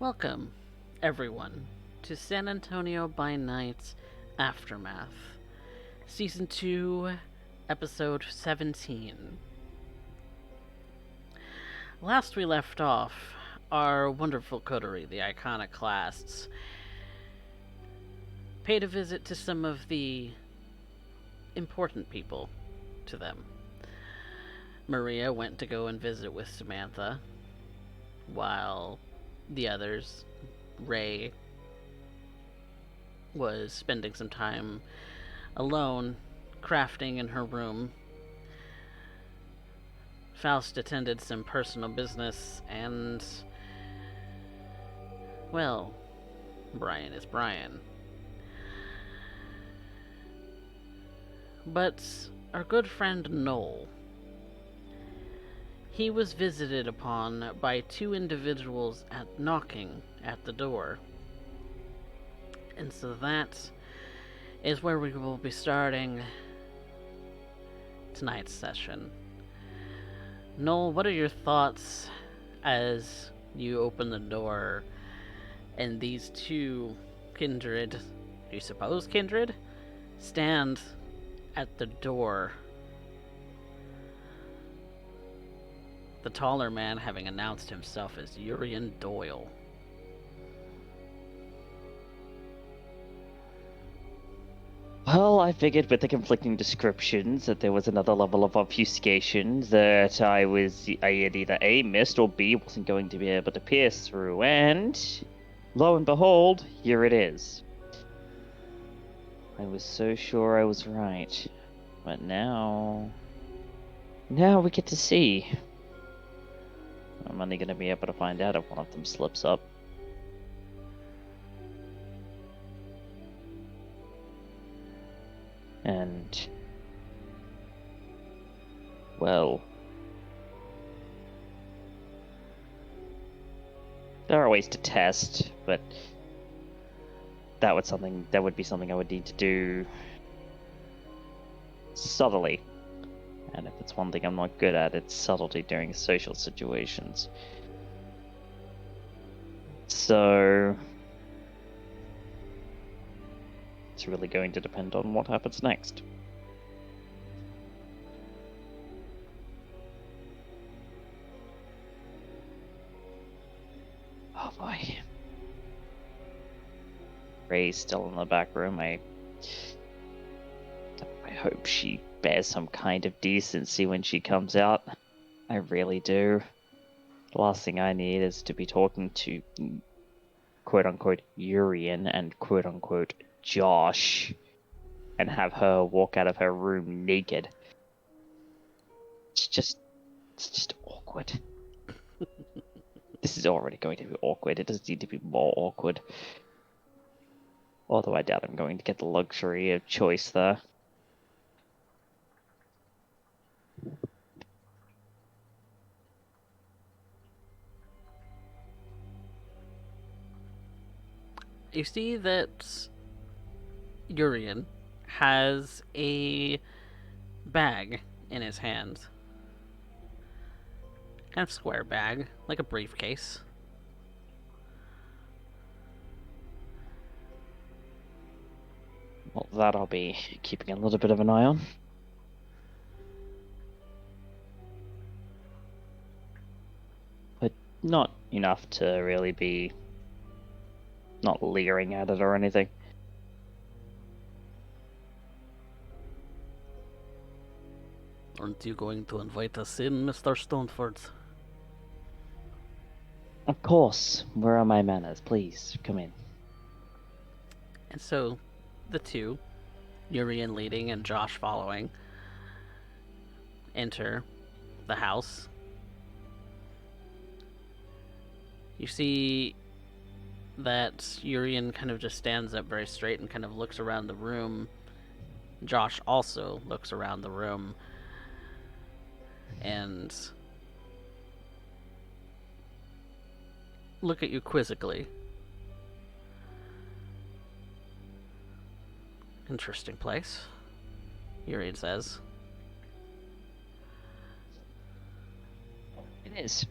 Welcome, everyone, to San Antonio by Night Aftermath, Season 2, Episode 17. Last we left off, our wonderful coterie, the Iconoclasts, paid a visit to some of the important people to them. Maria went to go and visit with Samantha, while the others, Ray, was spending some time alone crafting in her room. Faust attended some personal business, and, well, Brian is Brian. But our good friend Noel, he was visited upon by two individuals knocking at the door. And so that is where we will be starting tonight's session. Noel, what are your thoughts as you open the door and these two kindred, do you suppose kindred, stand at the door? The taller man having announced himself as Urien Doyle. Well, I figured with the conflicting descriptions that there was another level of obfuscation that I had either A, missed, or B, wasn't going to be able to pierce through, and lo and behold, here it is. I was so sure I was right, but now we get to see. I'm only going to be able to find out if one of them slips up. And, well, there are ways to test, but that would be something I would need to do subtly. And if it's one thing I'm not good at, it's subtlety during social situations. So it's really going to depend on what happens next. Oh boy. Ray's still in the back room. I hope she bears some kind of decency when she comes out. I really do. The last thing I need is to be talking to quote-unquote Urien and quote-unquote Josh and have her walk out of her room naked. It's just awkward. This is already going to be awkward. It doesn't need to be more awkward. Although I doubt I'm going to get the luxury of choice there. You see that Urien has a bag in his hand. Kind of square bag, like a briefcase. Well, that I'll be keeping a little bit of an eye on. But not enough to really be not leering at it or anything. Aren't you going to invite us in, Mr. Stoneford? Of course. Where are my manners? Please, come in. And so, the two, Urien leading and Josh following, enter the house. You see that Urien kind of just stands up very straight and kind of looks around the room. Josh also looks around the room and look at you quizzically. Interesting place, Urien says. It is.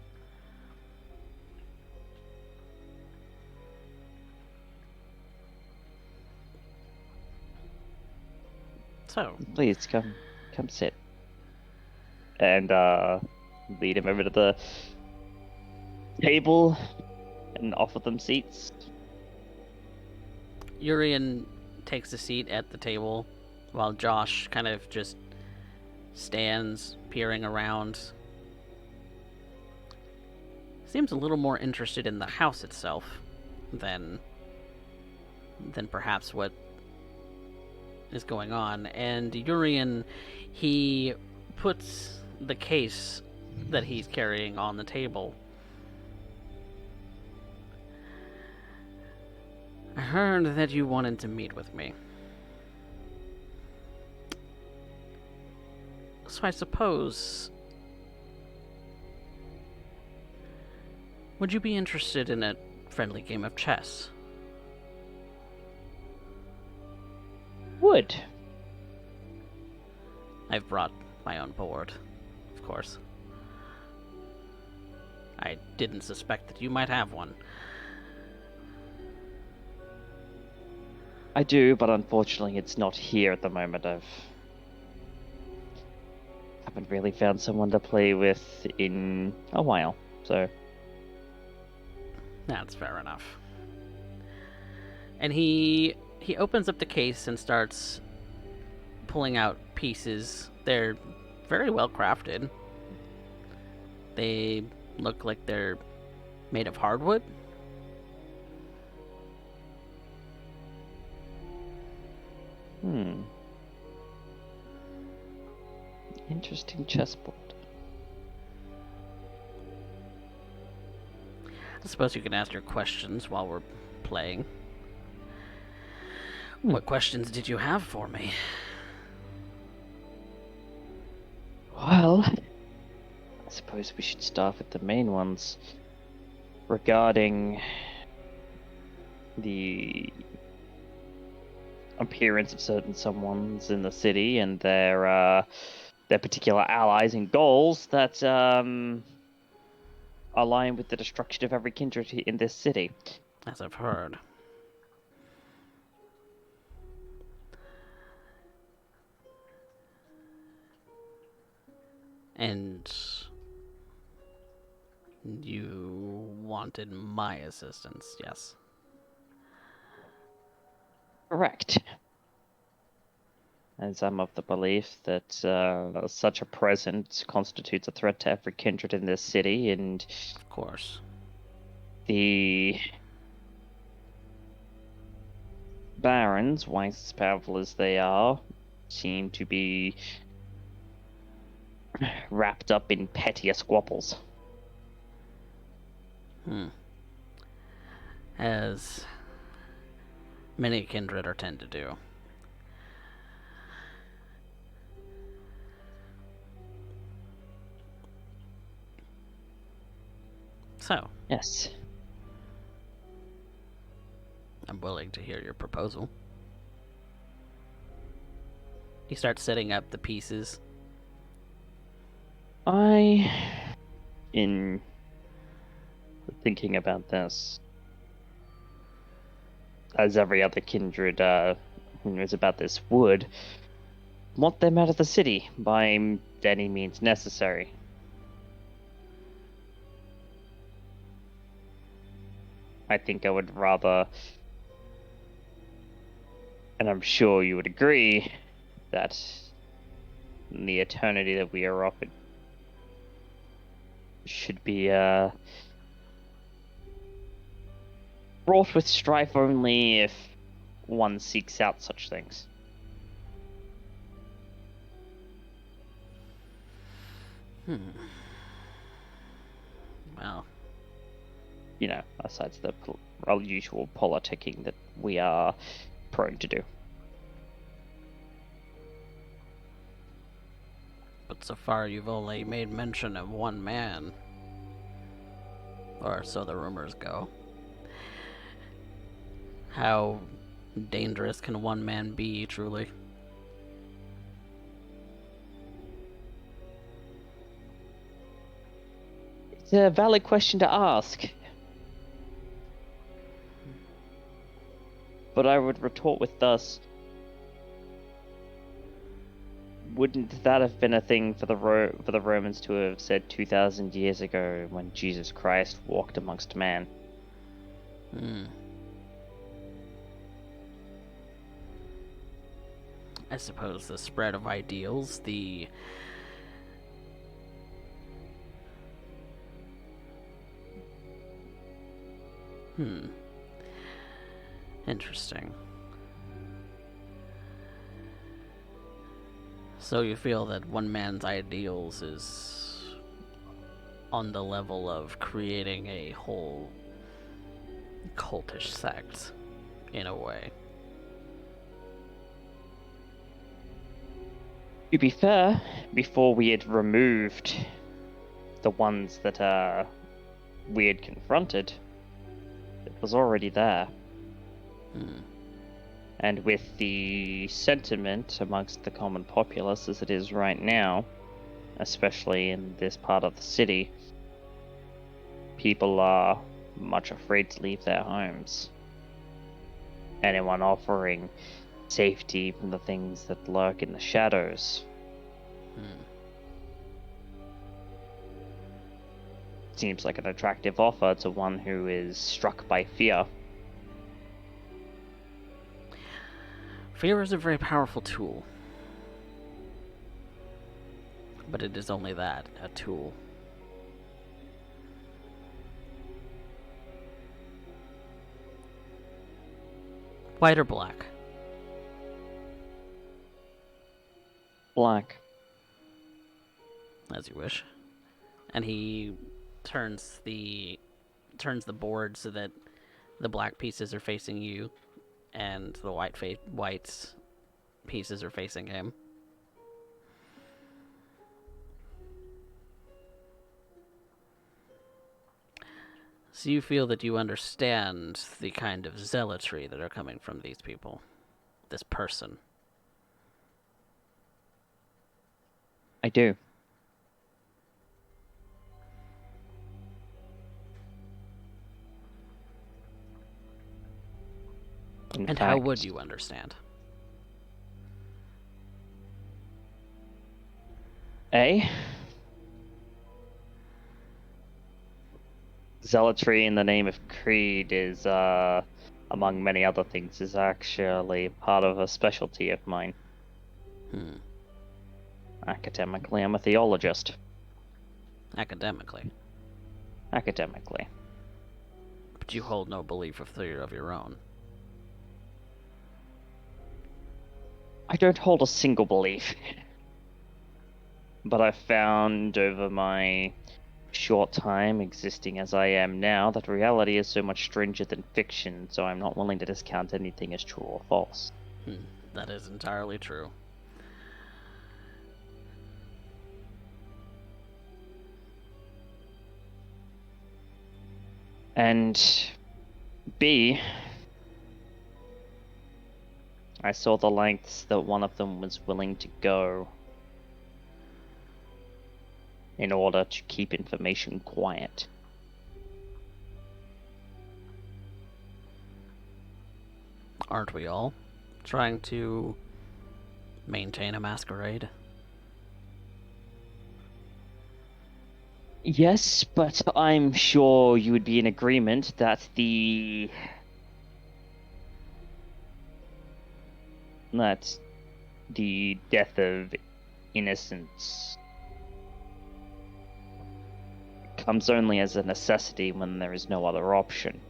So, Please come sit. And lead him over to the table and offer them seats. Urien takes a seat at the table while Josh kind of just stands peering around. Seems a little more interested in the house itself than perhaps what is going on. And Urien, he puts the case that he's carrying on the table. I heard that you wanted to meet with me. So I suppose... would you be interested in a friendly game of chess? Would. I've brought my own board, of course. I didn't suspect that you might have one. I do, but unfortunately it's not here at the moment. Haven't really found someone to play with in a while, so... That's fair enough. And he opens up the case and starts pulling out pieces. They're very well crafted. They look like they're made of hardwood. Interesting chessboard. I suppose you can ask your questions while we're playing. What questions did you have for me? Well, I suppose we should start with the main ones. Regarding the appearance of certain someones in the city and their particular allies and goals that align with the destruction of every kindred in this city. As I've heard. And you wanted my assistance, yes? Correct. As I'm of the belief that such a presence constitutes a threat to every kindred in this city, and Of course. the barons, once powerful as they are, seem to be wrapped up in petty squabbles. As many kindred are tend to do. So, Yes. I'm willing to hear your proposal. He starts setting up the pieces. In thinking about this, as every other kindred who knows about this would, want them out of the city by any means necessary. I think I would rather, and I'm sure you would agree, that in the eternity that we are offered should be fraught with strife only if one seeks out such things. Well, You know, aside the usual politicking that we are prone to do. but so far you've only made mention of one man. Or so the rumors go. How dangerous can one man be, truly? It's a valid question to ask. But I would retort with thus. wouldn't that have been a thing for the Romans to have said 2,000 years ago when Jesus Christ walked amongst man? I suppose the spread of ideals, the interesting. So you feel that one man's ideals is on the level of creating a whole cultish sect, in a way. To be fair, before we had removed the ones that we had confronted, it was already there. And with the sentiment amongst the common populace as it is right now, especially in this part of the city, people are much afraid to leave their homes. Anyone offering safety from the things that lurk in the shadows seems like an attractive offer to one who is struck by fear. Fear is a very powerful tool. But it is only that, a tool. White or black? Black. As you wish. And he turns the board so that the black pieces are facing you and the white pieces are facing him. So you feel that you understand the kind of zealotry that are coming from these people, this person. I do. And how would you understand? Zealotry in the name of creed is, among many other things, is actually part of a specialty of mine. Academically, I'm a theologist. Academically. Academically. But you hold no belief of theory of your own. I don't hold a single belief. But I've found over my short time existing as I am now that reality is so much stranger than fiction, so I'm not willing to discount anything as true or false. That is entirely true. And B, I saw the lengths that one of them was willing to go in order to keep information quiet. Aren't we all trying to maintain a masquerade? Yes, but I'm sure you would be in agreement that the death of innocence comes only as a necessity when there is no other option.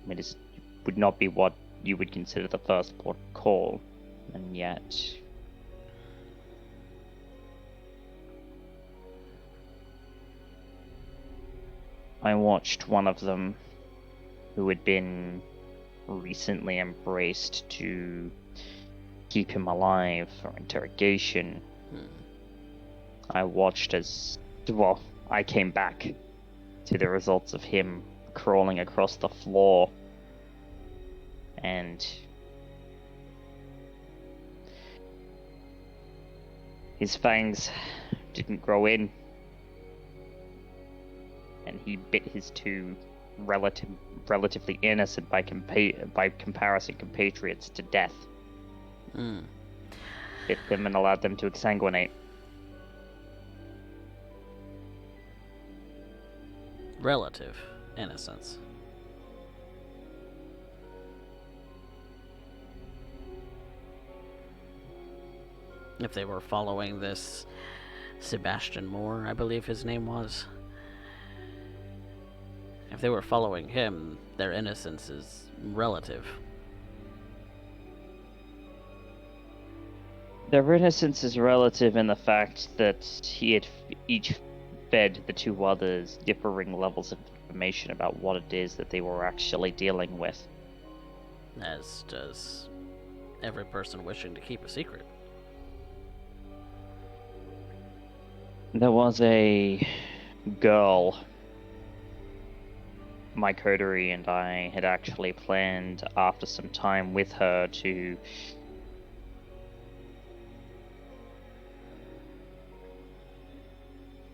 It would not be what you would consider the first port of call, and yet I watched one of them who had been recently embraced to keep him alive for interrogation. I watched as, well, I came back to the results of him crawling across the floor, and his fangs didn't grow in, and he bit his two relatively innocent by comparison compatriots to death. bit them and allowed them to exsanguinate. Relative innocence. If they were following this Sebastian Moore, I believe his name was. If they were following him, their innocence is relative. Their innocence is relative in the fact that he had each fed the two others differing levels of information about what it is that they were actually dealing with. As does every person wishing to keep a secret. There was a girl, my coterie and I had actually planned after some time with her to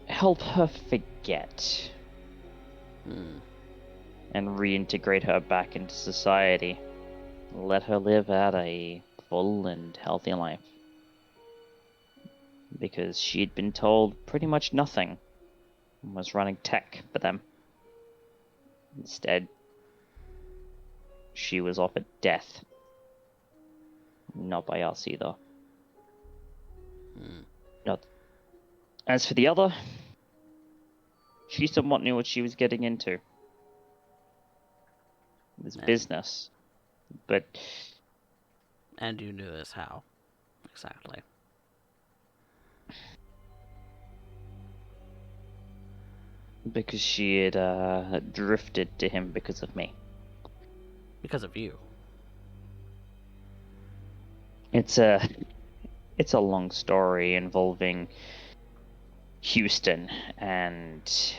help her forget and reintegrate her back into society. Let her live out a full and healthy life. Because she'd been told pretty much nothing and was running tech for them. Instead, she was offered death. Not by us either. Not. As for the other, she somewhat knew what she was getting into. It was business. But... And you knew this how? Exactly. Because she had drifted to him because of me. Because of you. It's a long story involving Houston and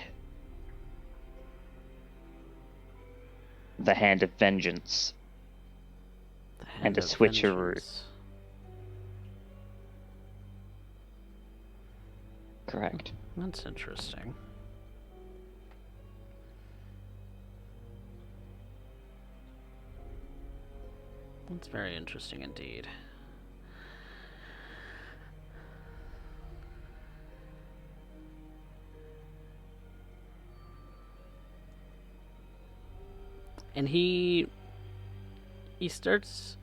the Hand of Vengeance and a switcheroo. Correct. That's interesting. That's very interesting indeed. And he starts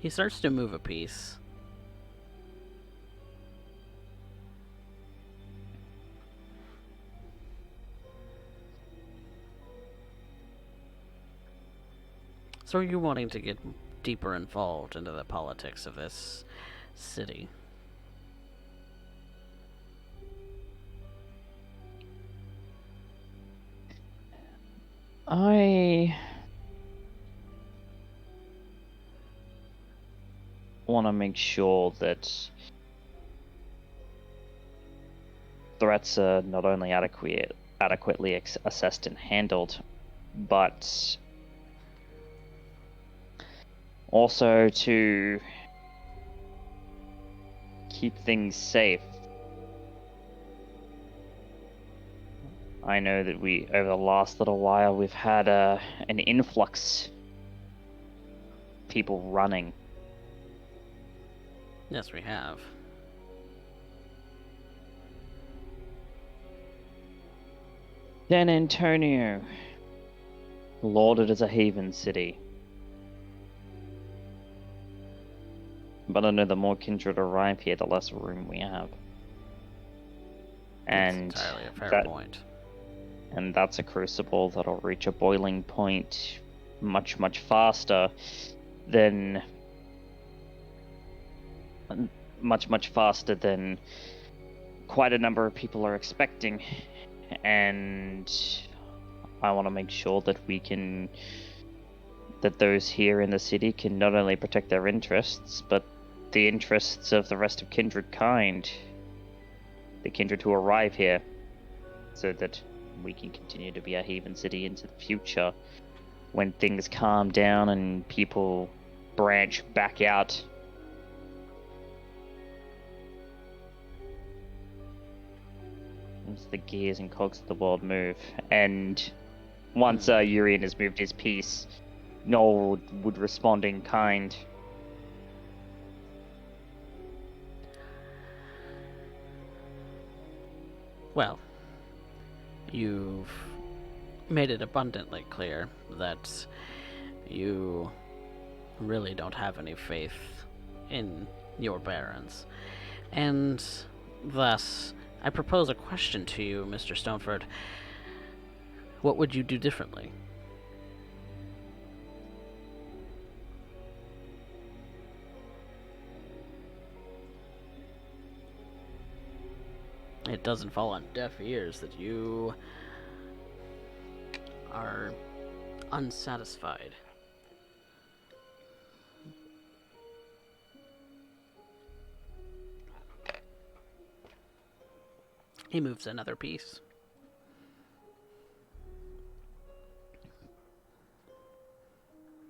to move a piece. So are you wanting to get deeper involved into the politics of this city? I want to make sure that threats are not only adequately assessed and handled, but also to keep things safe. I know that over the last little while, we've had an influx of people running. Yes, we have. San Antonio, lauded as a haven city. But I know the more kindred arrive here, the less room we have. And that's entirely a fair point. And that's a crucible that'll reach a boiling point much, much faster than... Much, much faster than quite a number of people are expecting. And I want to make sure that that those here in the city can not only protect their interests, but the interests of the rest of kindred kind. The kindred who arrive here, so that we can continue to be a haven city into the future when things calm down and people branch back out. As the gears and cogs of the world move. And once Urien has moved his piece, Noel would respond in kind. Well, you've made it abundantly clear that you really don't have any faith in your barons. And thus, I propose a question to you, Mr. Stoneford. What would you do differently? It doesn't fall on deaf ears that you are unsatisfied. He moves another piece.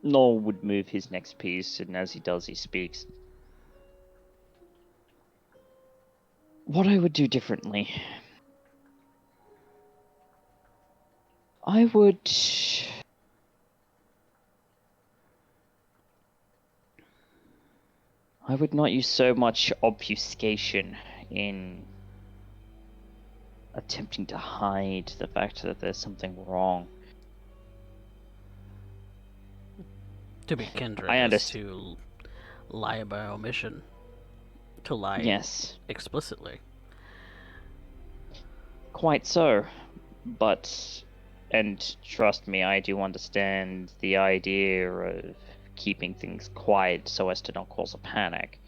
Noel would move his next piece, and as he does, he speaks. What I would do differently? I would not use so much obfuscation in attempting to hide the fact that there's something wrong. To be kindred I is to lie by omission. To lie Yes, explicitly. quite so. But, and trust me, I do understand the idea of keeping things quiet so as to not cause a panic.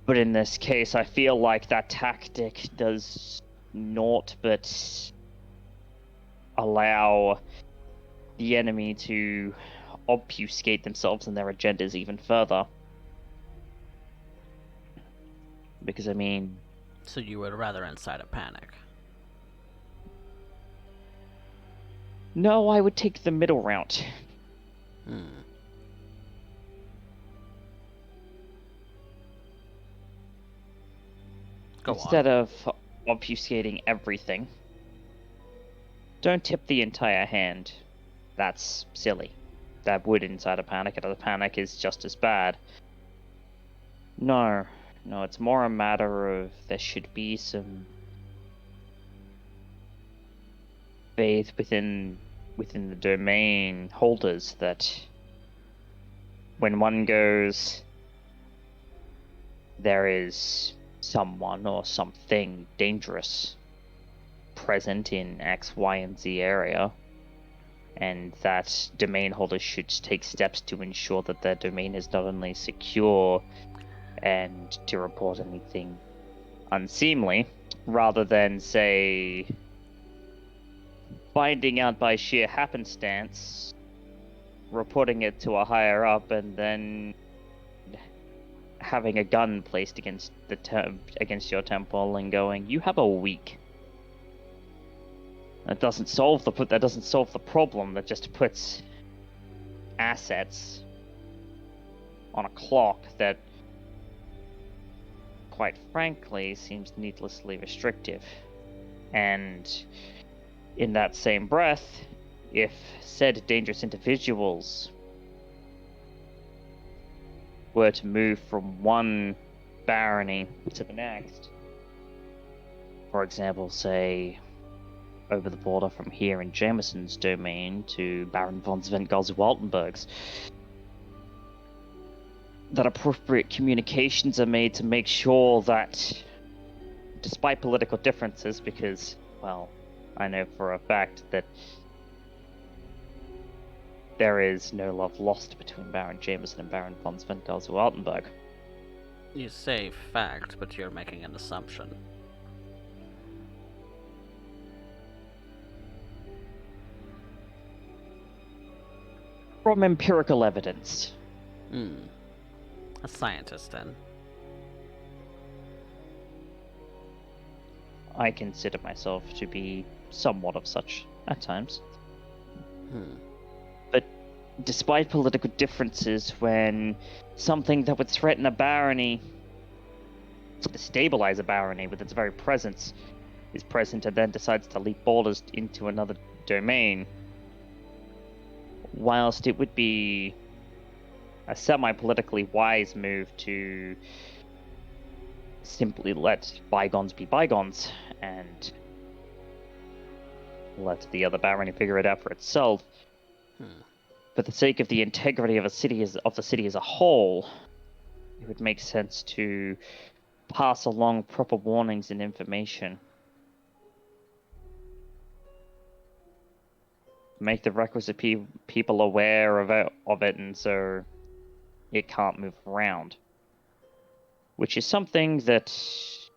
But in this case, I feel like that tactic does naught but allow the enemy to obfuscate themselves and their agendas even further. Because, I mean... So you would rather incite a panic? No, I would take the middle route. Instead of obfuscating everything, don't tip the entire hand. That's silly. That would incite a panic, and a panic is just as bad. No, it's more a matter of there should be some faith within the domain holders that when one goes, there is someone or something dangerous present in X, Y, and Z area, and that domain holders should take steps to ensure that their domain is not only secure and to report anything unseemly, rather than, say, finding out by sheer happenstance, reporting it to a higher up, and then having a gun placed against against your temple and going, "You have a week." That doesn't solve the problem. That just puts assets on a clock that, quite frankly, seems needlessly restrictive. And in that same breath, if said dangerous individuals were to move from one barony to the next, for example, say, over the border from here in Jameson's domain to Baron von Sventgals-Waltenberg's, that appropriate communications are made to make sure that, despite political differences, because, well, I know for a fact that there is no love lost between Baron Jameson and Baron von Sventgals-Waltenberg. You say fact, but you're making an assumption. From empirical evidence. A scientist, then. I consider myself to be somewhat of such at times. But despite political differences, when something that would threaten a barony, to destabilize a barony with its very presence, is present and then decides to leap borders into another domain, whilst it would be a semi-politically wise move to simply let bygones be bygones and let the other barony figure it out for itself. For the sake of the integrity of the city as a whole, it would make sense to pass along proper warnings and information. Make the requisite people aware of it, and so it can't move around. Which is something that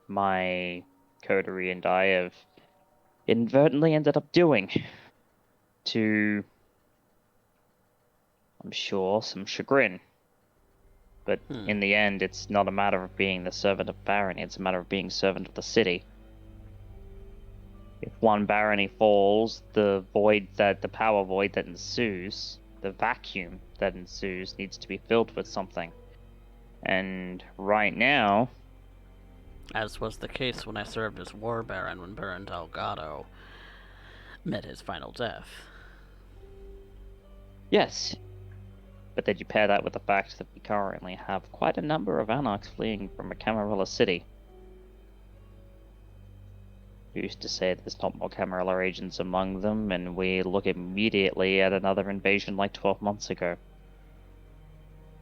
my coterie and I have inadvertently ended up doing. To, I'm sure, some chagrin. But in the end, it's not a matter of being the servant of barony, it's a matter of being servant of the city. If one barony falls, the power void that ensues, the vacuum that ensues, needs to be filled with something. And right now, As was the case when I served as War Baron when Baron Delgado met his final death. yes. But then you pair that with the fact that we currently have quite a number of anarchs fleeing from a Camarilla city. We used to say there's not more Camarilla agents among them, and we look immediately at another invasion like 12 months ago.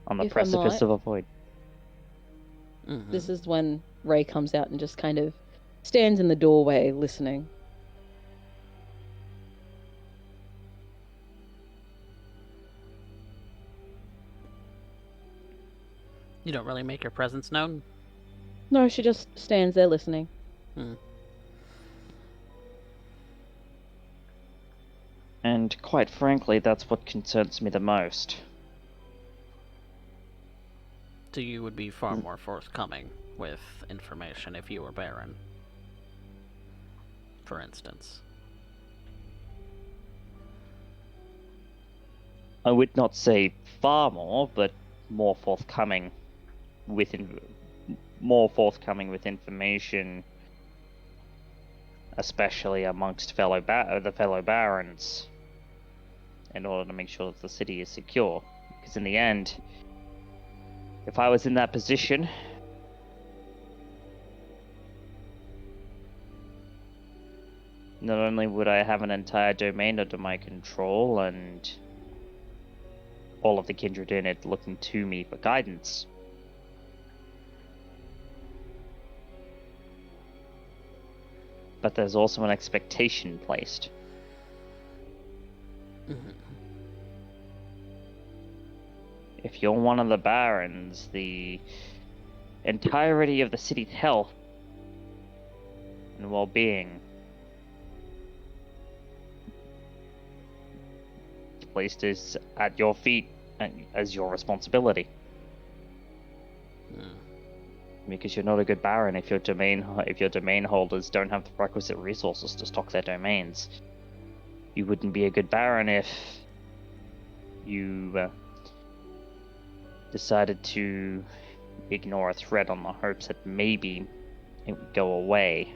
On the precipice of a void. This is when Ray comes out and just kind of stands in the doorway listening. You don't really make your presence known? No, she just stands there listening. And quite frankly, that's what concerns me the most. So you would be far more forthcoming with information if you were Baron, for instance. I would not say far more, but more forthcoming with information, especially amongst the fellow barons, in order to make sure that the city is secure. Because in the end, if I was in that position, not only would I have an entire domain under my control and all of the kindred in it looking to me for guidance, but there's also an expectation placed. If you're one of the barons, the entirety of the city's health and well-being placed is at your feet as your responsibility. Because you're not a good baron if your domain holders don't have the requisite resources to stock their domains. You wouldn't be a good baron if you decided to ignore a threat on the hopes that maybe it would go away.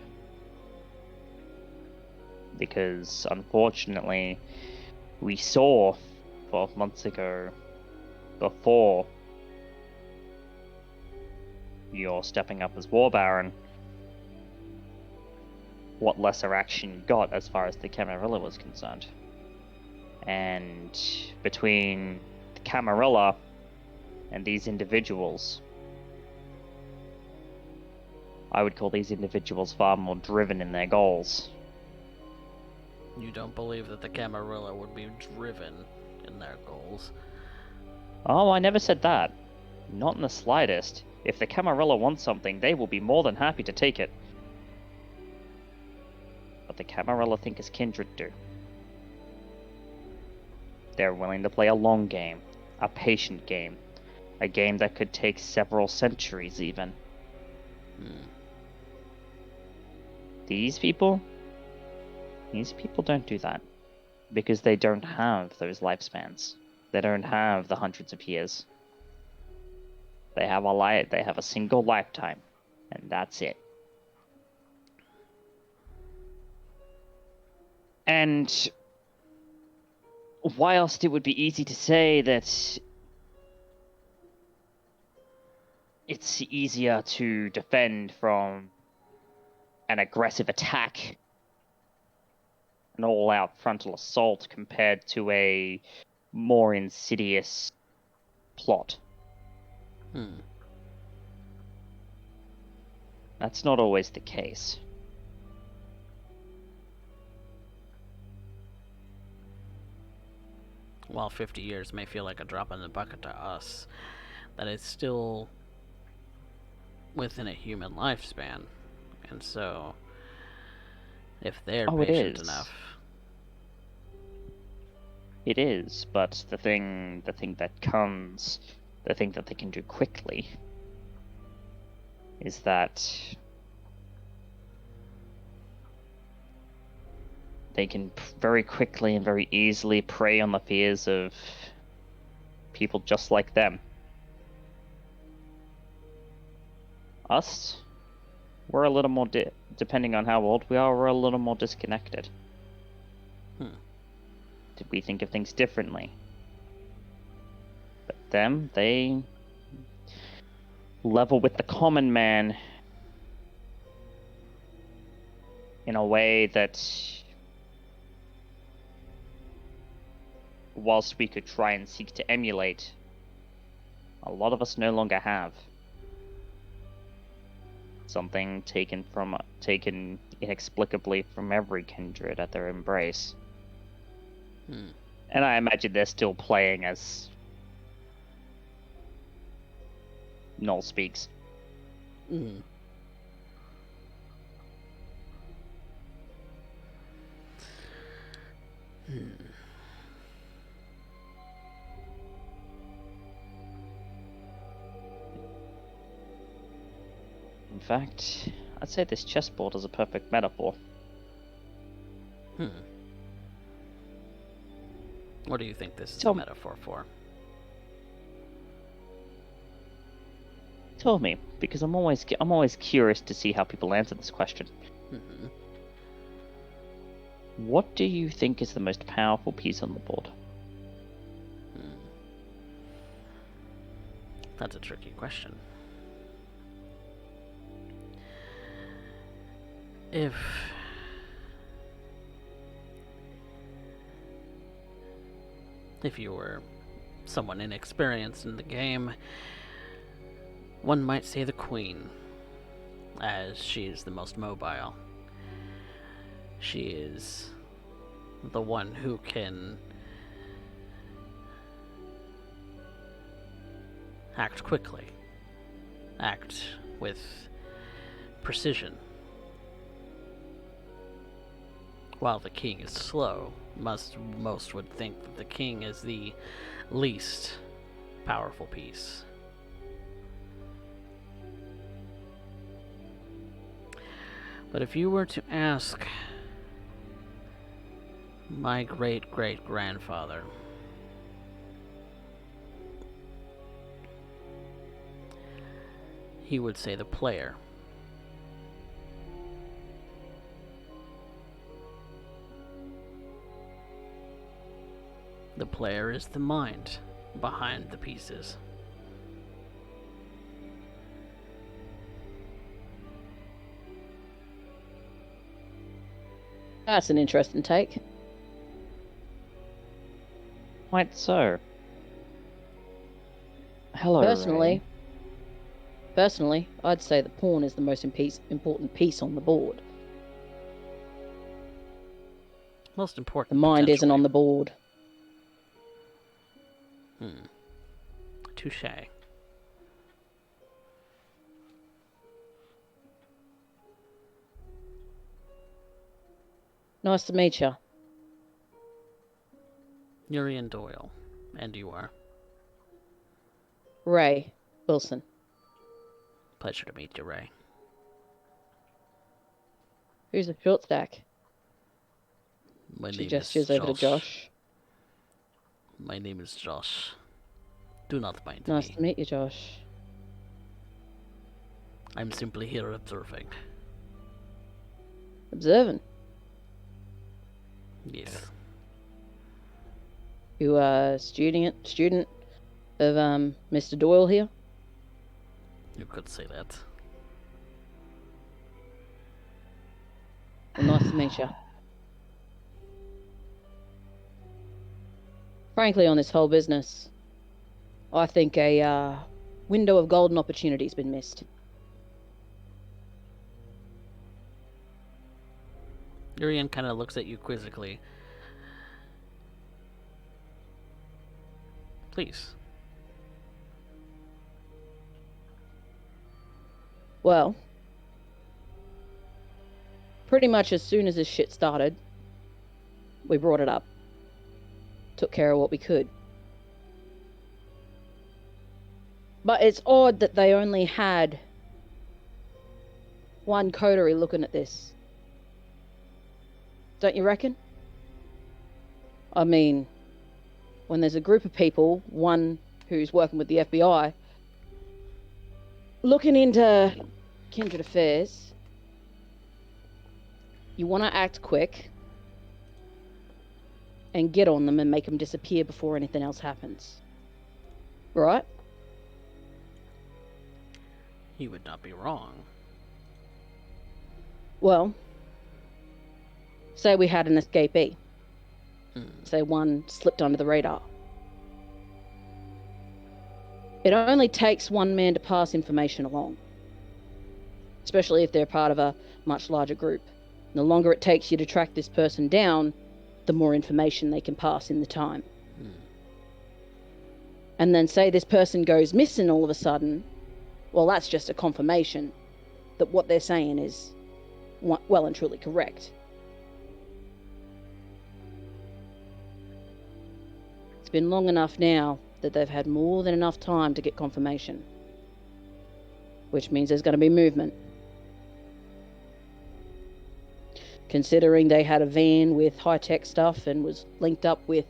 Because unfortunately, we saw 12 months ago, before you're stepping up as War Baron, what lesser action you got as far as the Camarilla was concerned. And between the Camarilla and these individuals, I would call these individuals far more driven in their goals. You don't believe that the Camarilla would be driven in their goals? Oh, I never said that. Not in the slightest. If the Camarilla wants something, they will be more than happy to take it. But the Camarilla think as kindred do. They're willing to play a long game, a patient game, a game that could take several centuries even. These people don't do that, because they don't have those lifespans. They don't have the hundreds of years. They have a single lifetime, and that's it. And whilst it would be easy to say that it's easier to defend from an aggressive attack, an all-out frontal assault, compared to a more insidious plot. That's not always the case. While 50 years may feel like a drop in the bucket to us, that is still within a human lifespan. And so, if they're patient enough... It is, but the thing that they can do quickly is that they can very quickly and very easily prey on the fears of people just like them. Us, we're a little more, depending on how old we are, we're a little more disconnected. Did we think of things differently? But them, they level with the common man in a way that, whilst we could try and seek to emulate, a lot of us no longer have. Something taken inexplicably from every kindred at their embrace. And I imagine they're still playing as Noel speaks. In fact, I'd say this chessboard is a perfect metaphor. What do you think this is a metaphor for? Tell me, because I'm always curious to see how people answer this question. What do you think is the most powerful piece on the board? That's a tricky question. If you were someone inexperienced in the game, one might say the Queen, as she is the most mobile. She is the one who can act quickly, act with precision. While the king is slow, most would think that the king is the least powerful piece. But if you were to ask my great-great-grandfather, he would say the player. The player is the mind behind the pieces. That's an interesting take. Quite so. Hello, Personally, I'd say the pawn is the most important piece on the board. Most important. The mind isn't on the board. Touché. Nice to meet you. Urien Doyle. And you are? Ray Wilson. Pleasure to meet you, Ray. Who's the short stack? My She name gestures is over to Josh. My name is Josh. Do not mind Nice me. to meet you, Josh. I'm simply here observing. Observing? Yes. You are a student of Mr. Doyle here? You could say that. Well, nice to meet you. Frankly, on this whole business, I think a window of golden opportunity's been missed. Urien kind of looks at you quizzically. Please. Well, pretty much as soon as this shit started, we brought it up. Took care of what we could. But it's odd that they only had one coterie looking at this. Don't you reckon? I mean, when there's a group of people, one who's working with the FBI, looking into kindred affairs, you want to act quick and get on them and make them disappear before anything else happens. Right? You would not be wrong. Well, say we had an escapee. Hmm. Say one slipped under the radar. It only takes one man to pass information along, especially if they're part of a much larger group. The longer it takes you to track this person down, the more information they can pass in the time. Hmm. And then say this person goes missing all of a sudden, well, that's just a confirmation that what they're saying is well and truly correct. It's been long enough now that they've had more than enough time to get confirmation, which means there's going to be movement. Considering they had a van with high-tech stuff and was linked up with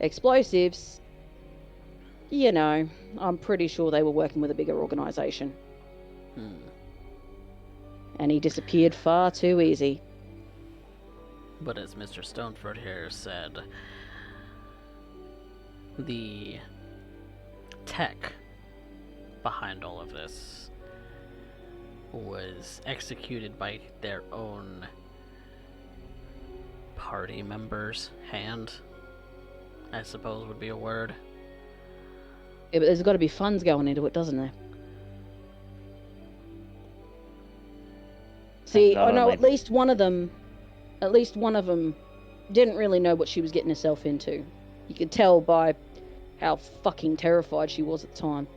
explosives, you know, I'm pretty sure they were working with a bigger organisation. Hmm. And he disappeared far too easy. But as Mr. Stoneford here said, the tech behind all of this was executed by their own party members' hand, I suppose would be a word. Yeah, but there's got to be funds going into it, doesn't there? See, I know at least one of them didn't really know what she was getting herself into. You could tell by how fucking terrified she was at the time.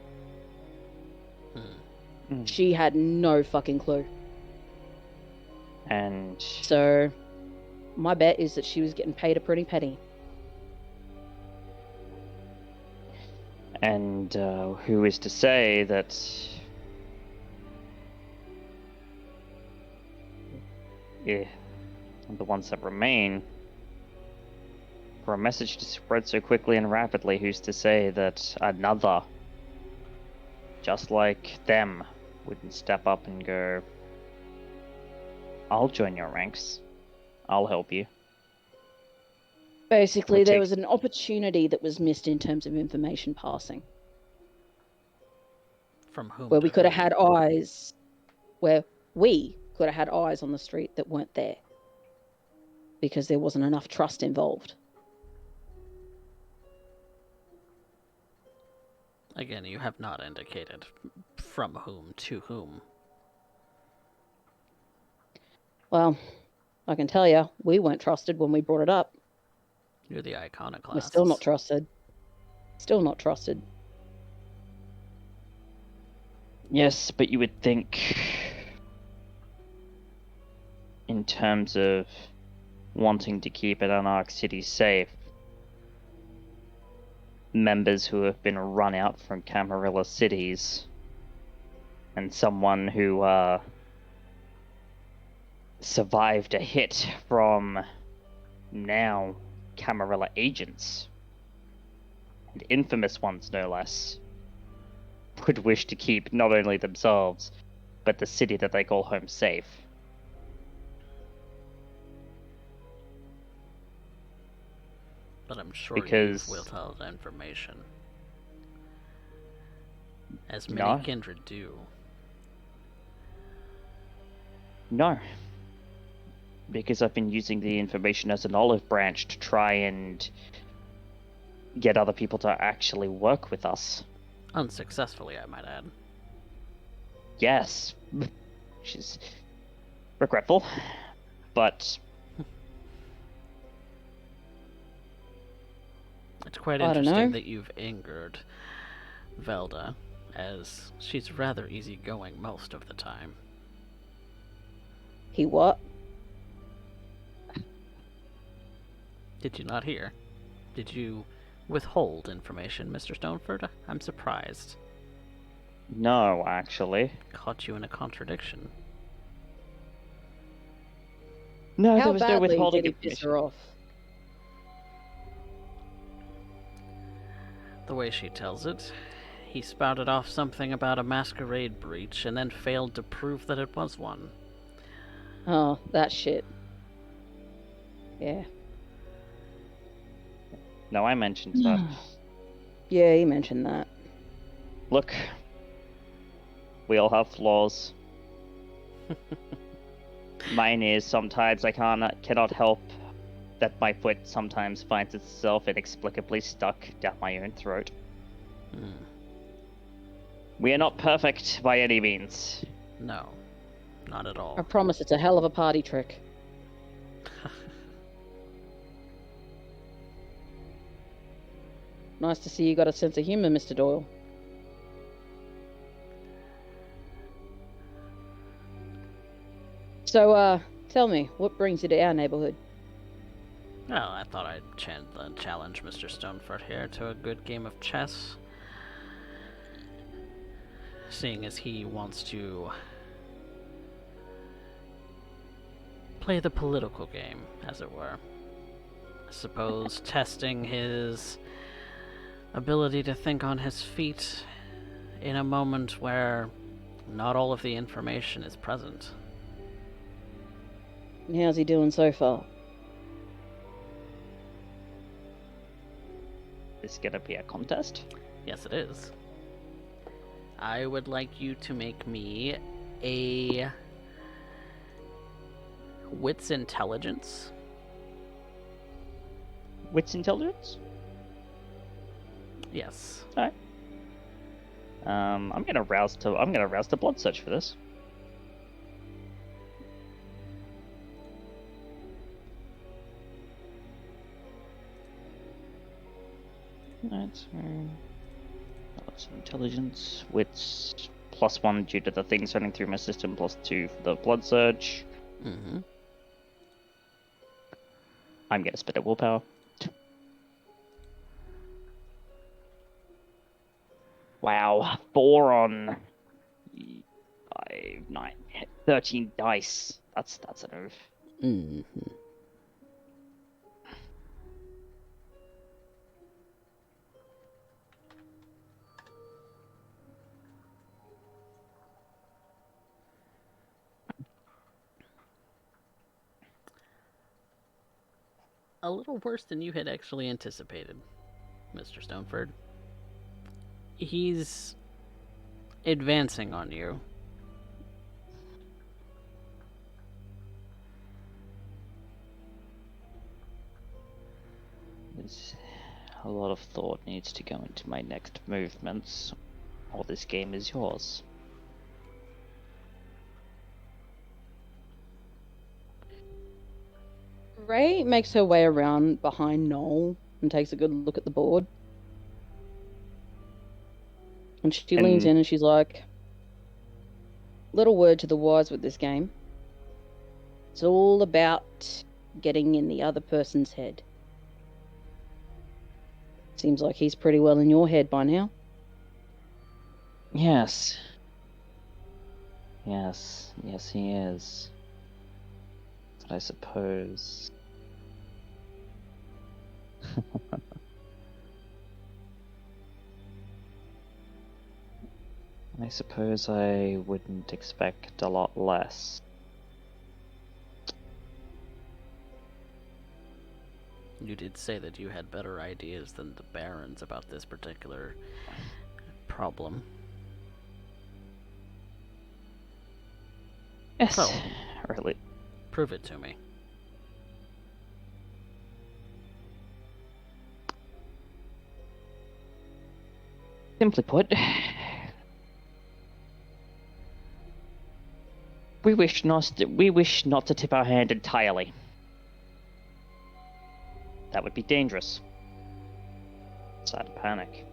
She had no fucking clue. And so, my bet is that she was getting paid a pretty penny. And who is to say that the ones that remain, for a message to spread so quickly and rapidly, who's to say that another, just like them, wouldn't step up and go, I'll join your ranks. I'll help you. Basically, there was an opportunity that was missed in terms of information passing. From whom? Where we could have had eyes. Where we could have had eyes on the street that weren't there. Because there wasn't enough trust involved. Again, you have not indicated from whom to whom. Well, I can tell you, we weren't trusted when we brought it up. You're the iconoclast. We're still not trusted. Still not trusted. Yes, but you would think, in terms of wanting to keep an Anarch City safe, members who have been run out from Camarilla cities, and someone who survived a hit from now Camarilla agents, and infamous ones no less, would wish to keep not only themselves, but the city that they call home safe. But I'm sure because you've withheld information. as many No. kindred do. No. Because I've been using the information as an olive branch to try and get other people to actually work with us. Unsuccessfully, I might add. Yes. Which is regretful. But It's quite I don't interesting know. that you've angered Velda, as she's rather easygoing most of the time. He what? Did you not hear? Did you withhold information, Mr. Stoneford? I'm surprised. no, actually. Caught you in a contradiction. No, How there was no badly withholding did he piss information. her off? The way she tells it, he spouted off something about a masquerade breach and then failed to prove that it was one. Oh, that shit. Yeah. No, I mentioned that. Yeah, he mentioned that. Look, we all have flaws. Mine is sometimes I cannot help that my foot sometimes finds itself inexplicably stuck down my own throat. We are not perfect by any means. No, not at I all. promise it's a hell of a party trick. Nice to see you got a sense of humor, Mr. Doyle. So, tell me, what brings you to our neighborhood? Well, I thought I'd challenge Mr. Stoneford here to a good game of chess. Seeing as he wants to play the political game, as it were. I suppose testing his ability to think on his feet in a moment where not all of the information is present. And how's he doing so far? Is gonna be a contest? Yes, it is. I would like you to make me a wits intelligence. Wits intelligence? Yes. Alright. I'm gonna rouse the blood search for this. That's intelligence, wits, +1 due to the things running through my system, +2 for the blood surge. Mm-hmm. I'm gonna spit a willpower. Wow, 4 on 5, 9, 13 dice. That's an oof. Mm-hmm. A little worse than you had actually anticipated, Mr. Stoneford. He's advancing on you. There's a lot of thought needs to go into my next movements, or this game is yours. Ray makes her way around behind Noel and takes a good look at the board. And she leans in and she's like, little word to the wise with this game. It's all about getting in the other person's head. Seems like he's pretty well in your head by now. Yes. Yes, he is. But I suppose... I suppose I wouldn't expect a lot less. You did say that you had better ideas than the Barons about this particular problem. Yes. So, Or at least prove it to me. simply put, we wish not to tip our hand entirely. That would be dangerous. Sad panic.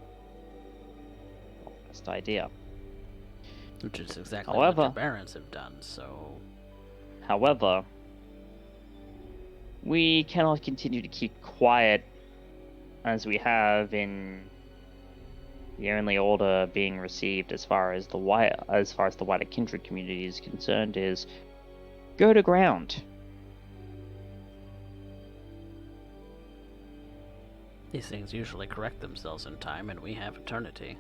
Not the best idea. Which is exactly what However- your parents have done, so... However, we cannot continue to keep quiet as we have in the only order being received as far as the wider kindred community is concerned is go to ground. These things usually correct themselves in time, and we have eternity.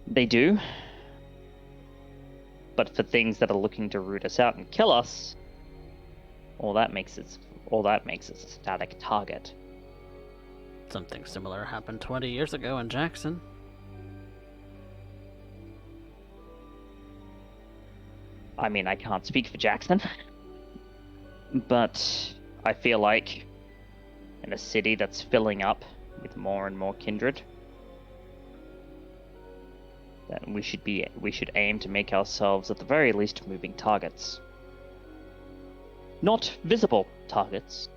They do. But for things that are looking to root us out and kill us, all that makes us a static target. Something similar happened 20 years ago in Jackson. I mean, I can't speak for Jackson, but I feel like in a city that's filling up with more and more kindred, that we should aim to make ourselves at the very least moving targets. Not visible targets,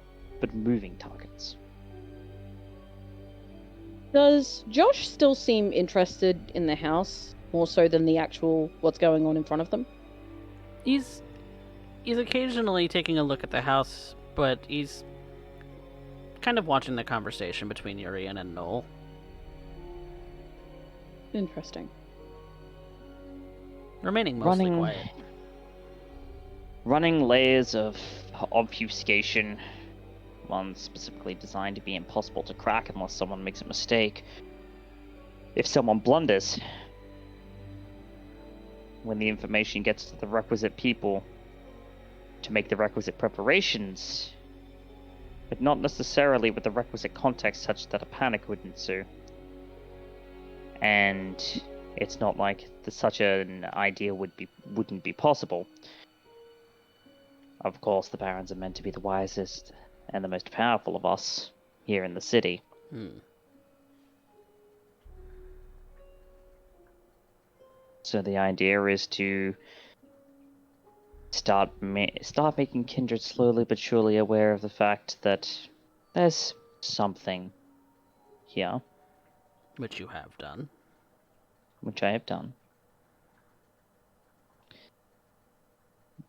but moving targets. Does Josh still seem interested in the house more so than the actual what's going on in front of them? He's occasionally taking a look at the house, but he's kind of watching the conversation between Urien and Noel. Interesting. Remaining mostly quiet. Running layers of obfuscation, one specifically designed to be impossible to crack unless someone makes a mistake. If someone blunders, when the information gets to the requisite people to make the requisite preparations, but not necessarily with the requisite context such that a panic would ensue. And it's not like such an idea wouldn't be possible. Of course, the Barons are meant to be the wisest and the most powerful of us here in the city. So the idea is to start making kindred slowly but surely aware of the fact that there's something here, Which you have done. which I have done,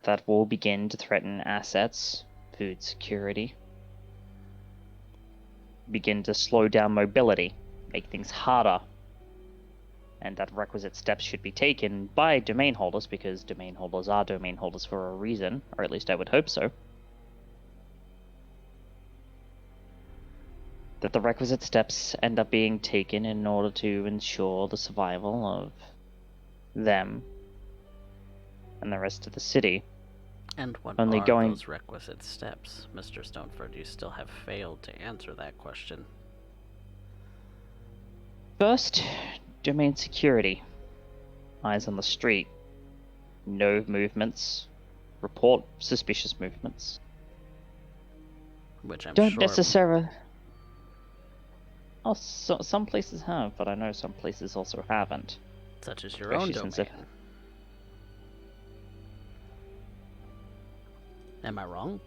that will begin to threaten assets, food security, begin to slow down mobility, make things harder, and that requisite steps should be taken by domain holders, because domain holders are domain holders for a reason, or at least I would hope so. That the requisite steps end up being taken in order to ensure the survival of them and the rest of the city. And what Only are going- those requisite steps? Mr. Stoneford, you still have failed to answer that question. First, domain security. Eyes on the street. No movements. Report suspicious movements. Which I'm Don't sure... necessarily... Oh, some places have, but I know some places also haven't. Such as your own Especially since domain. Am I wrong?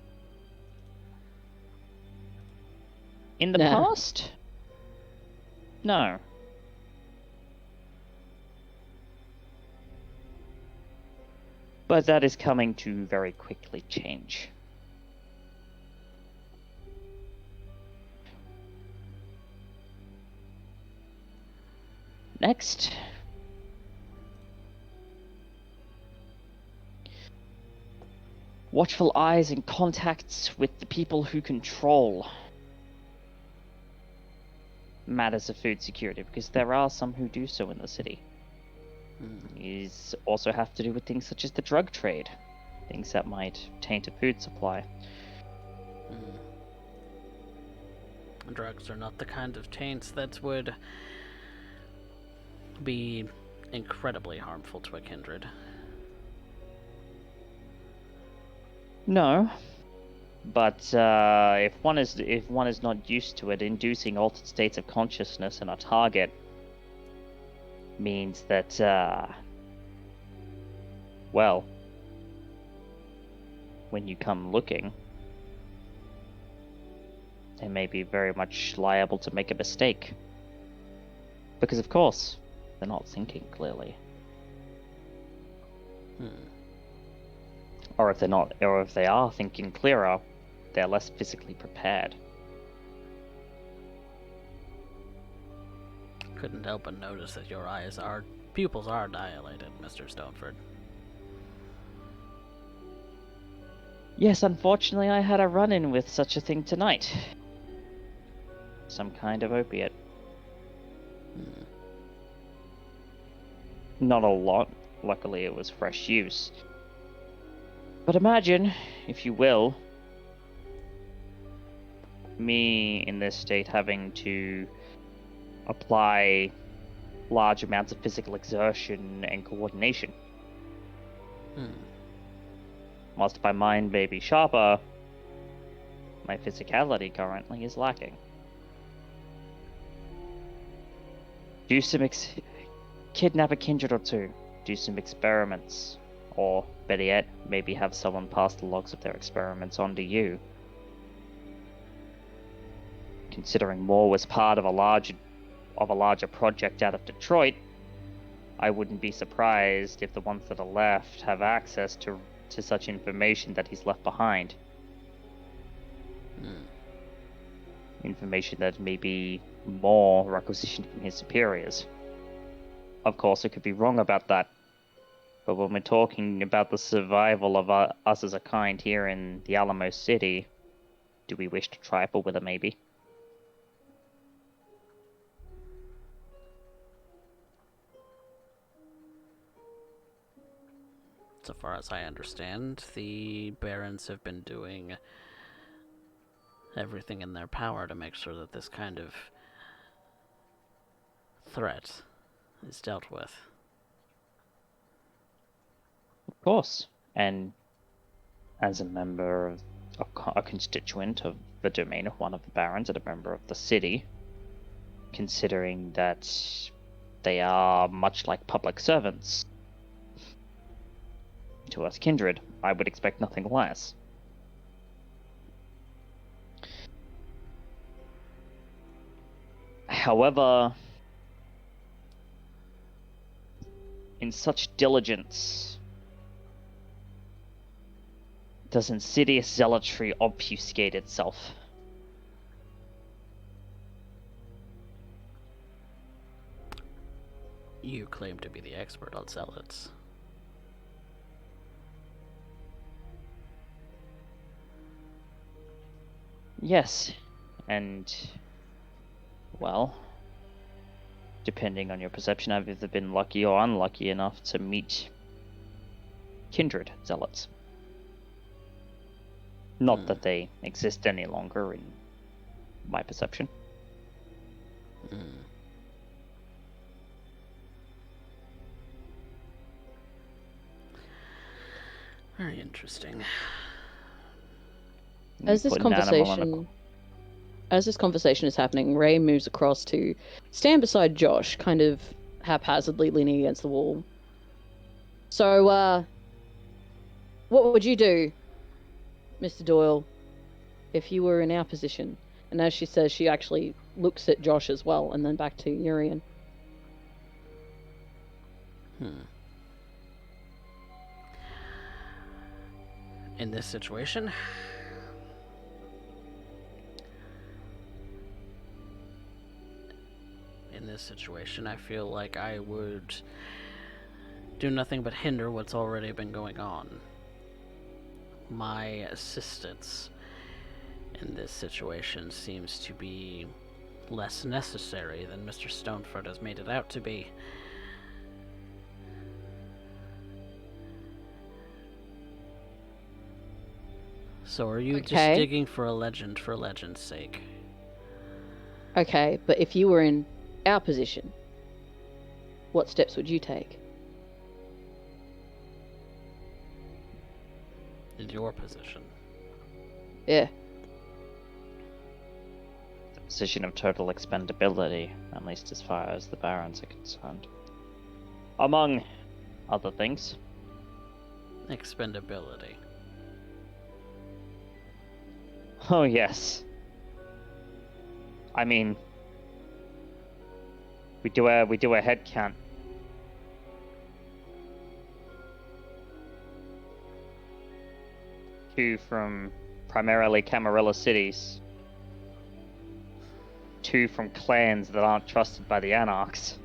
In the Nah. past? No. But that is coming to very quickly change. Next. Watchful eyes and contacts with the people who control matters of food security, because there are some who do so in the city. These also have to do with things such as the drug trade, things that might taint a food supply. Drugs are not the kind of taints that would be incredibly harmful to a kindred. No, but if one is not used to it, inducing altered states of consciousness in a target means that well, when you come looking, they may be very much liable to make a mistake. Because of course, they're not thinking clearly. Or if they are thinking clearer, they're less physically prepared. Couldn't help but notice that your pupils are dilated, Mr. Stoneford. Yes, unfortunately, I had a run-in with such a thing tonight. Some kind of opiate. Not a lot. Luckily, it was fresh use. But imagine, if you will, me in this state having to apply large amounts of physical exertion and coordination. Whilst my mind may be sharper, my physicality currently is lacking. Kidnap a kindred or two, do some experiments, or better yet, maybe have someone pass the logs of their experiments on to you. Considering Moore was part of a larger project out of Detroit, I wouldn't be surprised if the ones that are left have access to such information that he's left behind. Information that may be more requisitioned from his superiors. Of course, I could be wrong about that, but when we're talking about the survival of us as a kind here in the Alamo City, do we wish to trifle with it, maybe? So far as I understand, the Barons have been doing everything in their power to make sure that this kind of threat is dealt with. Of course. And as a member of a constituent of the domain of one of the Barons and a member of the city, considering that they are much like public servants to us kindred, I would expect nothing less. However, in such diligence, does insidious zealotry obfuscate itself? You claim to be the expert on zealots. Yes, and, well, depending on your perception, I've either been lucky or unlucky enough to meet kindred zealots. Not that they exist any longer in my perception. Very interesting. As this conversation is happening, Ray moves across to stand beside Josh, kind of haphazardly leaning against the wall. So, what would you do, Mr. Doyle, if you were in our position? And as she says, she actually looks at Josh as well, and then back to Urien. In this situation, I feel like I would do nothing but hinder what's already been going on. My assistance in this situation seems to be less necessary than Mr. Stoneford has made it out to be. So are you just digging for a legend for legend's sake? Okay, but if you were in our position, what steps would you take? In your position. Yeah. The position of total expendability, at least as far as the barons are concerned. Among other things. Expendability. Oh, yes. I mean, we do a head count. Two from primarily Camarilla cities. Two from clans that aren't trusted by the Anarchs.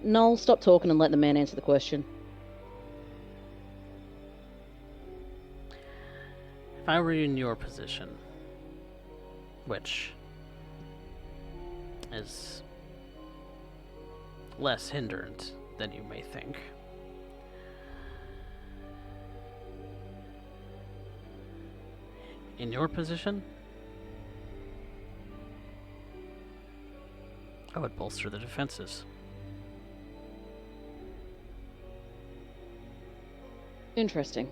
Noel, stop talking and let the man answer the question. If I were in your position, which is less hindered than you may think, in your position, I would bolster the defenses. Interesting.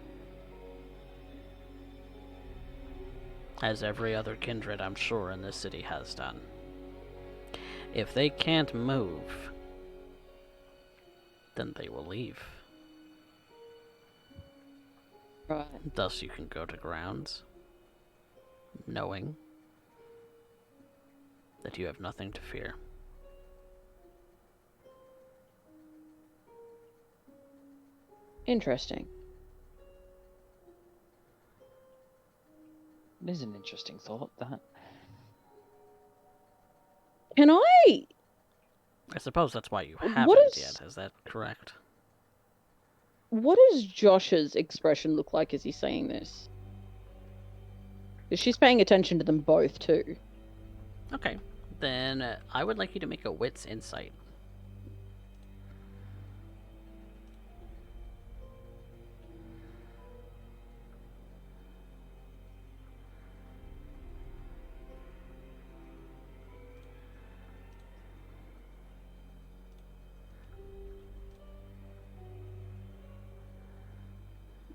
As every other kindred, I'm sure, in this city has done. If they can't move, then they will leave. Right. Thus you can go to grounds, knowing that you have nothing to fear. Interesting. It is an interesting thought, that. Can I? I suppose that's why you haven't yet, is that correct? What does Josh's expression look like as he's saying this? Because she's paying attention to them both, too. Okay, then I would like you to make a wits insight.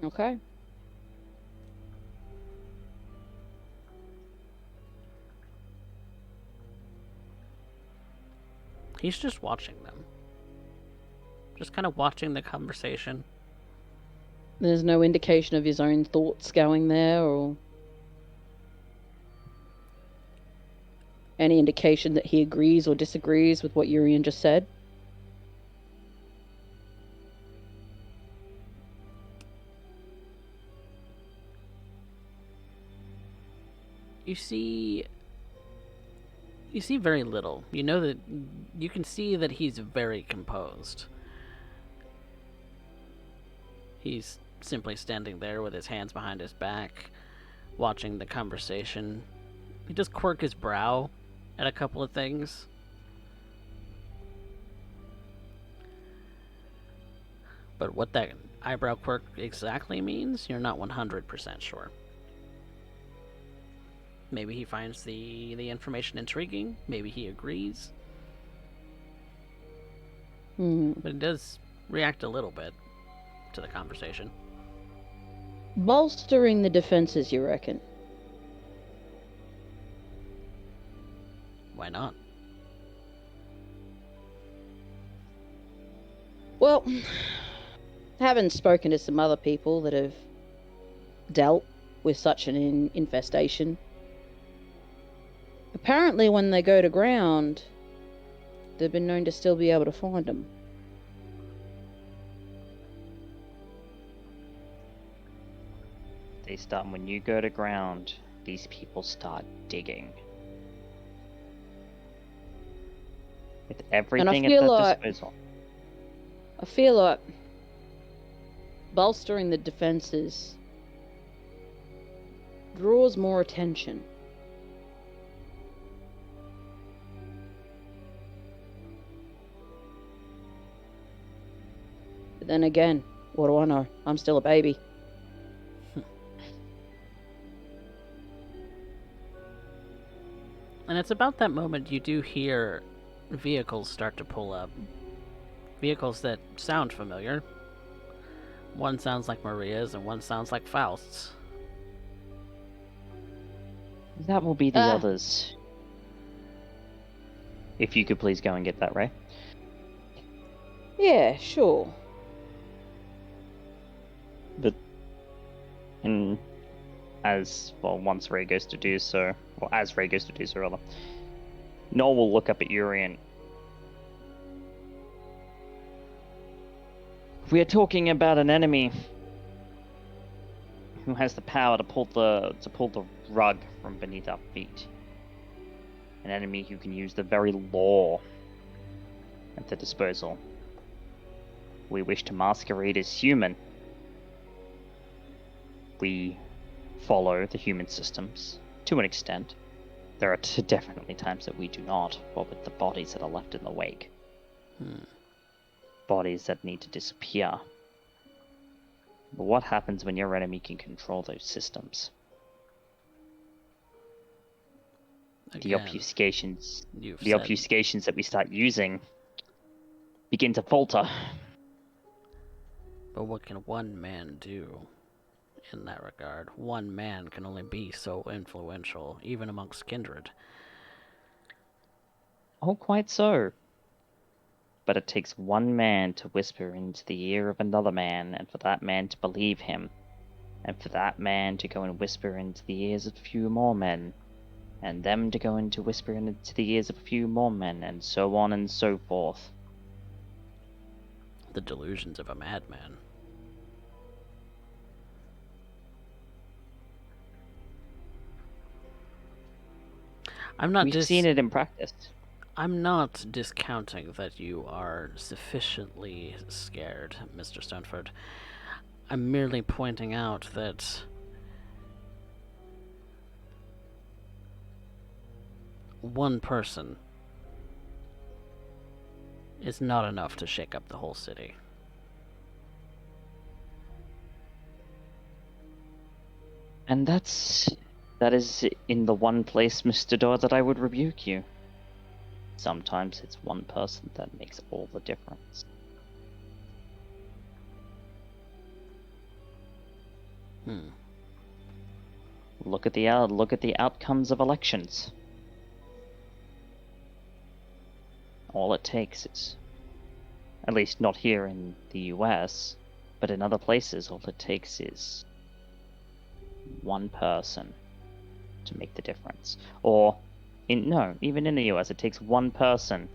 Okay. He's just watching them. Just kind of watching the conversation. There's no indication of his own thoughts going there, or any indication that he agrees or disagrees with what Urien just said? You see very little. You know that you can see that he's very composed. He's simply standing there with his hands behind his back, watching the conversation. He does quirk his brow at a couple of things. But what that eyebrow quirk exactly means, you're not 100% sure. Maybe he finds the information intriguing. Maybe he agrees. But he does react a little bit to the conversation. Bolstering the defenses, you reckon? Why not? Well, having spoken to some other people that have dealt with such an infestation, apparently when they go to ground, they've been known to still be able to find them. They start, when you go to ground, these people start digging. With everything at their disposal. I feel like bolstering the defenses draws more attention. But then again, what do I know? I'm still a baby. And it's about that moment you do hear vehicles start to pull up. vehicles that sound familiar. One sounds like Maria's and one sounds like Faust's. That will be the Ah. others. If you could please go and get that, Ray. Yeah, sure. And as well, once Ray goes to do so, or as Ray goes to do so, rather, Noel will look up at Urien. We are talking about an enemy who has the power to pull the rug from beneath our feet. An enemy who can use the very law at their disposal. We wish to masquerade as human. We follow the human systems to an extent. There are definitely times that we do not, but with the bodies that are left in the wake. Bodies that need to disappear. But what happens when your enemy can control those systems? Again, The obfuscations you've the said, obfuscations that we start using begin to falter. but what can one man do in that regard? One man can only be so influential, even amongst kindred. Oh, quite so. But it takes one man to whisper into the ear of another man, and for that man to believe him, and for that man to go and whisper into the ears of a few more men, and them to go into whisper into the ears of a few more men, and so on and so forth. The delusions of a madman. We've seen it in practice. I'm not discounting that you are sufficiently scared, Mr. Stoneford. I'm merely pointing out that one person is not enough to shake up the whole city. And that is in the one place, Mr. Doyle, that I would rebuke you. Sometimes it's one person that makes all the difference. Look at the outcomes of elections. All it takes is, at least not here in the US, but in other places, all it takes is one person to make the difference. Or, even in the US, it takes one person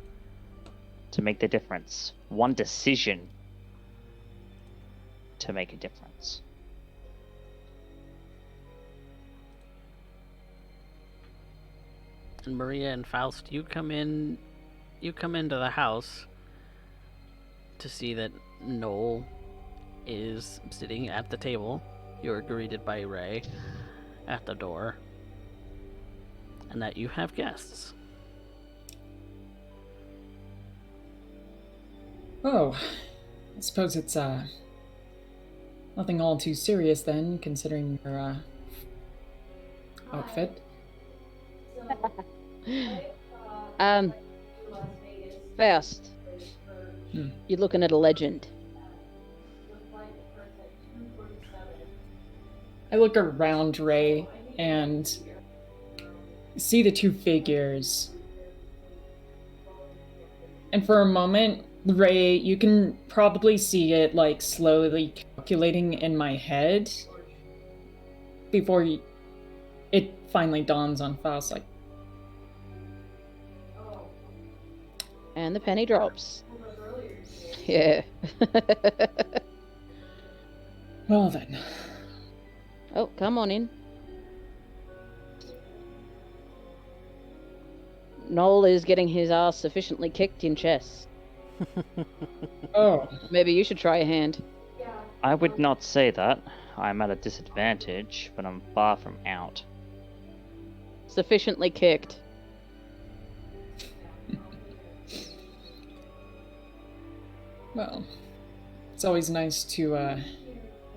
to make the difference. One decision to make a difference. And Maria and Faust, you come into the house to see that Noel is sitting at the table. You're greeted by Ray at the door, and that you have guests. Oh, I suppose it's nothing all too serious then, considering your outfit. Faust. You're looking at a legend. I look around Ray and see the two figures. And for a moment, Ray, you can probably see it like slowly calculating in my head before it finally dawns on Faust, like, And the penny drops. Yeah. well then. Oh, come on in. Noel is getting his ass sufficiently kicked in chess. Oh. Maybe you should try a hand. I would not say that. I'm at a disadvantage, but I'm far from out. Sufficiently kicked. Well, it's always nice to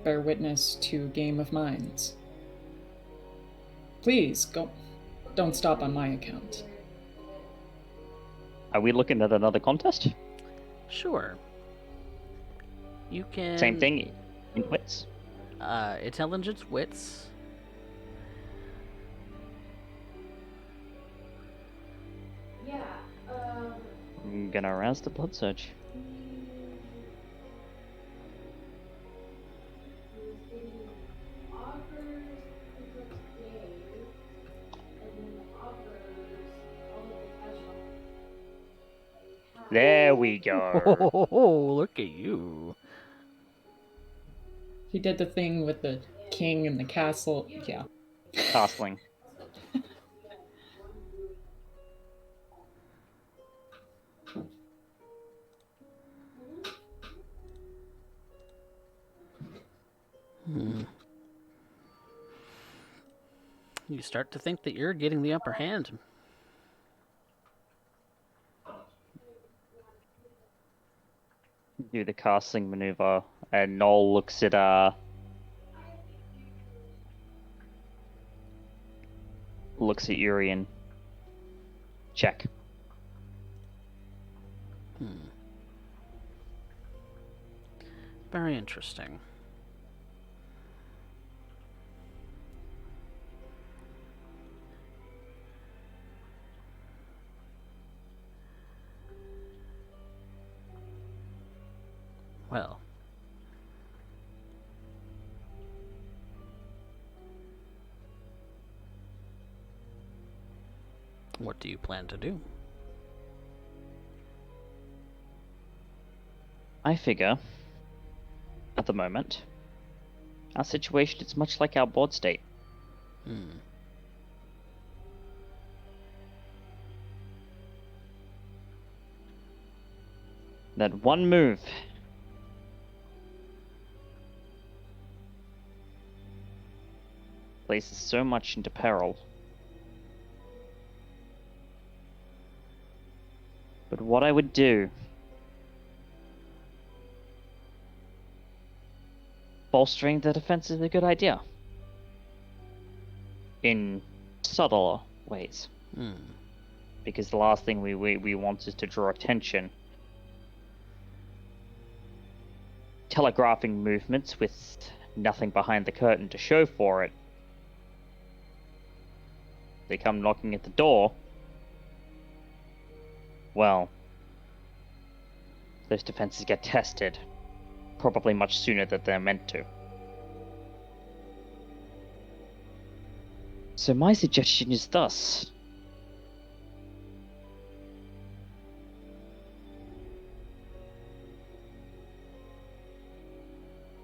bear witness to a game of minds. Please, don't stop on my account. Are we looking at another contest? Sure. You can... Same thing in wits. Intelligence, wits. I'm gonna arouse the blood surge. There we go. Oh, look at you. He did the thing with the king and the castle. Yeah. Castling. You start to think that you're getting the upper hand. Do the castling maneuver, and Noel looks at Urien. Check. Very interesting. Well. What do you plan to do? I figure, at the moment, our situation is much like our board state. That one move places so much into peril. But what I would do, bolstering the defense is a good idea. In subtler ways. Because the last thing we want is to draw attention. Telegraphing movements with nothing behind the curtain to show for it. They come knocking at the door. Well, those defenses get tested. Probably much sooner than they're meant to. So my suggestion is thus.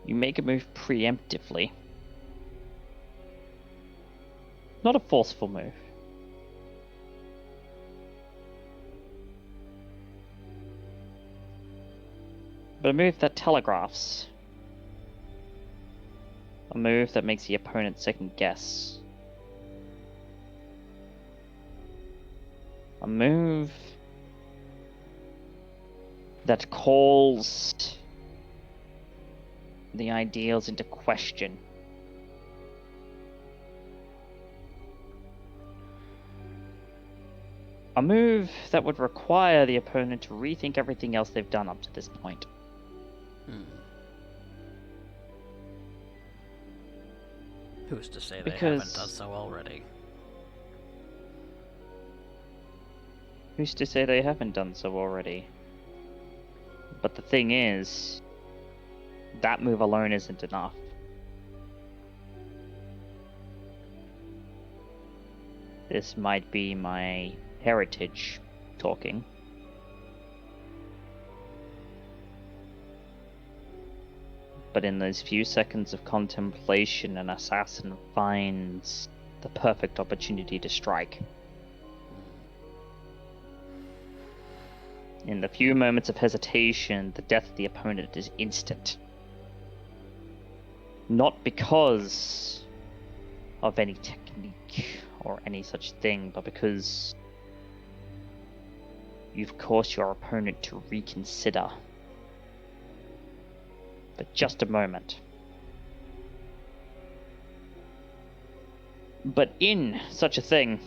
You make a move preemptively. Not a forceful move. But a move that telegraphs. A move that makes the opponent second guess. A move that calls the ideals into question. A move that would require the opponent to rethink everything else they've done up to this point. Who's to say they haven't done so already? Who's to say they haven't done so already? But the thing is, that move alone isn't enough. This might be my heritage talking. But in those few seconds of contemplation, an assassin finds the perfect opportunity to strike. In the few moments of hesitation, the death of the opponent is instant. Not because of any technique or any such thing, but because you've caused your opponent to reconsider. But just a moment. But in such a thing,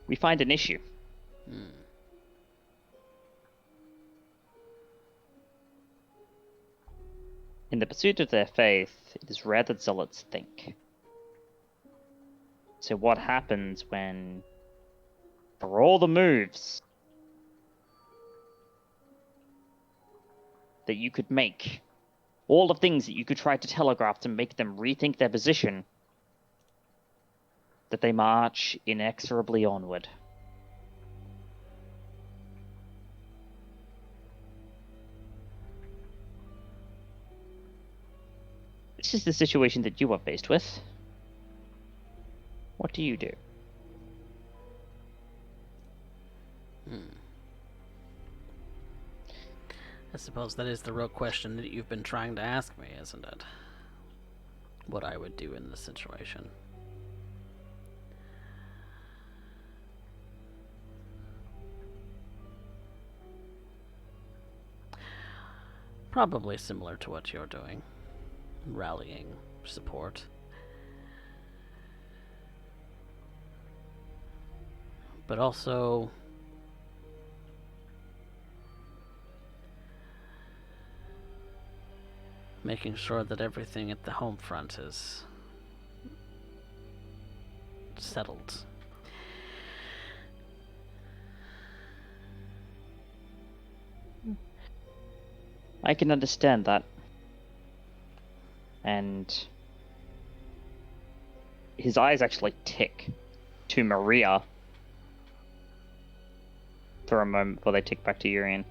we find an issue. Hmm. In the pursuit of their faith, it is rare that zealots think. So what happens when, for all the moves that you could make, all the things that you could try to telegraph to make them rethink their position, that they march inexorably onward? This is the situation that you are faced with. What do you do? I suppose that is the real question that you've been trying to ask me, isn't it? What I would do in this situation. Probably similar to what you're doing. Rallying support. But also making sure that everything at the home front is settled. I can understand that. And his eyes actually tick to Maria for a moment before they tick back to Urien.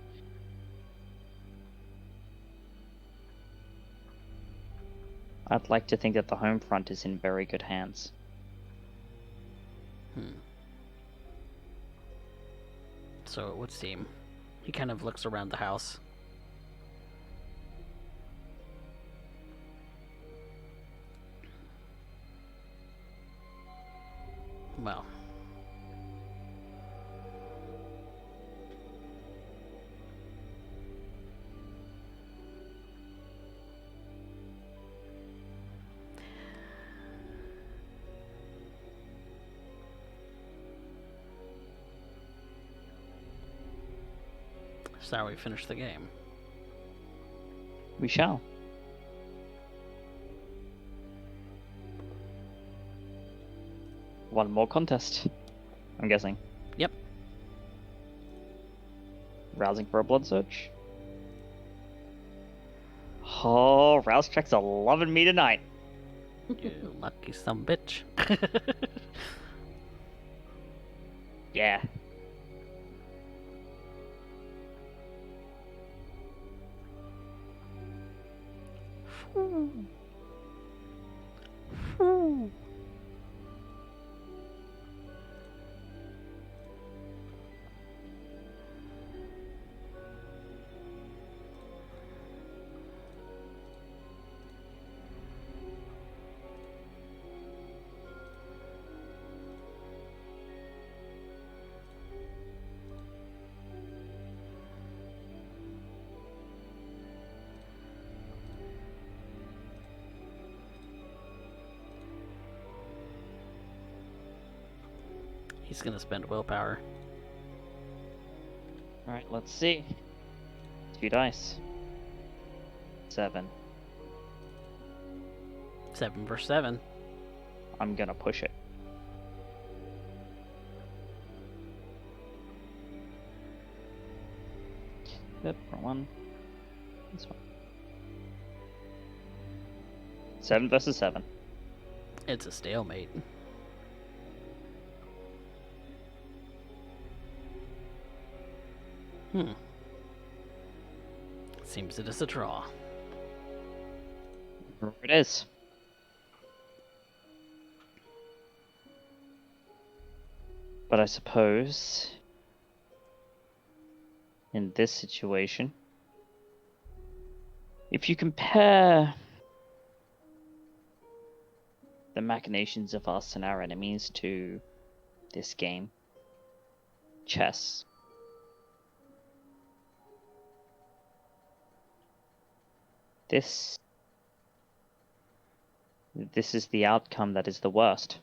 I'd like to think that the home front is in very good hands. So it would seem. He kind of looks around the house. Well. So we finish the game. We shall. One more contest, I'm guessing. Yep. Rousing for a blood search. Oh, rouse checks are loving me tonight. You lucky some bitch. Yeah. He's gonna spend willpower. Alright, let's see. 2 dice. 7. 7 versus 7. I'm gonna push it. Yep, wrong one. This one. 7 versus 7. It's a stalemate. Seems it is a draw. Here it is. But I suppose in this situation, if you compare the machinations of us and our enemies to this game, chess, this is the outcome that is the worst.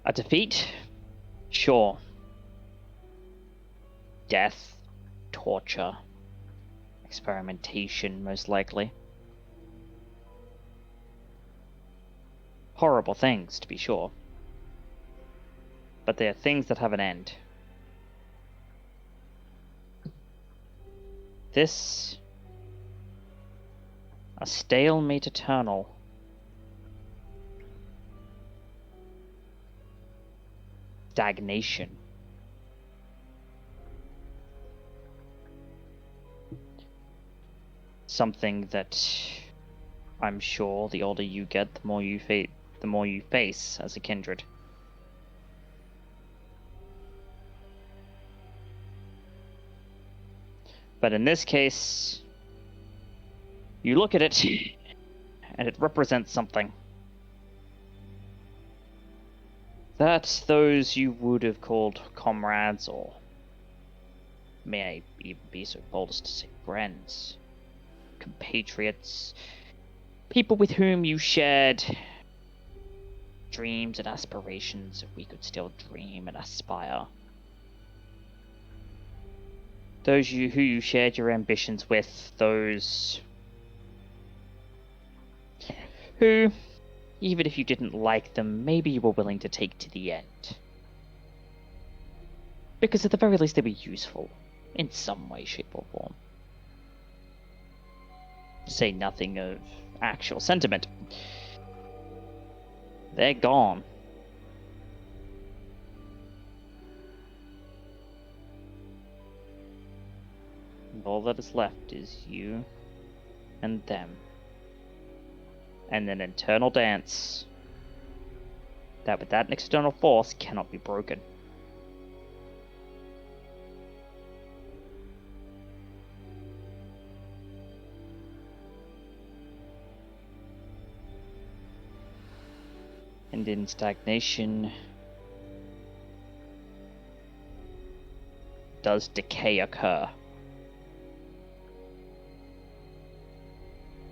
A defeat? Sure. Death, torture, experimentation, most likely. Horrible things, to be sure. But they are things that have an end. This... a stalemate eternal. Stagnation. Something that I'm sure the older you get, the more you face as a kindred. But in this case, you look at it, and it represents something that those you would have called comrades, or may I even be so bold as to say friends, compatriots, people with whom you shared dreams and aspirations, if we could still dream and aspire. Those who you shared your ambitions with, those who, even if you didn't like them, maybe you were willing to take to the end. Because at the very least they were useful, in some way, shape or form. To say nothing of actual sentiment. They're gone. And all that is left is you and them. And an internal dance that without an external force cannot be broken. And in stagnation does decay occur.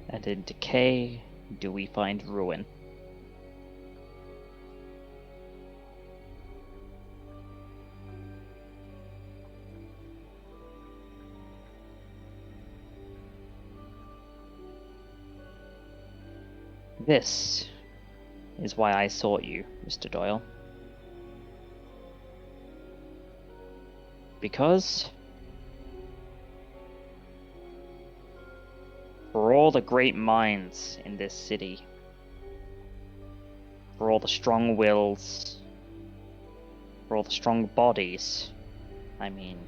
And in decay do we find ruin. This is why I sought you, Mr. Doyle. Because for all the great minds in this city, for all the strong wills, for all the strong bodies, I mean,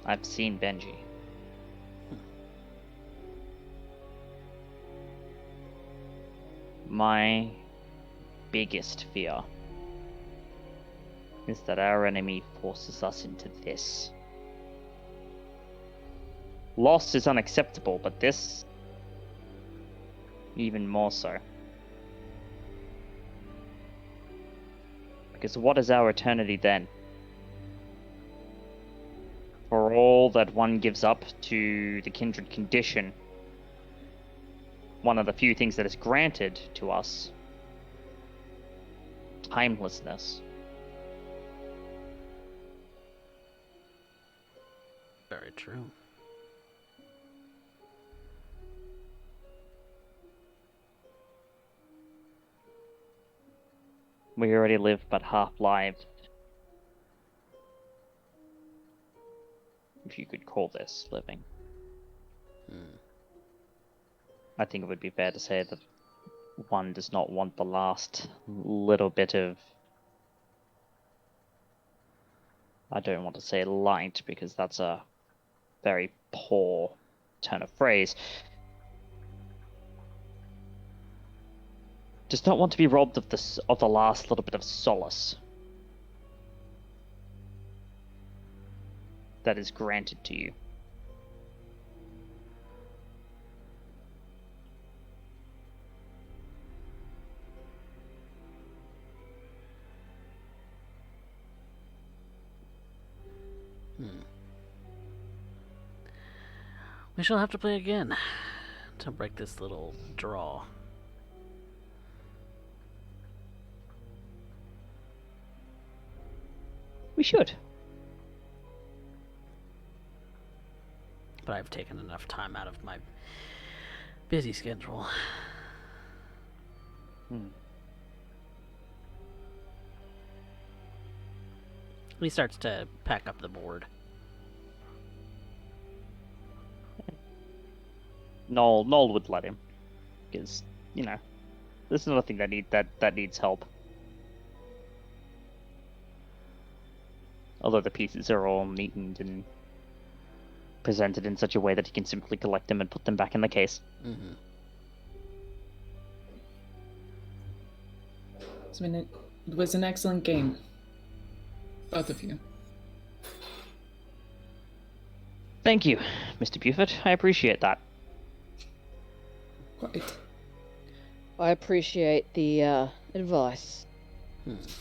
I've seen Benji. My biggest fear is that our enemy forces us into this. Loss is unacceptable, but this, even more so. Because what is our eternity then? For all that one gives up to the kindred condition, one of the few things that is granted to us, timelessness. Very true. We already live but half lives. If you could call this living. I think it would be fair to say that one does not want the last little bit of... I don't want to say light, because that's a very poor turn of phrase. Does not want to be robbed of the last little bit of solace that is granted to you. We shall have to play again to break this little draw. We should. But I've taken enough time out of my busy schedule. He starts to pack up the board. Noel would let him, because this is nothing that needs help. Although the pieces are all neatened and presented in such a way that he can simply collect them and put them back in the case. Mm-hmm. It was an excellent game. Both of you. Thank you, Mr. Buford. I appreciate that. Quite. I appreciate the advice.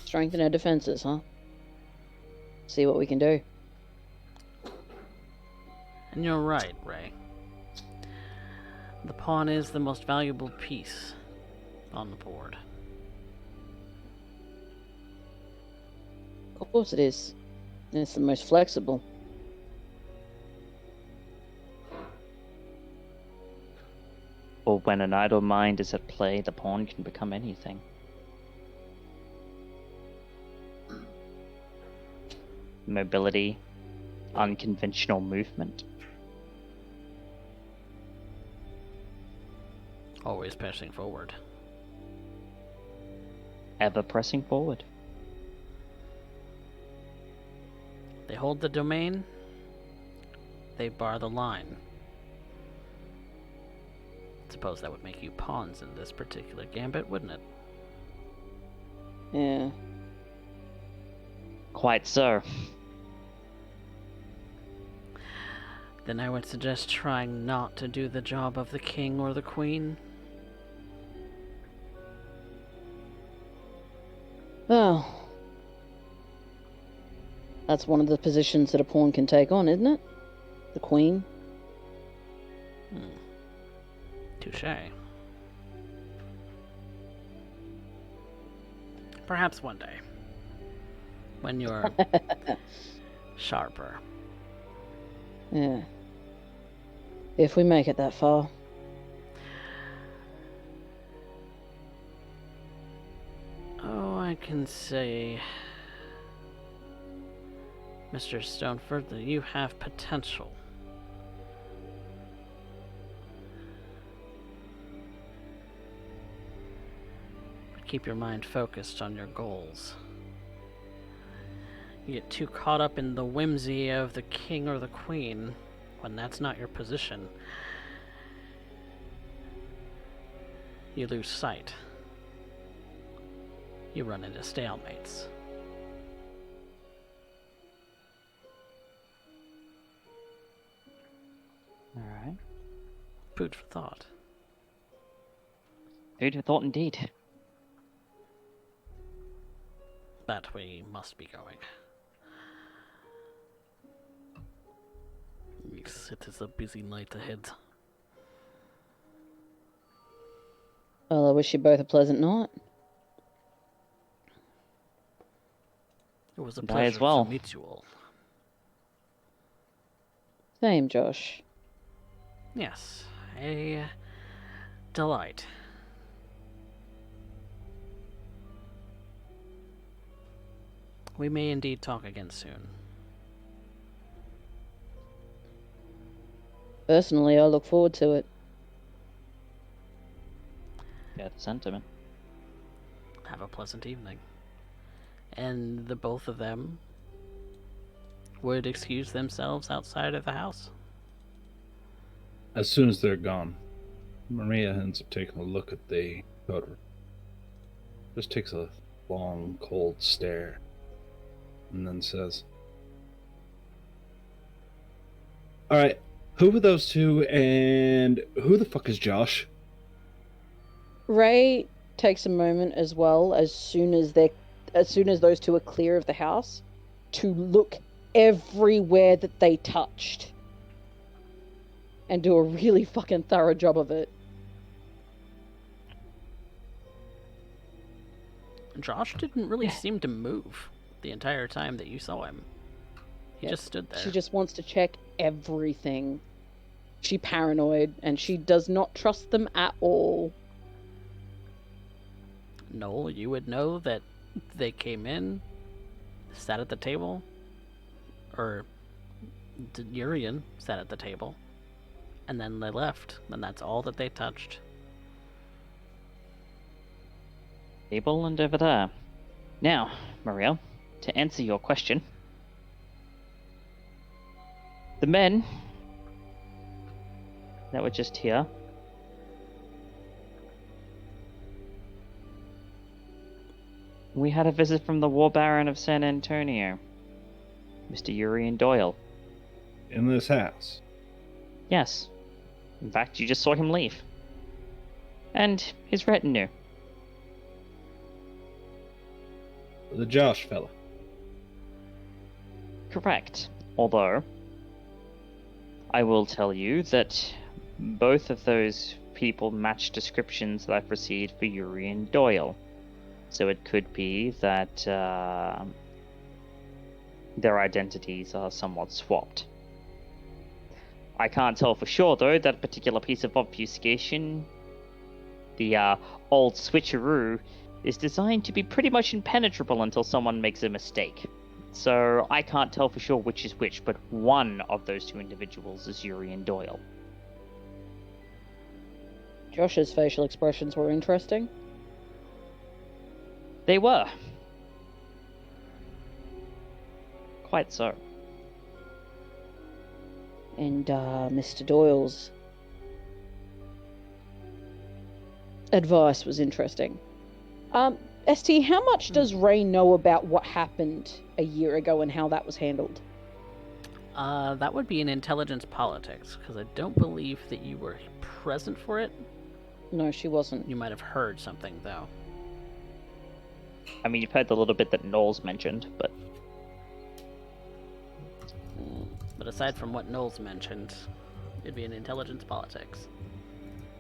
Strengthen our defenses, huh? See what we can do. And you're right, Ray. The pawn is the most valuable piece on the board. Of course it is. And it's the most flexible. Or when an idle mind is at play, the pawn can become anything. Mobility, unconventional movement. Always pressing forward. Ever pressing forward. They hold the domain. They bar the line. Suppose that would make you pawns in this particular gambit, wouldn't it? Yeah. Quite so. Then I would suggest trying not to do the job of the king or the queen. Well, that's one of the positions that a pawn can take on, isn't it? The queen. Touché. Perhaps one day. When you're sharper. Yeah. If we make it that far. Oh, I can say, Mr. Stoneford, that you have potential. But keep your mind focused on your goals. You get too caught up in the whimsy of the king or the queen when that's not your position. You lose sight. You run into stalemates. Alright. Food for thought. Food for thought indeed. But we must be going. Yes, it is a busy night ahead. Well, I wish you both a pleasant night. It was a And I as pleasure well. to meet you all. Same, Josh. Yes, a delight. We may indeed talk again soon. Personally, I look forward to it. Yeah, the sentiment. Have a pleasant evening. And the both of them would excuse themselves outside of the house. As soon as they're gone, Maria ends up taking a look at the coterie. Just takes a long, cold stare, and then says, "Alright, who were those two, and who the fuck is Josh?" Ray takes a moment as well, as soon as those two are clear of the house, to look everywhere that they touched and do a really fucking thorough job of it. Josh didn't really seem to move. the entire time that you saw him. He Yep. just stood there. She just wants to check everything. She paranoid, and she does not trust them at all. Noel, you would know that they came in, sat at the table, or Urien sat at the table, and then they left, and that's all that they touched. Table and over there. Now, Maria, to answer your question, the men that were just here we had a visit from the War Baron of San Antonio, Mr. Urien Doyle. In this house. Yes. In fact, you just saw him leave. And his retinue. The Josh fella. Correct. Although, I will tell you that both of those people match descriptions that I've received for Urien Doyle. So it could be that their identities are somewhat swapped. I can't tell for sure, though, that particular piece of obfuscation, the old switcheroo, is designed to be pretty much impenetrable until someone makes a mistake. So I can't tell for sure which is which, but one of those two individuals is Urien Doyle. Josh's facial expressions were interesting. They were. Quite so. And Mr. Doyle's advice was interesting. ST, how much does Ray know about what happened a year ago and how that was handled? That would be an intelligence politics, because I don't believe that you were present for it. No, she wasn't. You might have heard something, though. I mean, you've heard the little bit that Noel's mentioned, but... But aside from what Noel's mentioned, it'd be an intelligence politics.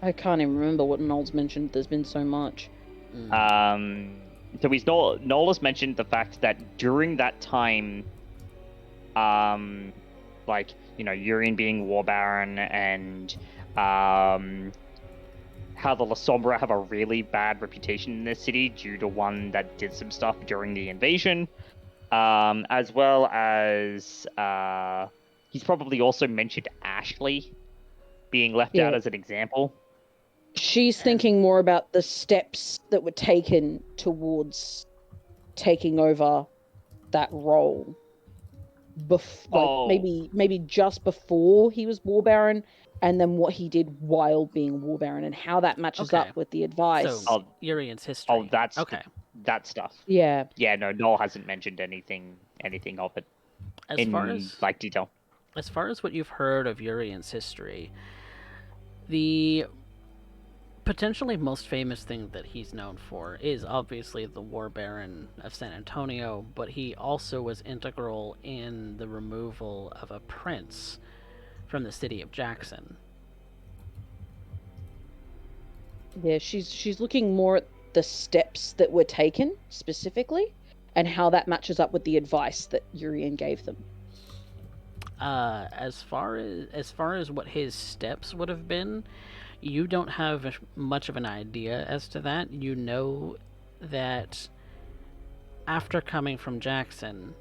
I can't even remember what Noel's mentioned. There's been so much. So Noel has mentioned the fact that during that time, like, you know, Urien being War Baron and how the La Sombra have a really bad reputation in this city due to one that did some stuff during the invasion, as well as he's probably also mentioned Ashley being left out as an example. She's thinking more about the steps that were taken towards taking over that role. Maybe just before he was War Baron, and then what he did while being War Baron, and how that matches up with the advice. So, Urien's history. Oh, that's okay. That stuff. Yeah. Yeah, no, Noel hasn't mentioned anything of it like detail. As far as what you've heard of Urien's history, the potentially most famous thing that he's known for is obviously the War Baron of San Antonio, but he also was integral in the removal of a prince from the city of Jackson. Yeah, she's looking more at the steps that were taken specifically, and how that matches up with the advice that Urien gave them. As far as what his steps would have been, you don't have much of an idea as to that. You know that after coming from Jackson,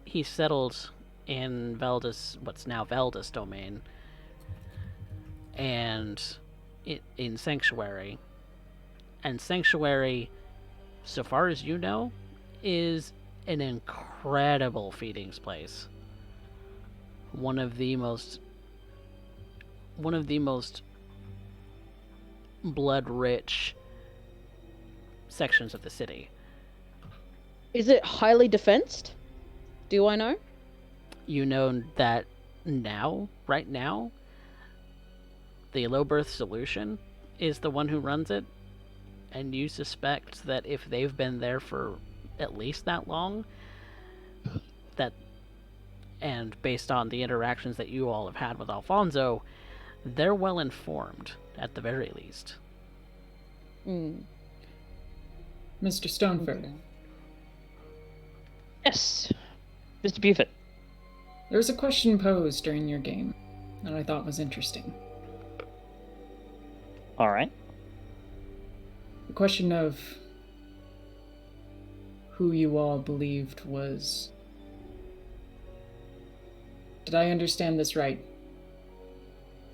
he settled in what's now Veldis domain, and in Sanctuary. And Sanctuary, so far as you know, is an incredible feedings place. One of the most blood-rich sections of the city. Is it highly defensed? Do I know? You know that right now, the Low Birth Solution is the one who runs it, and you suspect that if they've been there for at least that long, and based on the interactions that you all have had with Alfonso, they're well informed, at the very least. Mr. Stoneford. Yes, Mr. Buford. There was a question posed during your game that I thought was interesting. All right. The question of who you all believed was... Did I understand this right?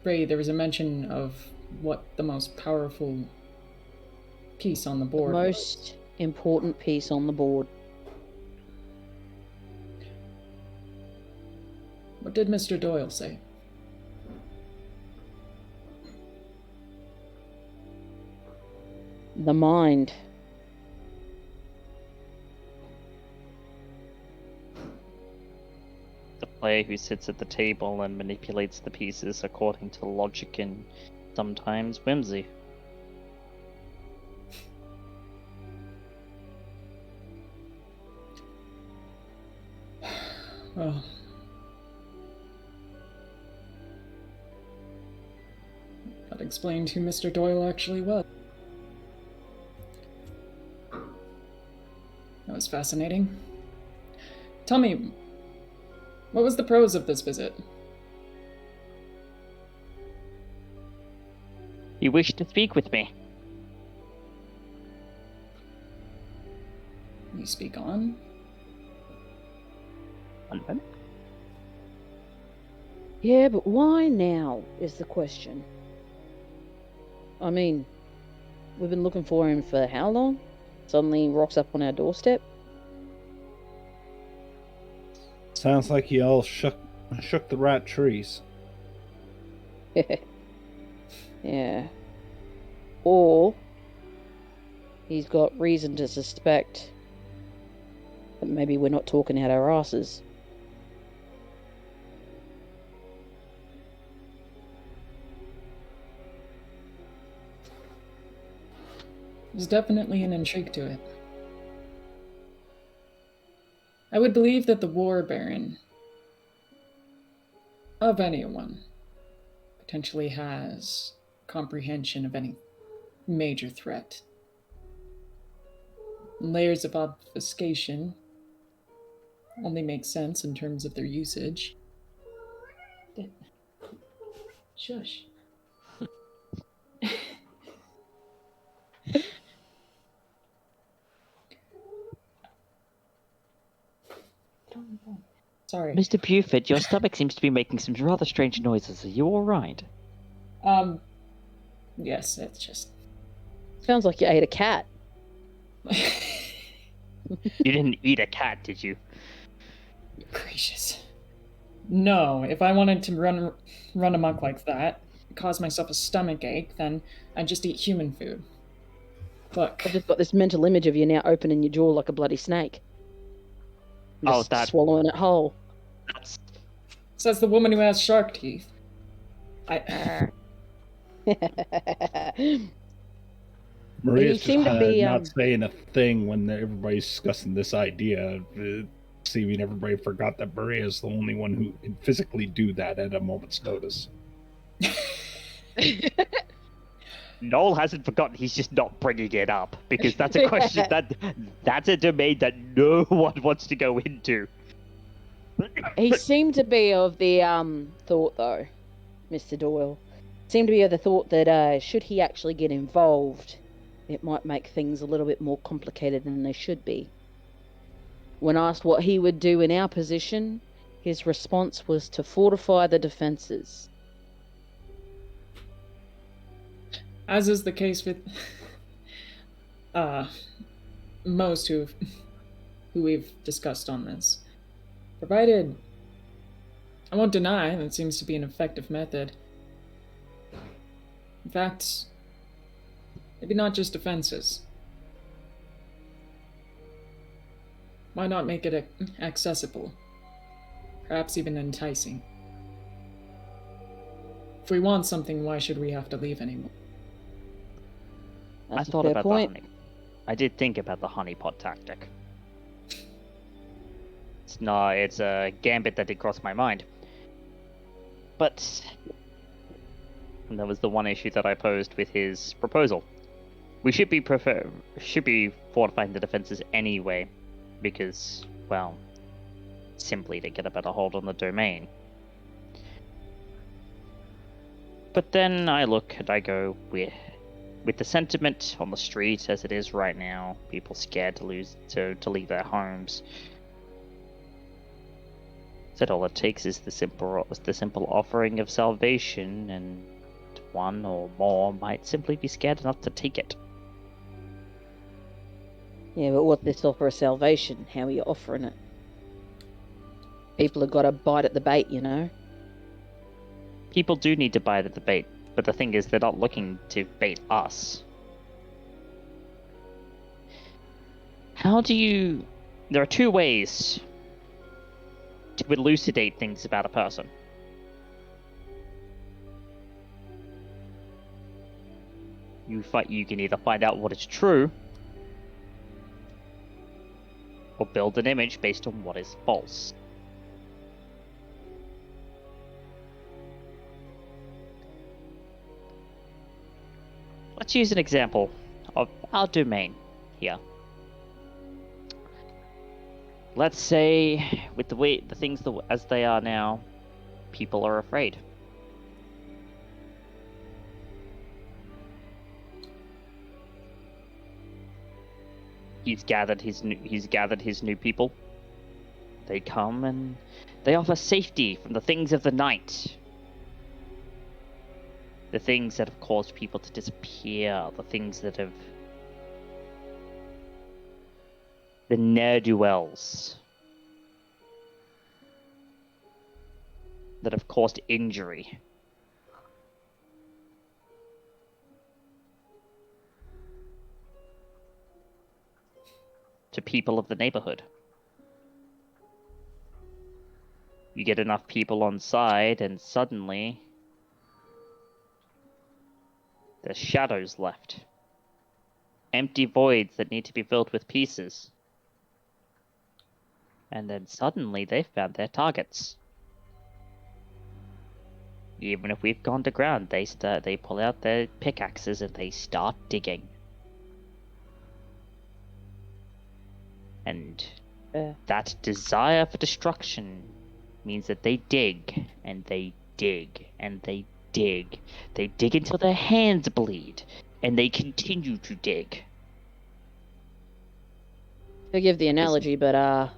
Ray, there was a mention of what the most powerful piece on the board Most important piece on the board. What did Mr. Doyle say? The mind. The player who sits at the table and manipulates the pieces according to logic and sometimes whimsy. Well, that explained who Mr. Doyle actually was. That was fascinating. Tell me, what was the pros of this visit? You wish to speak with me? You speak on? Unbent? Yeah, but why now is the question. I mean, we've been looking for him for how long? Suddenly he rocks up on our doorstep? Sounds like you all shook the right trees. Yeah. Or he's got reason to suspect that maybe we're not talking out our asses. There's definitely an intrigue to it. I would believe that the War Baron, of anyone, potentially has comprehension of any major threat. Layers of obfuscation only make sense in terms of their usage. Shush. Sorry. Mr. Buford, your stomach seems to be making some rather strange noises. Are you alright? Yes, it's just... Sounds like you ate a cat. You didn't eat a cat, did you? Gracious. No, if I wanted to run amok like that, cause myself a stomach ache, then I'd just eat human food. Look. I've just got this mental image of you now opening your jaw like a bloody snake. Just swallowing it whole. That's... Says the woman who has shark teeth. Maria's just seem to be, not saying a thing when everybody's discussing this idea. Seeming everybody forgot that Maria's the only one who can physically do that at a moment's notice. Noel hasn't forgotten, he's just not bringing it up, because that's a question that's a domain that no one wants to go into. He seemed to be of the thought, though, Mr. Doyle. Seemed to be of the thought that should he actually get involved, it might make things a little bit more complicated than they should be. When asked what he would do in our position, his response was to fortify the defenses. As is the case with most who we've discussed on this. Provided, I won't deny that seems to be an effective method. In fact, maybe not just defenses. Why not make it accessible? Perhaps even enticing. If we want something, why should we have to leave anymore? That's I thought a fair about point. the honey. I did think about the honeypot tactic. It's a gambit that did cross my mind. But that was the one issue that I posed with his proposal. We should be fortifying the defenses anyway, because well, simply to get a better hold on the domain. But then I look and I go, with the sentiment on the street as it is right now, people scared to leave their homes. That all it takes is the simple offering of salvation, and one or more might simply be scared enough to take it. Yeah, but what's this offer of salvation? How are you offering it? People have got to bite at the bait, you know? People do need to bite at the bait, but the thing is, they're not looking to bait us. There are two ways to elucidate things about a person. You can either find out what is true, or build an image based on what is false. Let's use an example of our domain here. Let's say, with the things as they are now, people are afraid. He's gathered his new people. They come and they offer safety from the things of the night. The things that have caused people to disappear, the things that have... the ne'er-do-wells that have caused injury. To people of the neighborhood. You get enough people on side and suddenly there's shadows left. Empty voids that need to be filled with pieces. And then suddenly they've found their targets. Even if we've gone to ground, they pull out their pickaxes and they start digging. And that desire for destruction means that they dig, and they dig, and they dig. They dig until their hands bleed, and they continue to dig. Forgive the analogy, but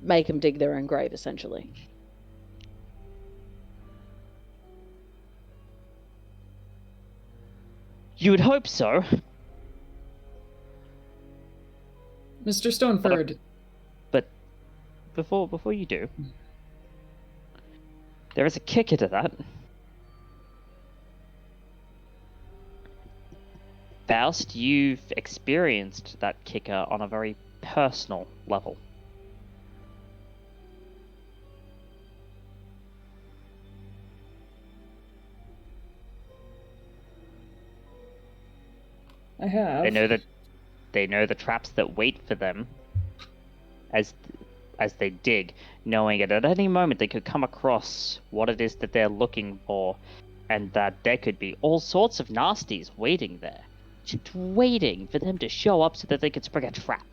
make them dig their own grave, essentially. You would hope so. Mr. Stoneford. But before you do, there is a kicker to that. Faust, you've experienced that kicker on a very personal level. I have. They know the traps that wait for them as they dig, knowing that at any moment they could come across what it is that they're looking for, and that there could be all sorts of nasties waiting there, just waiting for them to show up so that they could spring a trap.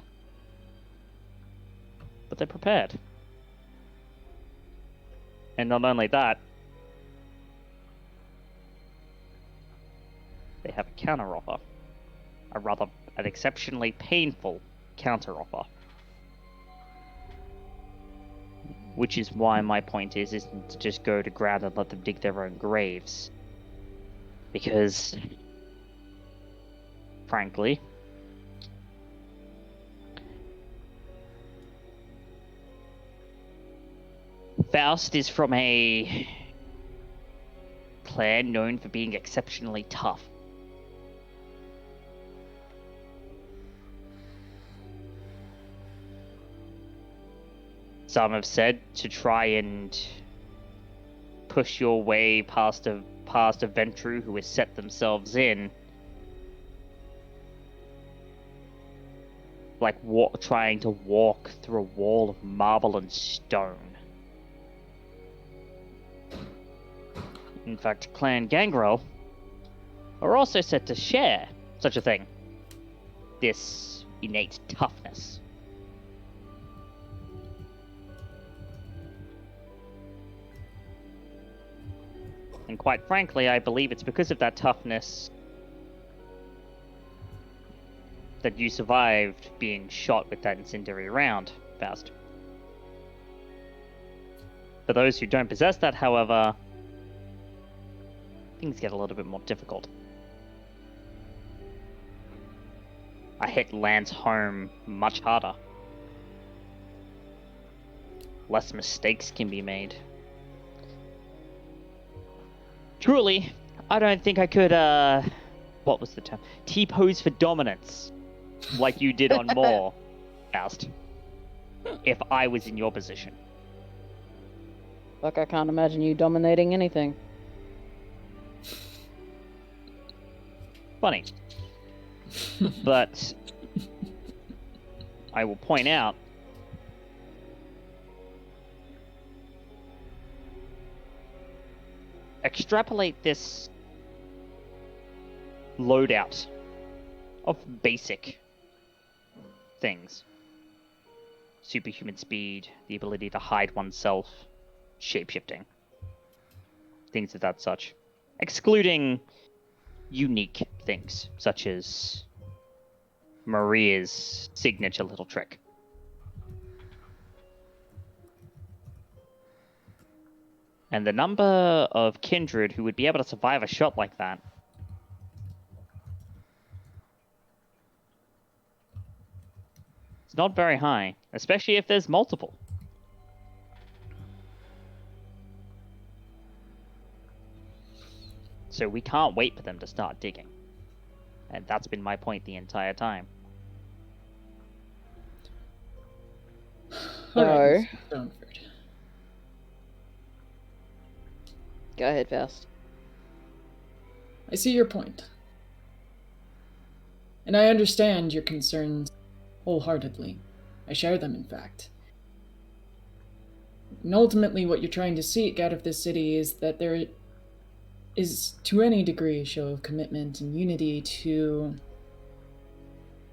But they're prepared. And not only that, they have a counteroffer. An exceptionally painful counteroffer. Which is why my point isn't to just go to ground and let them dig their own graves. Because, frankly, Faust is from a clan known for being exceptionally tough. Some have said to try and push your way past a Ventru who has set themselves in, like trying to walk through a wall of marble and stone. In fact, Clan Gangrel are also said to share such a thing. This innate toughness. And quite frankly, I believe it's because of that toughness that you survived being shot with that incendiary round, Faust. For those who don't possess that, however, things get a little bit more difficult. A hit lands home much harder. Less mistakes can be made. Truly, I don't think I could, what was the term? T-pose for dominance, like you did on Moore, Faust. If I was in your position. Like, I can't imagine you dominating anything. Funny. But I will point out extrapolate this loadout of basic things. Superhuman speed, the ability to hide oneself, shapeshifting. Things of that such. Excluding unique things, such as Maria's signature little trick. And the number of kindred who would be able to survive a shot like that it's not very high, especially if there's multiple. So we can't wait for them to start digging. And that's been my point the entire time. Alright, Stoneford. Go ahead, Faust. I see your point. And I understand your concerns wholeheartedly. I share them, in fact. And ultimately, what you're trying to seek out of this city is that there is, to any degree, a show of commitment and unity to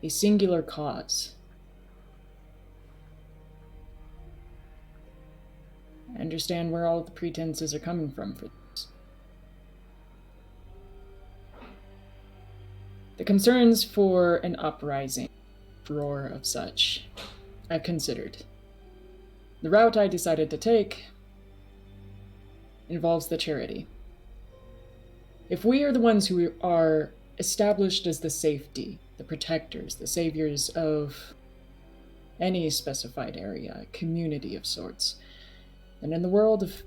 a singular cause. I understand where all the pretenses are coming from for this. The concerns for an uprising, roar of such, I've considered. The route I decided to take involves the charity. If we are the ones who are established as the safety, the protectors, the saviors of any specified area, community of sorts, then in the world of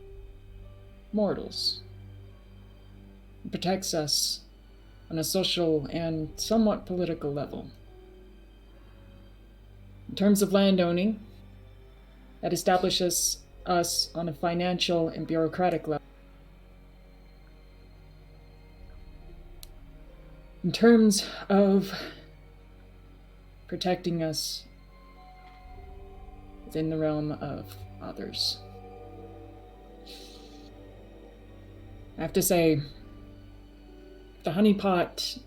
mortals, it protects us on a social and somewhat political level. In terms of land owning, that establishes us on a financial and bureaucratic level. In terms of protecting us within the realm of others. I have to say, the honeypot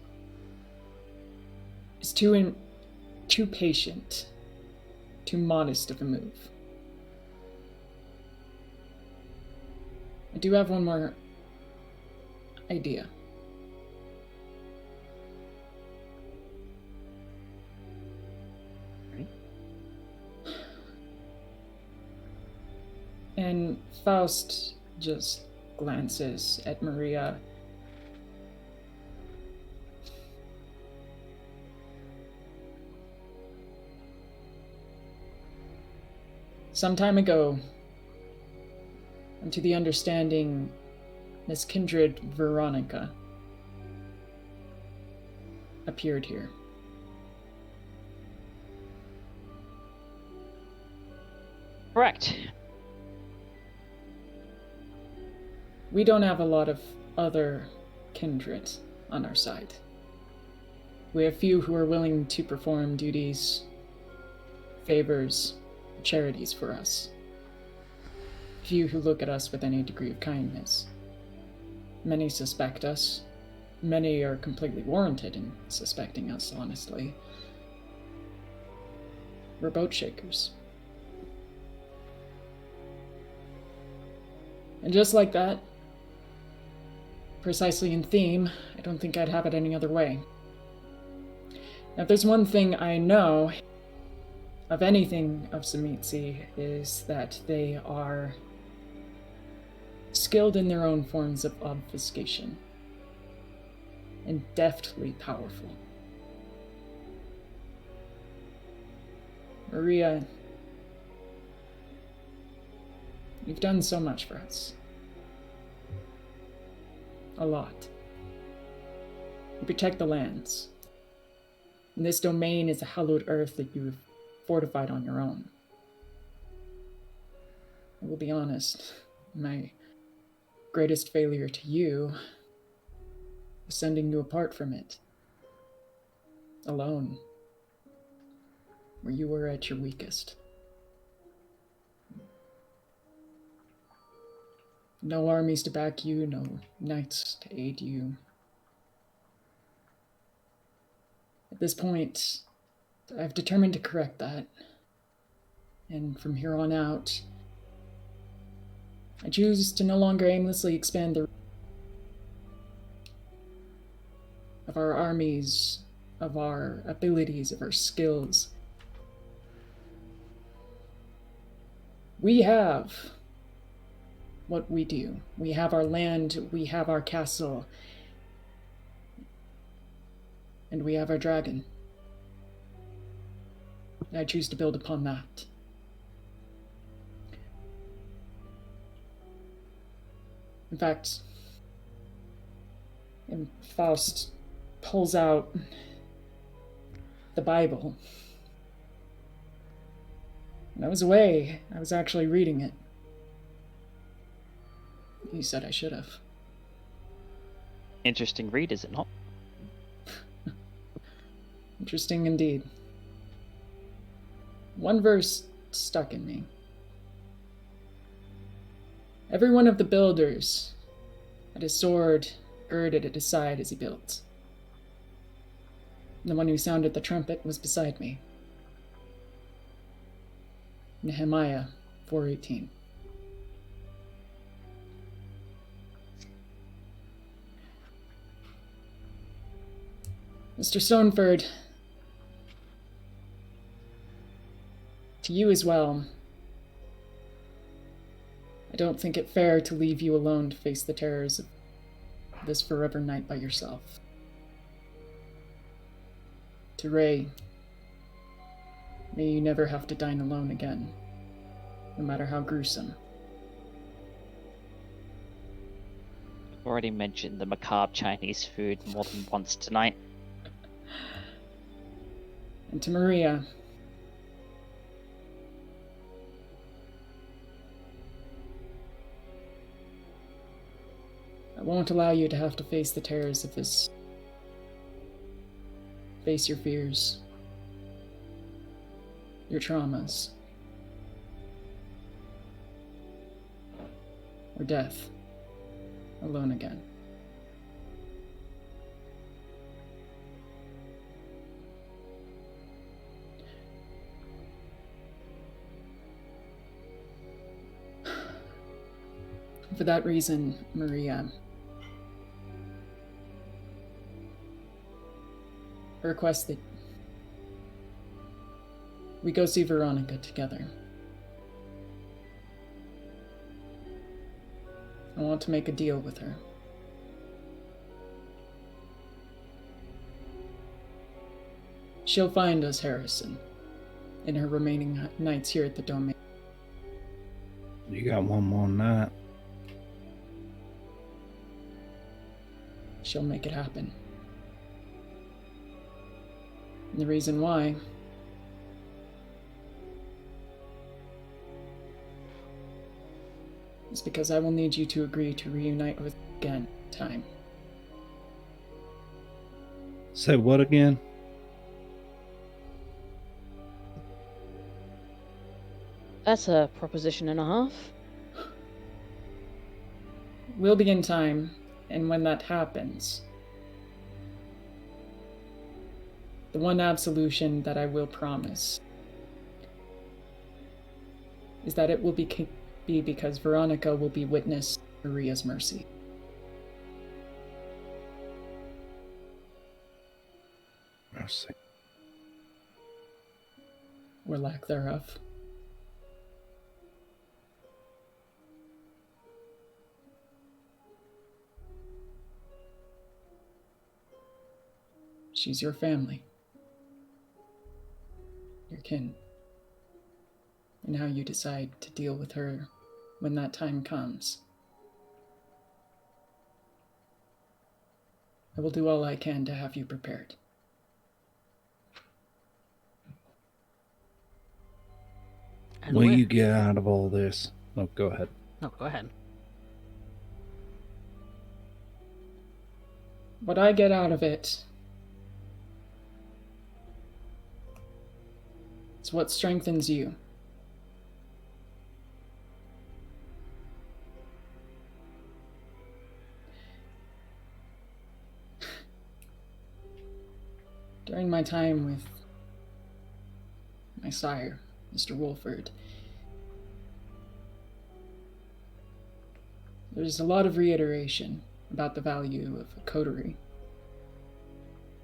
is too patient, too modest of a move. I do have one more idea. And Faust just glances at Maria. Some time ago, and to the understanding, Miss Kindred Veronica appeared here. Correct. We don't have a lot of other kindred on our side. We have few who are willing to perform duties, favors, charities for us. Few who look at us with any degree of kindness. Many suspect us. Many are completely warranted in suspecting us, honestly. We're boat shakers. And just like that, precisely in theme. I don't think I'd have it any other way. Now, if there's one thing I know of anything of Tzimisce, is that they are skilled in their own forms of obfuscation and deftly powerful. Maria, you've done so much for us. A lot. You protect the lands. And this domain is a hallowed earth that you have fortified on your own. I will be honest, my greatest failure to you was sending you apart from it. Alone. Where you were at your weakest. No armies to back you, no knights to aid you. At this point, I've determined to correct that. And from here on out, I choose to no longer aimlessly expand the of our armies, of our abilities, of our skills. We have what we do. We have our land, we have our castle, and we have our dragon. And I choose to build upon that. In fact, and Faust pulls out the Bible. When I was away, I was actually reading it. You said I should have. Interesting read, is it not? Interesting indeed. One verse stuck in me. Every one of the builders had his sword girded at his side as he built. The one who sounded the trumpet was beside me. Nehemiah 4:18. Mr. Stoneford, to you as well. I don't think it fair to leave you alone to face the terrors of this forever night by yourself. To Ray, may you never have to dine alone again, no matter how gruesome. I've already mentioned the macabre Chinese food more than once tonight. And to Maria, I won't allow you to have to face the terrors of this. Face your fears, your traumas, or death alone again. For that reason, Maria, I request that we go see Veronica together. I want to make a deal with her. She'll find us, Harrison, in her remaining nights here at the domain. You got one more night. She'll make it happen. And the reason why is because I will need you to agree to reunite with again time. Say what again? That's a proposition and a half. We'll begin time, and when that happens, the one absolution that I will promise is that it will be because Veronica will be witness to Maria's mercy. mercy. Or lack thereof. She's your family. Your kin. And how you decide to deal with her when that time comes. I will do all I can to have you prepared. And Will where? you get out of all this? Oh, go ahead. No, go ahead. What I get out of it is what strengthens you. During my time with my sire, Mr. Wolford, there's a lot of reiteration about the value of a coterie,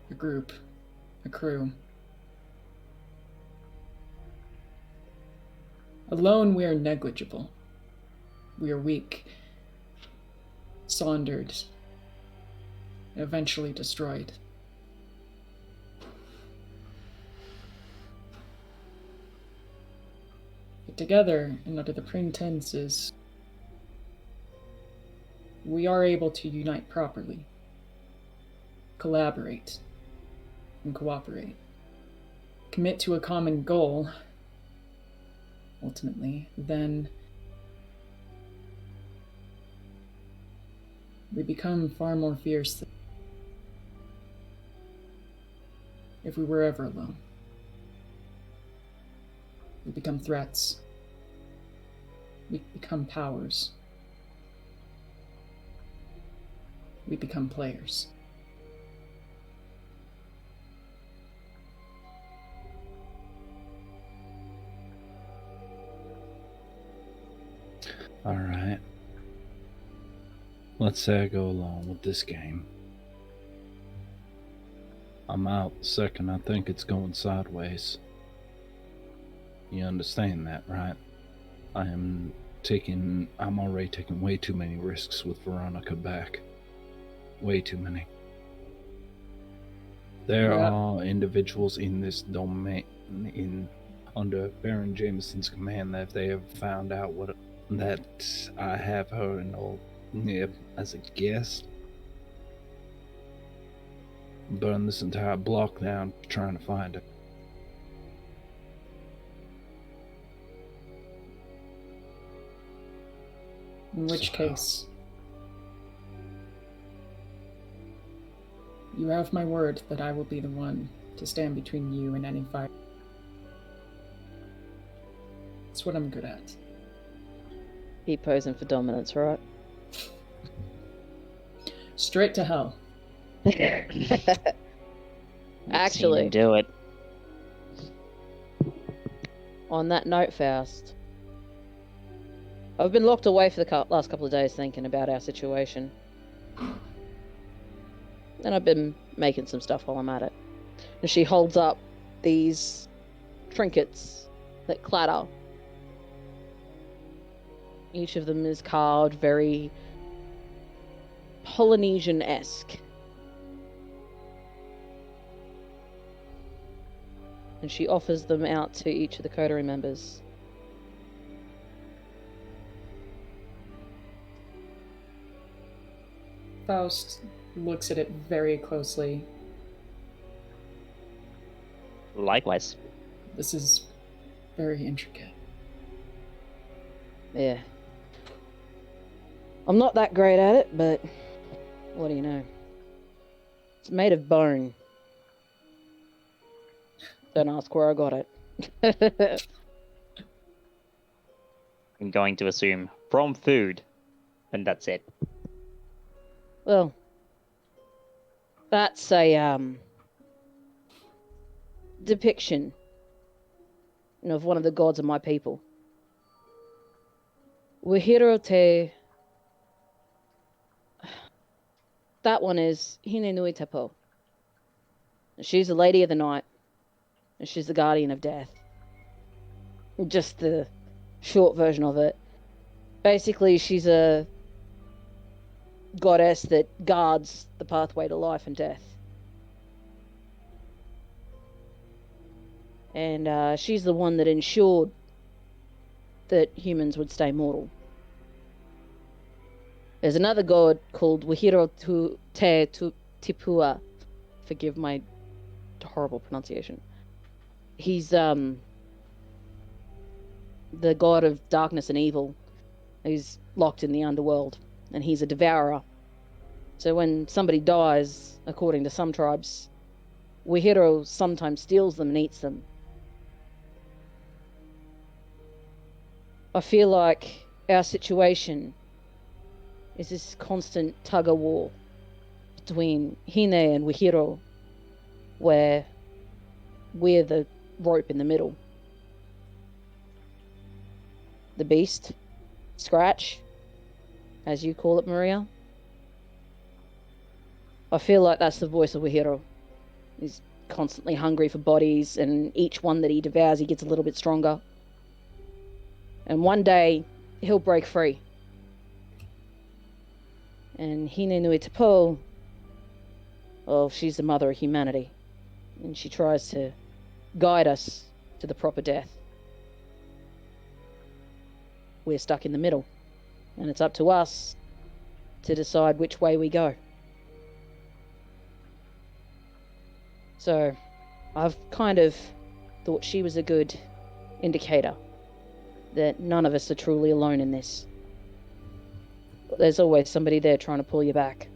a group, a crew. Alone, we are negligible. We are weak, saundered, and eventually destroyed. But together, and under the pretenses, we are able to unite properly, collaborate, and cooperate. Commit to a common goal, ultimately, then we become far more fierce than if we were ever alone. We become threats. We become powers. We become players. Alright. Let's say I go along with this game. I'm out the second I think it's going sideways. You understand that, right? I'm already taking way too many risks with Veronica back. Way too many. There are individuals in this domain under Baron Jameson's command that if they have found out that I have her and all as a guest, burn this entire block down trying to find her. In which case, you have my word that I will be the one to stand between you and any fire. It's what I'm good at. Keep posing for dominance, right? Straight to hell. Actually, do it. on that note, Faust, I've been locked away for the last couple of days thinking about our situation. And I've been making some stuff while I'm at it. And she holds up these trinkets that clatter. Each of them is carved very Polynesian-esque. And she offers them out to each of the coterie members. Faust looks at it very closely. Likewise. This is very intricate. Yeah. I'm not that great at it, but what do you know? It's made of bone. Don't ask where I got it. I'm going to assume from food, and that's it. Well, that's a depiction of one of the gods of my people. Wahiro te. That one is Hine Nui Tepo. She's the Lady of the Night, and she's the Guardian of Death. Just the short version of it. Basically, she's a goddess that guards the pathway to life and death. And she's the one that ensured that humans would stay mortal. There's another god called Wahiro Te Tipua. Forgive my horrible pronunciation. He's the god of darkness and evil. He's locked in the underworld, and he's a devourer. So when somebody dies, according to some tribes, Wahiro sometimes steals them and eats them. I feel like our situation is this constant tug-of-war between Hine and Wahiro, where we're the rope in the middle. The beast, Scratch, as you call it, Maria. I feel like that's the voice of Wahiro. He's constantly hungry for bodies, and each one that he devours, he gets a little bit stronger. And one day, he'll break free. And Hine Nui Tapo, well, she's the mother of humanity. And she tries to guide us to the proper death. We're stuck in the middle. And it's up to us to decide which way we go. So, I've kind of thought she was a good indicator that none of us are truly alone in this. But there's always somebody there trying to pull you back.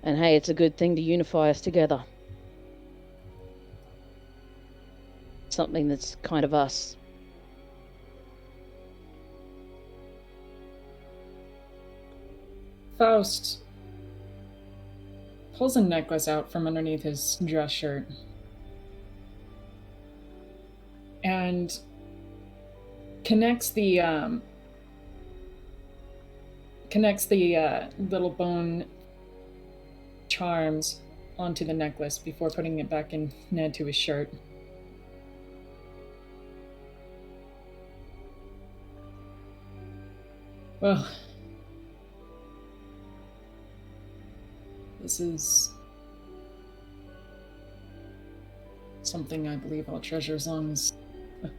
And hey, it's a good thing to unify us together. Something that's kind of us. Faust pulls a necklace out from underneath his dress shirt and connects the little bone charms onto the necklace before putting it back into his shirt. Well, this is something I believe I'll treasure as long as it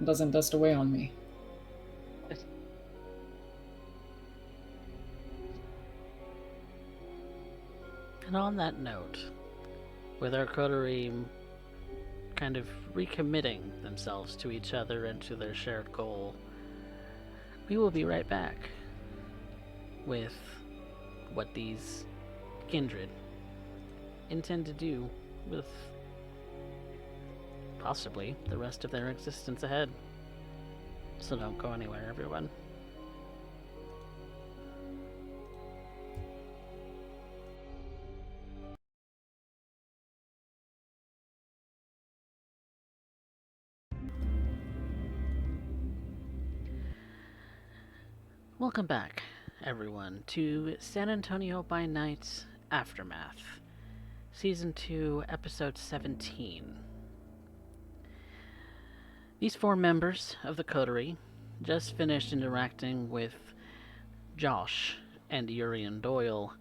doesn't dust away on me. And on that note, with our coterie kind of recommitting themselves to each other and to their shared goal, we will be right back with what these kindred intend to do with possibly the rest of their existence ahead. So don't go anywhere, everyone. Welcome back, everyone, to San Antonio by Night Aftermath, Season 2, Episode 17. These four members of the coterie just finished interacting with Josh and Urien Doyle,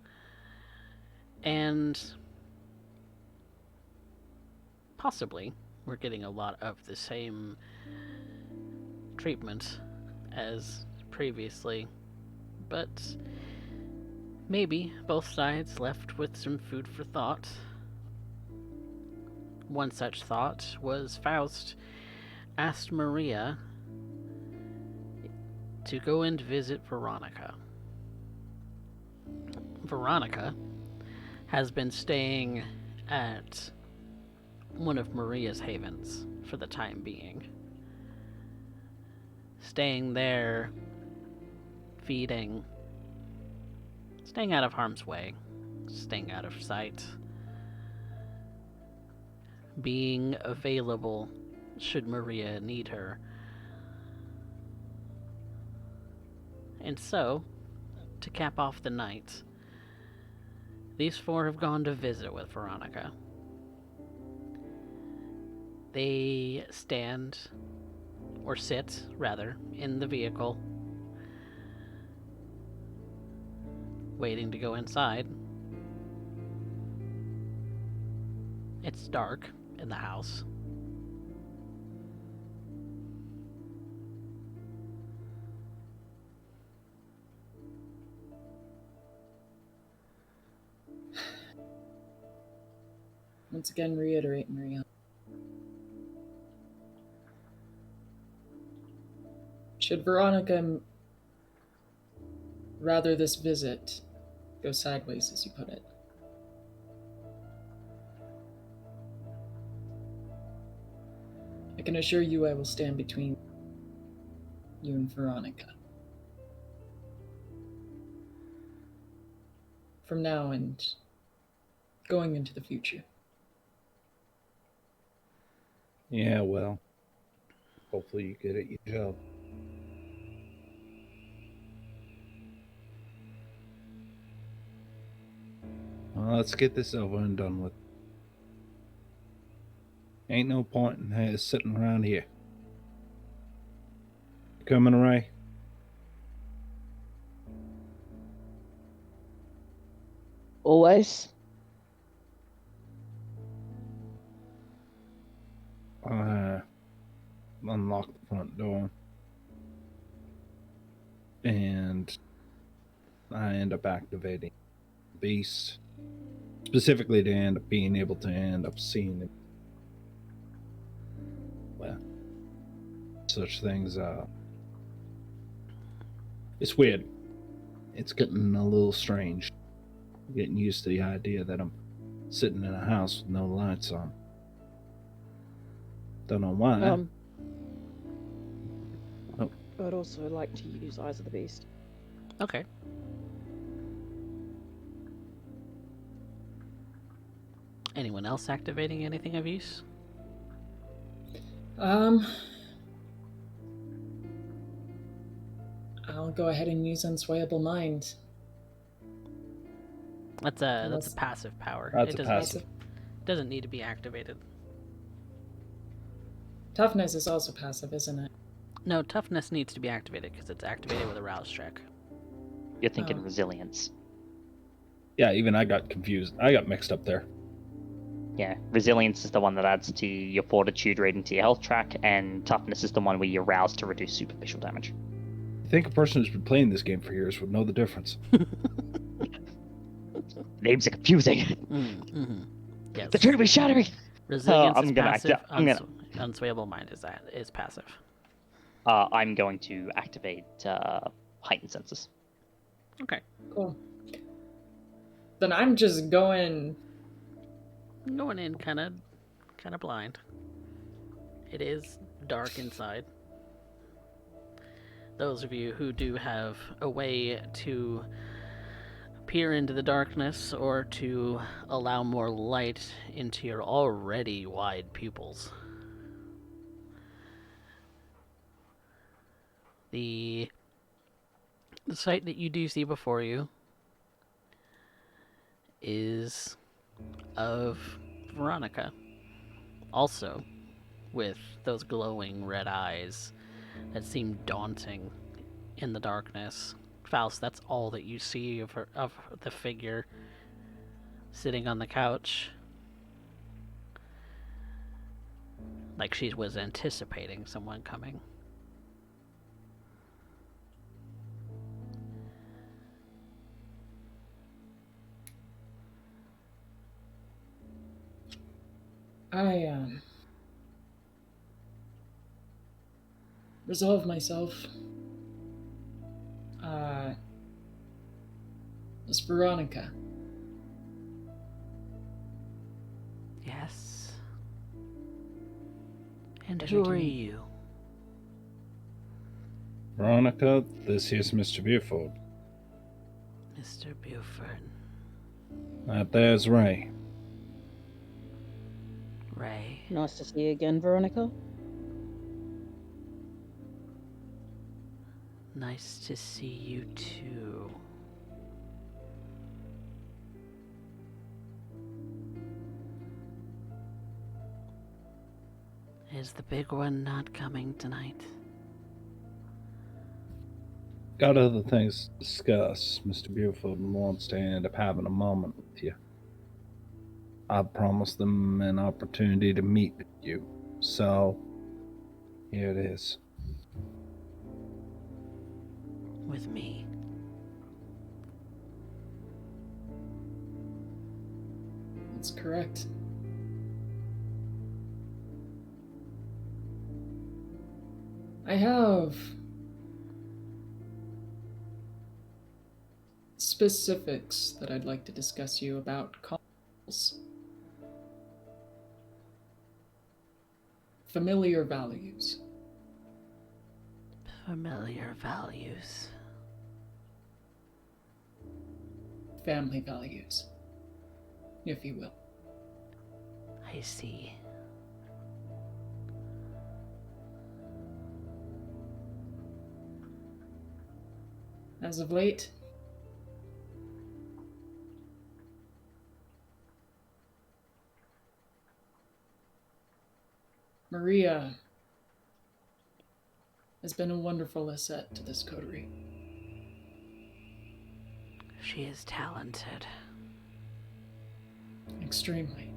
and possibly we're getting a lot of the same treatment as previously, but maybe both sides left with some food for thought. One such thought was Faust asked Maria to go and visit Veronica. Veronica has been staying at one of Maria's havens for the time being. Staying there, feeding, staying out of harm's way, staying out of sight, being available should Maria need her. And so, to cap off the night, these four have gone to visit with Veronica. They stand, or sit, rather, in the vehicle, waiting to go inside. It's dark in the house. Once again, reiterate, Maria. Should Veronica rather this visit go sideways, as you put it? I can assure you I will stand between you and Veronica. From now and going into the future. Yeah, well, hopefully you get at your job. Well, let's get this over and done with. Ain't no point in sitting around here. You coming, Ray? Always. I unlock the front door. And I end up activating the beast. Specifically to end up being able to end up seeing it. Well, such things, it's weird. It's getting a little strange. Getting used to the idea that I'm sitting in a house with no lights on. Don't know why. Oh. I'd also like to use Eyes of the Beast. Okay. Anyone else activating anything of use? I'll go ahead and use Unswayable Mind. That's a passive power. That's it a doesn't passive. doesn't need to be activated. Toughness is also passive, isn't it? No, toughness needs to be activated because it's activated with a rouse check. You're thinking Oh. resilience. Yeah, even I got confused. I got mixed up there. Yeah, resilience is the one that adds to your fortitude rating to your health track, and toughness is the one where you're roused to reduce superficial damage. I think a person who's been playing this game for years would know the difference. Names are confusing. Mm-hmm. Yes. The truth is shattering. Resilience I'm is gonna passive. act- Unswayable mind is passive. I'm going to activate heightened senses. Okay. Cool. Then I'm just going... Going in kind of blind. It is dark inside. Those of you who do have a way to peer into the darkness or to allow more light into your already wide pupils. The sight that you do see before you is of Veronica, also with those glowing red eyes that seem daunting in the darkness. Faust, that's all that you see of the figure sitting on the couch. Like she was anticipating someone coming. I resolve myself. It's Veronica. Yes. And Pleasure who to are meet you? Veronica, this here's Mr. Buford. Mr. Buford. That there's Ray. Ray. Nice to see you again, Veronica. Nice to see you too. Is the big one not coming tonight? Got other things to discuss. Mr. Buford wants to end up having a moment with you. I promised them an opportunity to meet with you, so here it is. With me? That's correct. I have specifics that I'd like to discuss you about calls. Familiar values. Familiar values. Family values, if you will. I see. As of late, Maria has been a wonderful asset to this coterie. She is talented. Extremely.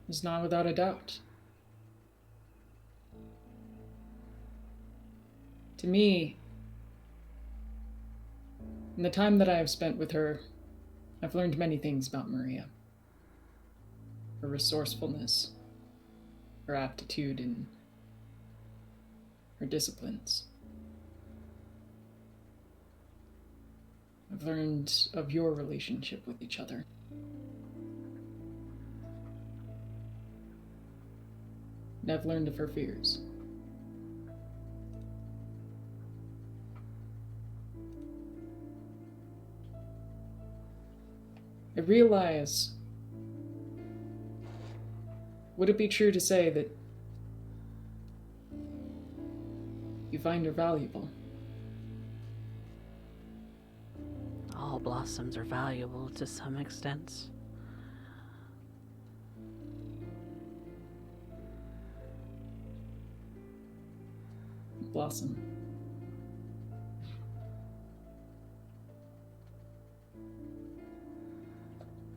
It's not without a doubt. To me, in the time that I have spent with her, I've learned many things about Maria. Her resourcefulness, her aptitude, and her disciplines. I've learned of your relationship with each other. And I've learned of her fears. I realize, would it be true to say that you find her valuable? All blossoms are valuable to some extent. Blossom.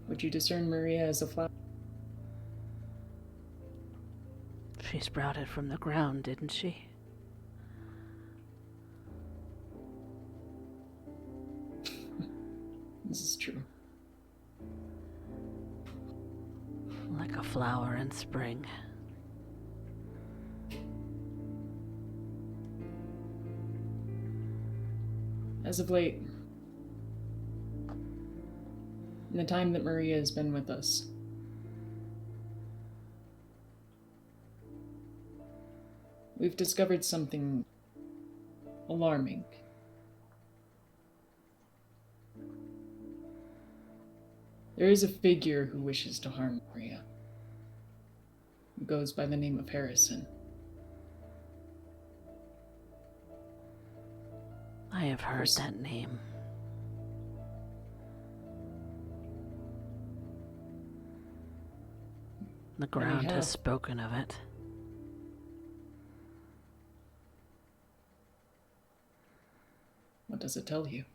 Would you discern Maria as a flower? She sprouted from the ground, didn't she? This is true. Like a flower in spring. As of late, in the time that Maria has been with us, we've discovered something alarming. There is a figure who wishes to harm Maria, who goes by the name of Harrison. I have heard that name. The ground has spoken of it. What does it tell you?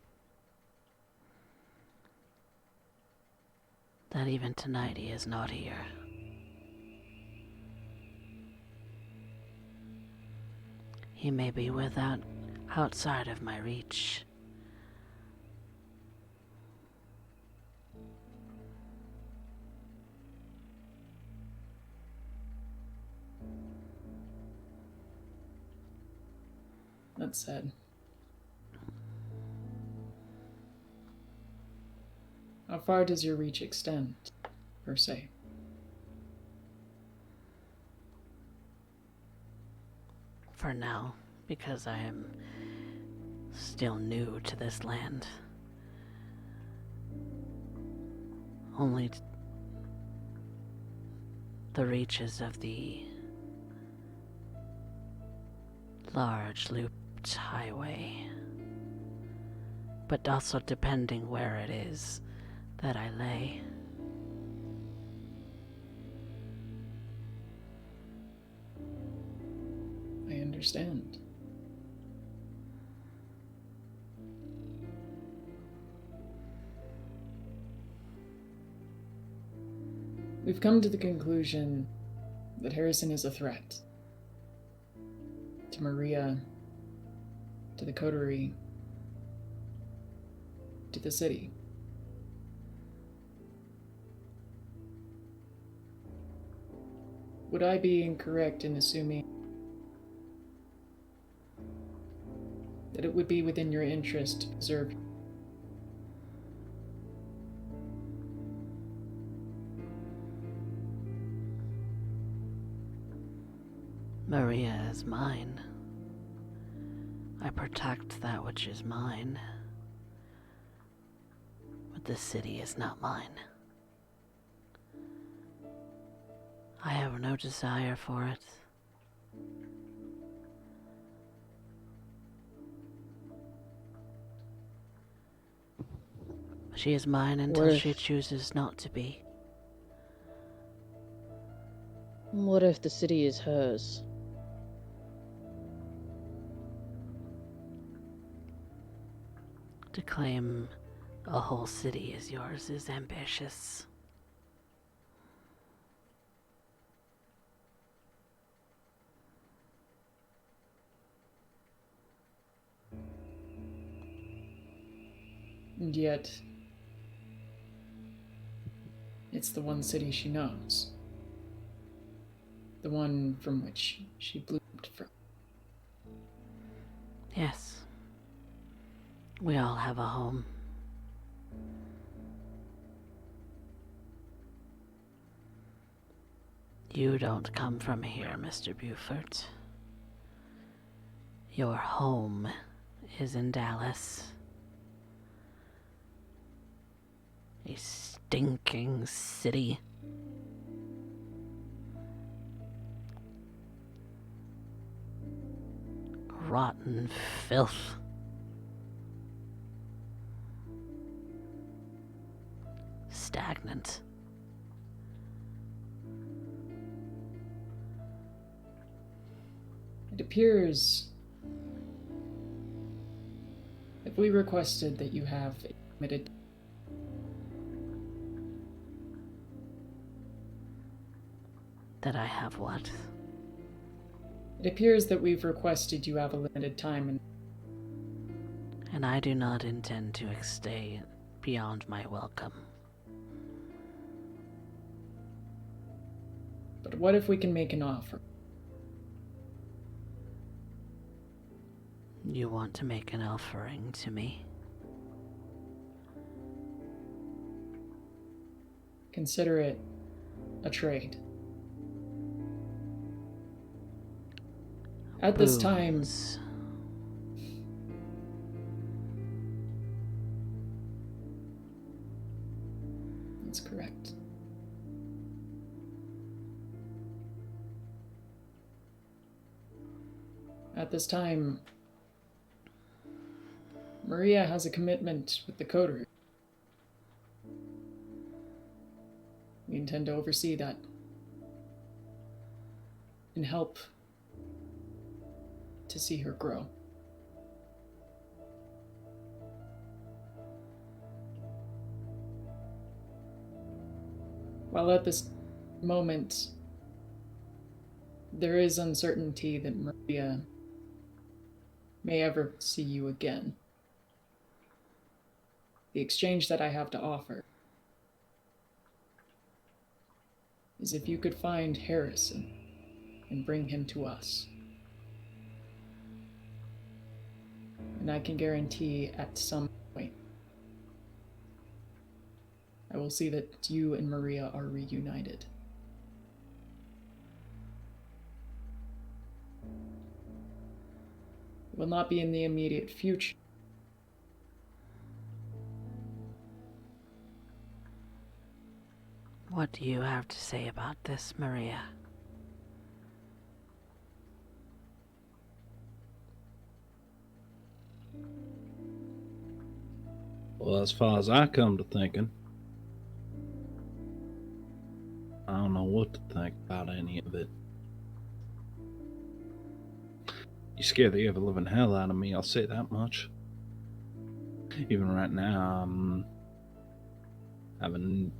That even tonight he is not here. He may be outside of my reach. That's sad. How far does your reach extend, per se? For now, because I am still new to this land. Only the reaches of the large looped highway. But also depending where it is that I lay. understand. We've come to the conclusion that Harrison is a threat to Maria, to the coterie, to the city. Would I be incorrect in assuming that it would be within your interest to preserve? Maria is mine. I protect that which is mine. But the city is not mine. I have no desire for it. She is mine until she chooses not to be. What if the city is hers? To claim a whole city as yours is ambitious. And yet, it's the one city she knows. The one from which she bloomed from. Yes. We all have a home. You don't come from here, Mr. Buford. Your home is in Dallas. A stinking city. Rotten filth. Stagnant. It appears if we requested that you have a limited That I have what? It appears that we've requested you have a limited time And I do not intend to stay beyond my welcome. But what if we can make an offer? You want to make an offering to me? Consider it a trade. At this time, Boons. that's correct. At this time, Maria has a commitment with the coterie. We intend to oversee that and help to see her grow. While at this moment, there is uncertainty that Maria may ever see you again. The exchange that I have to offer is if you could find Harrison and bring him to us. And I can guarantee at some point, I will see that you and Maria are reunited. It will not be in the immediate future. What do you have to say about this, Maria? Well, as far as I come to thinking, I don't know what to think about any of it. You scare the ever-living hell out of me, I'll say that much. Even right now, I'm having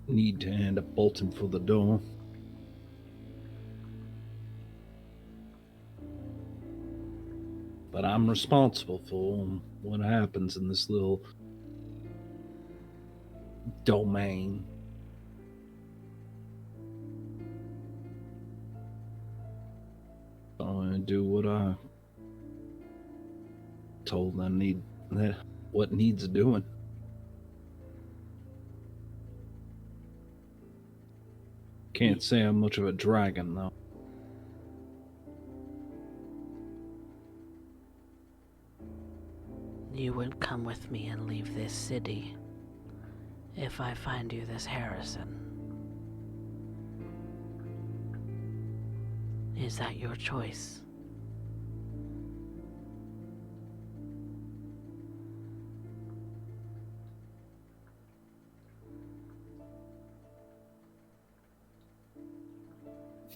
need to end up bolting for the door. But I'm responsible for what happens in this little domain. So I'm gonna do what I told I need, what needs doing. Can't say I'm much of a dragon, though. You would come with me and leave this city if I find you this Harrison. Is that your choice?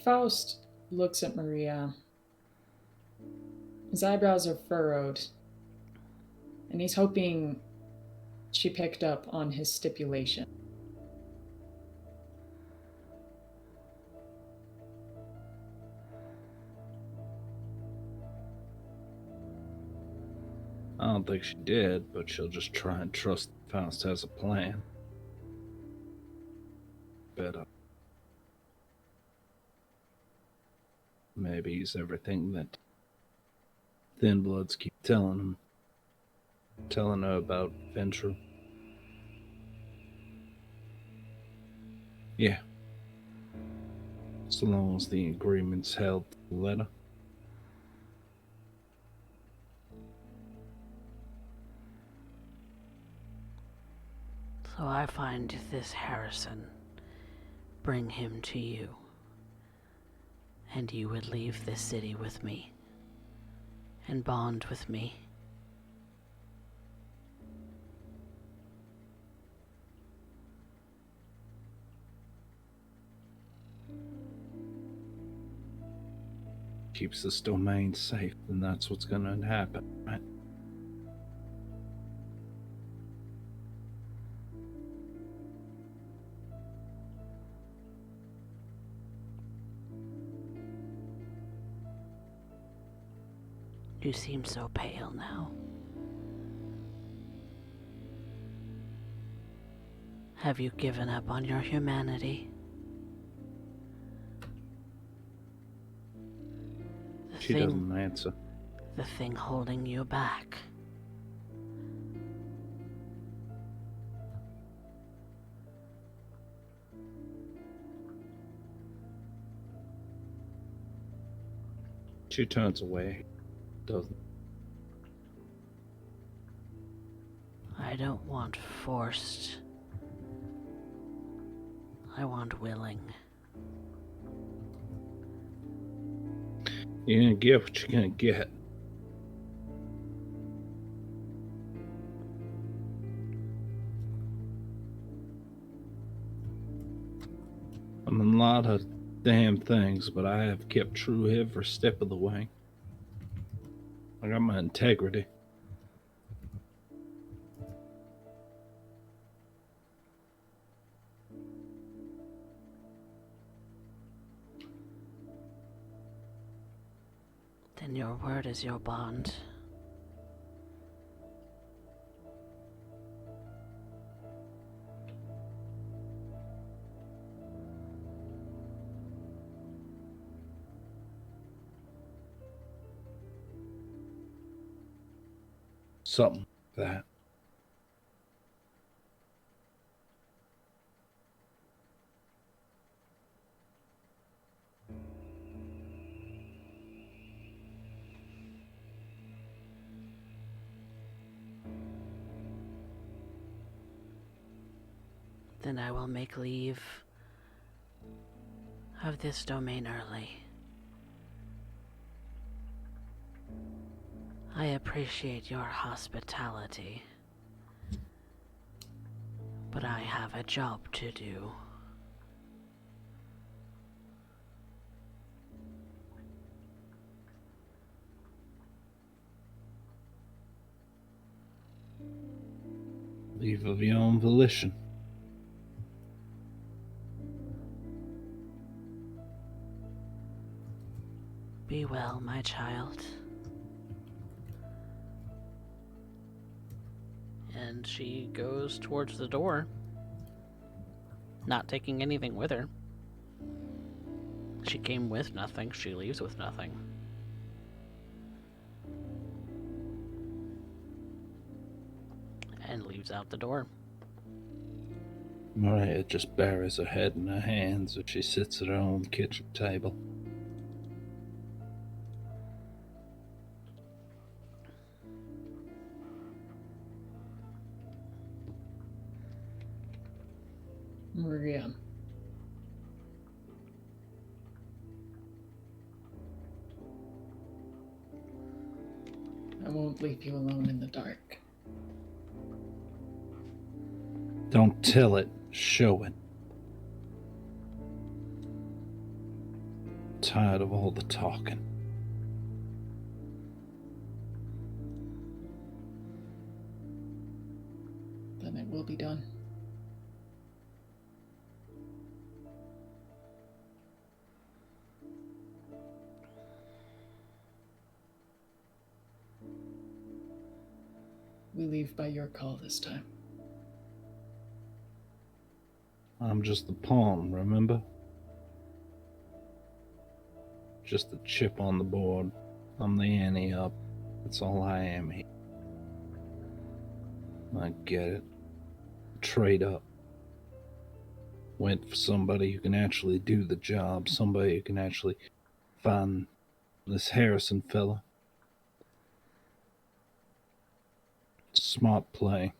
Faust looks at Maria. His eyebrows are furrowed, and he's hoping she picked up on his stipulation. I don't think she did, but she'll just try and trust Faust has a plan. But maybe he's everything that Thin Bloods keep telling her about Ventru. Yeah. So long as the agreement's held to the letter. So I find this Harrison, bring him to you, and you would leave this city with me, and bond with me. Keeps this domain safe, and that's what's gonna happen, right? You seem so pale now. Have you given up on your humanity? She doesn't answer. The thing holding you back. She turns away. Doesn't. I don't want forced. I want willing. You're gonna get what you're gonna get. I'm in a lot of damn things, but I have kept true every step of the way. I got my integrity. Then your word is your bond. Something like that. Then I will make leave of this domain early. I appreciate your hospitality, but I have a job to do. Leave of your own volition. Be well, my child. And she goes towards the door, not taking anything with her. She came with nothing, she leaves with nothing. And leaves out the door. Maria just buries her head in her hands as she sits at her own kitchen table. Maria. I won't leave you alone in the dark. Don't tell it, show it. Tired of all the talking. Then it will be done. We leave by your call this time. I'm just the pawn, remember? Just the chip on the board. I'm the ante up. That's all I am here. I get it. Trade up. Went for somebody who can actually do the job, somebody who can actually find this Harrison fella. Smart play.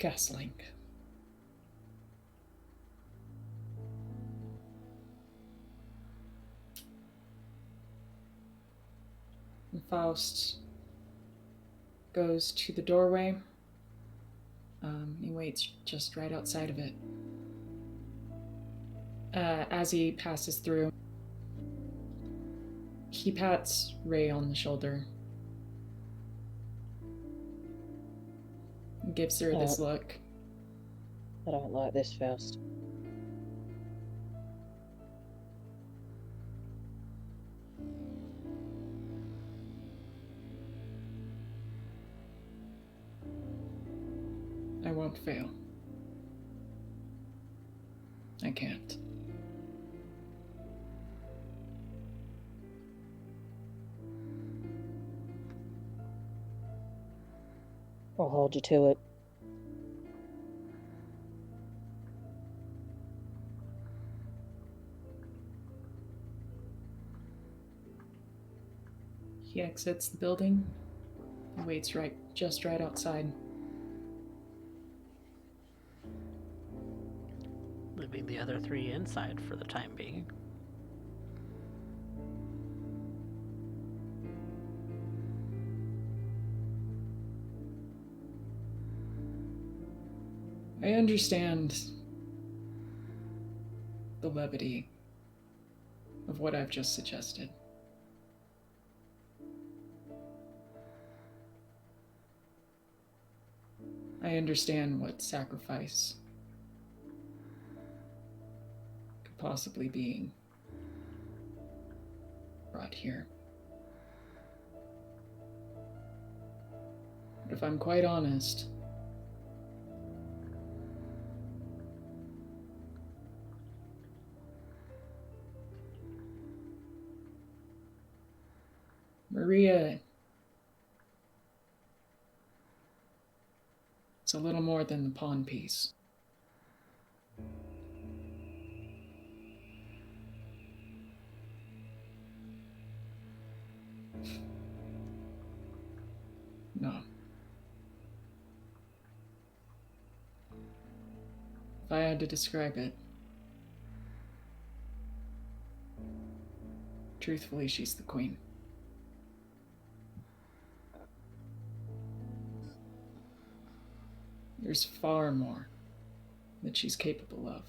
Gasling. And Faust goes to the doorway. He waits just right outside of it. As he passes through, he pats Ray on the shoulder. And gives her this look. I don't like this, Faust. I won't fail. I can't. I'll hold you to it. He exits the building and waits just right outside. Leaving the other three inside for the time being. I understand the levity of what I've just suggested. I understand what sacrifice could possibly be brought here. But if I'm quite honest, Maria, it's a little more than the pawn piece. No. If I had to describe it, truthfully, she's the queen. There's far more that she's capable of.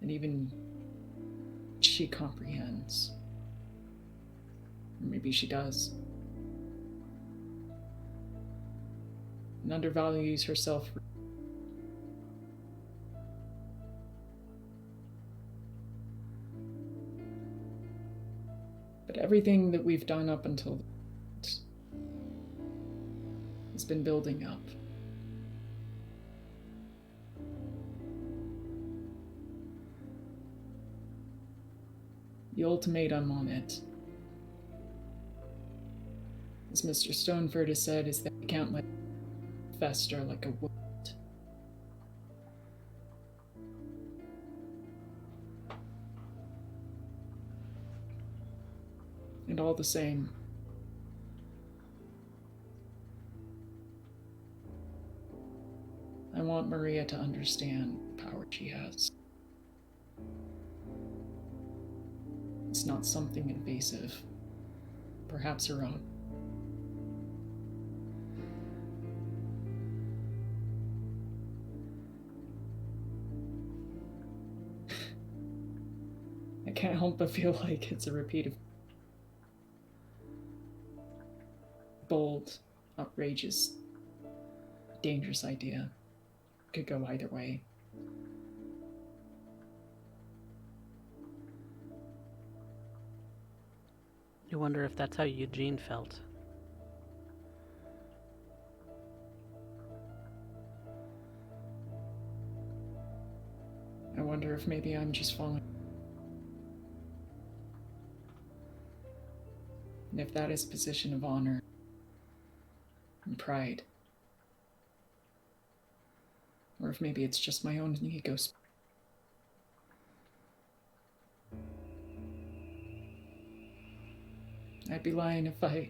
And even she comprehends. Or maybe she does. And undervalues herself. But everything that we've done up until this has been building up. The ultimatum on it, as Mr. Stoneford has said, is that we can't let it fester like a wound. And all the same, I want Maria to understand the power she has. It's not something invasive, perhaps her own. I can't help but feel like it's a repeat of bold, outrageous, dangerous idea. Could go either way. You wonder if that's how Eugene felt. I wonder if maybe I'm just falling. And if that is a position of honor and pride. Or if maybe it's just my own ego. I'd be lying if I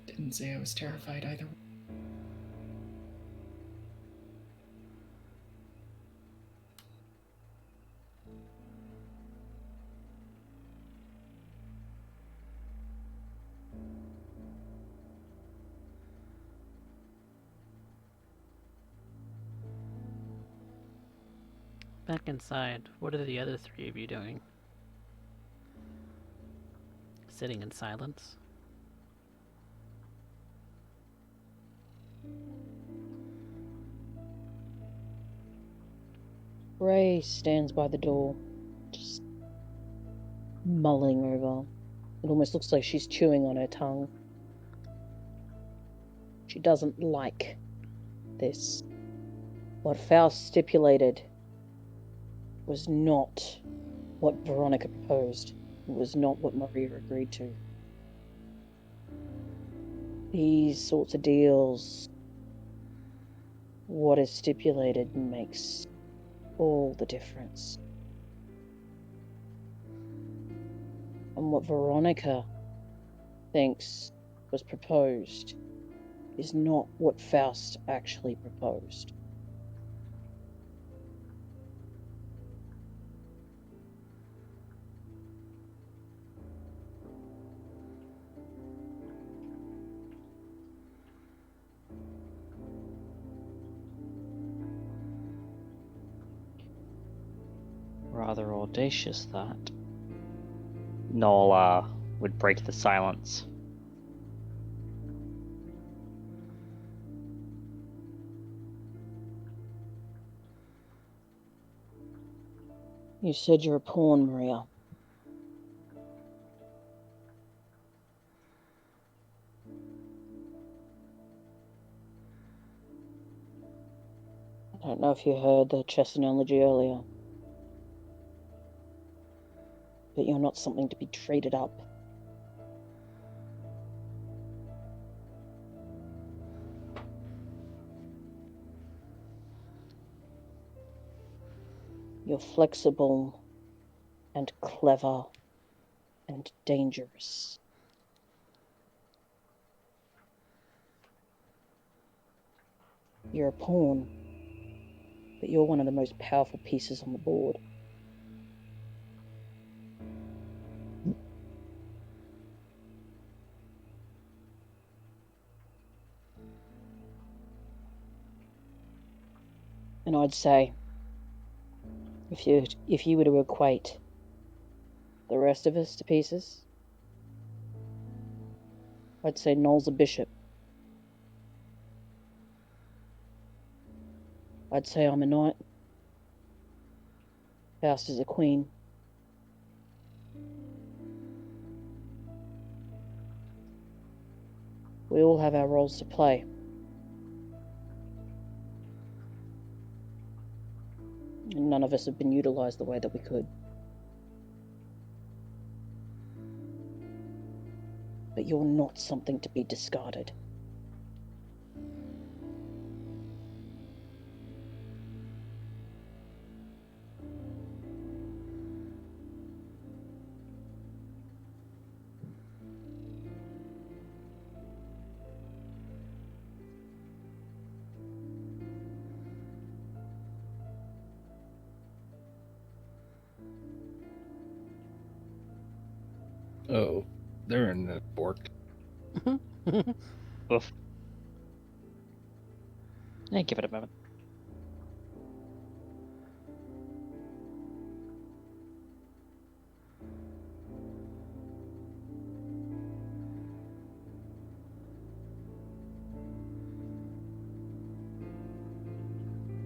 didn't say I was terrified either. Back inside, what are the other three of you doing? Sitting in silence? Ray stands by the door, just mulling over. It almost looks like she's chewing on her tongue. She doesn't like this. What Faust stipulated was not what Veronica proposed. It was not what Maria agreed to. These sorts of deals, what is stipulated makes all the difference. And what Veronica thinks was proposed is not what Faust actually proposed. Rather audacious, that. Noel would break the silence. You said you're a pawn, Maria. I don't know if you heard the chess analogy earlier, but you're not something to be traded up. You're flexible and clever and dangerous. You're a pawn, but you're one of the most powerful pieces on the board. And I'd say, if you were to equate the rest of us to pieces, I'd say Noel's a bishop. I'd say I'm a knight. Faust is a queen. We all have our roles to play. And none of us have been utilized the way that we could. But you're not something to be discarded. Oh, they're in the bork. Oof. Yeah, give it a moment.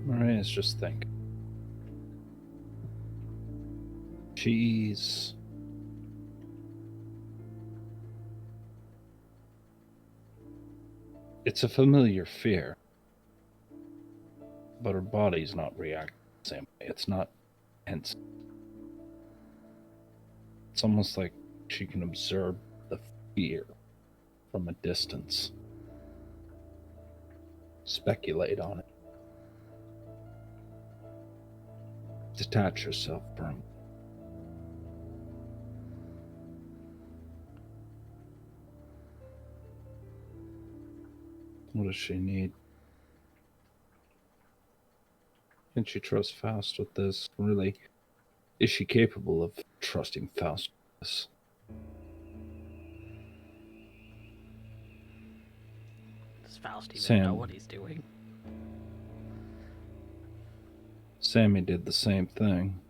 Maria's just thinking. She's... It's a familiar fear, but her body's not reacting the same way. It's not tense. It's almost like she can observe the fear from a distance, speculate on it, detach herself from it. What does she need? Can she trust Faust with this? Really, is she capable of trusting Faust with this? Does Faust even Sam. know what he's doing? Sammy did the same thing.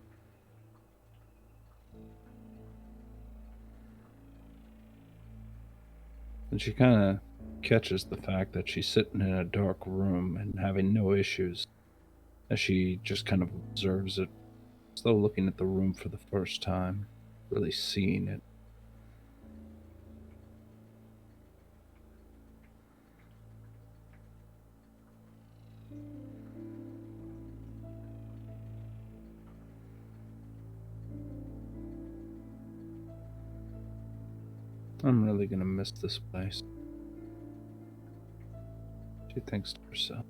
And she kind of catches the fact that she's sitting in a dark room and having no issues, as she just kind of observes it, as though looking at the room for the first time, really seeing it. I'm really gonna miss this place, she thinks to herself.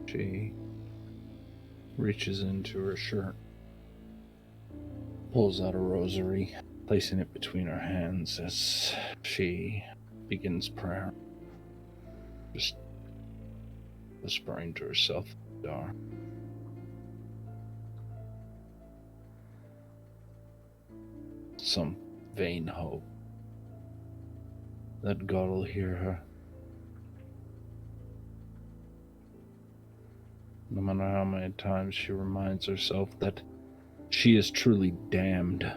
She reaches into her shirt, pulls out a rosary, placing it between her hands as she begins prayer, just whispering to herself in the dark. Some vain hope that God will hear her. No matter how many times she reminds herself that she is truly damned.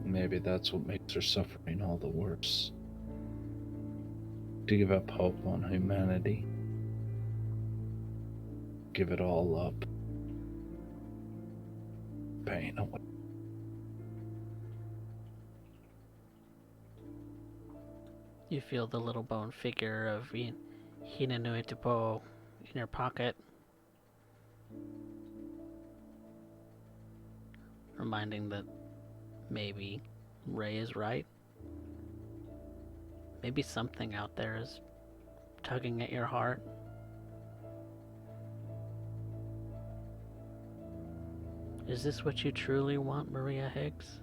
Maybe that's what makes her suffering all the worse. To give up hope on humanity. Give it all up. Pain away. You feel the little bone figure of Hinanuitipo in your pocket, reminding that maybe Ray is right. Maybe something out there is tugging at your heart. Is this what you truly want, Maria Higgs?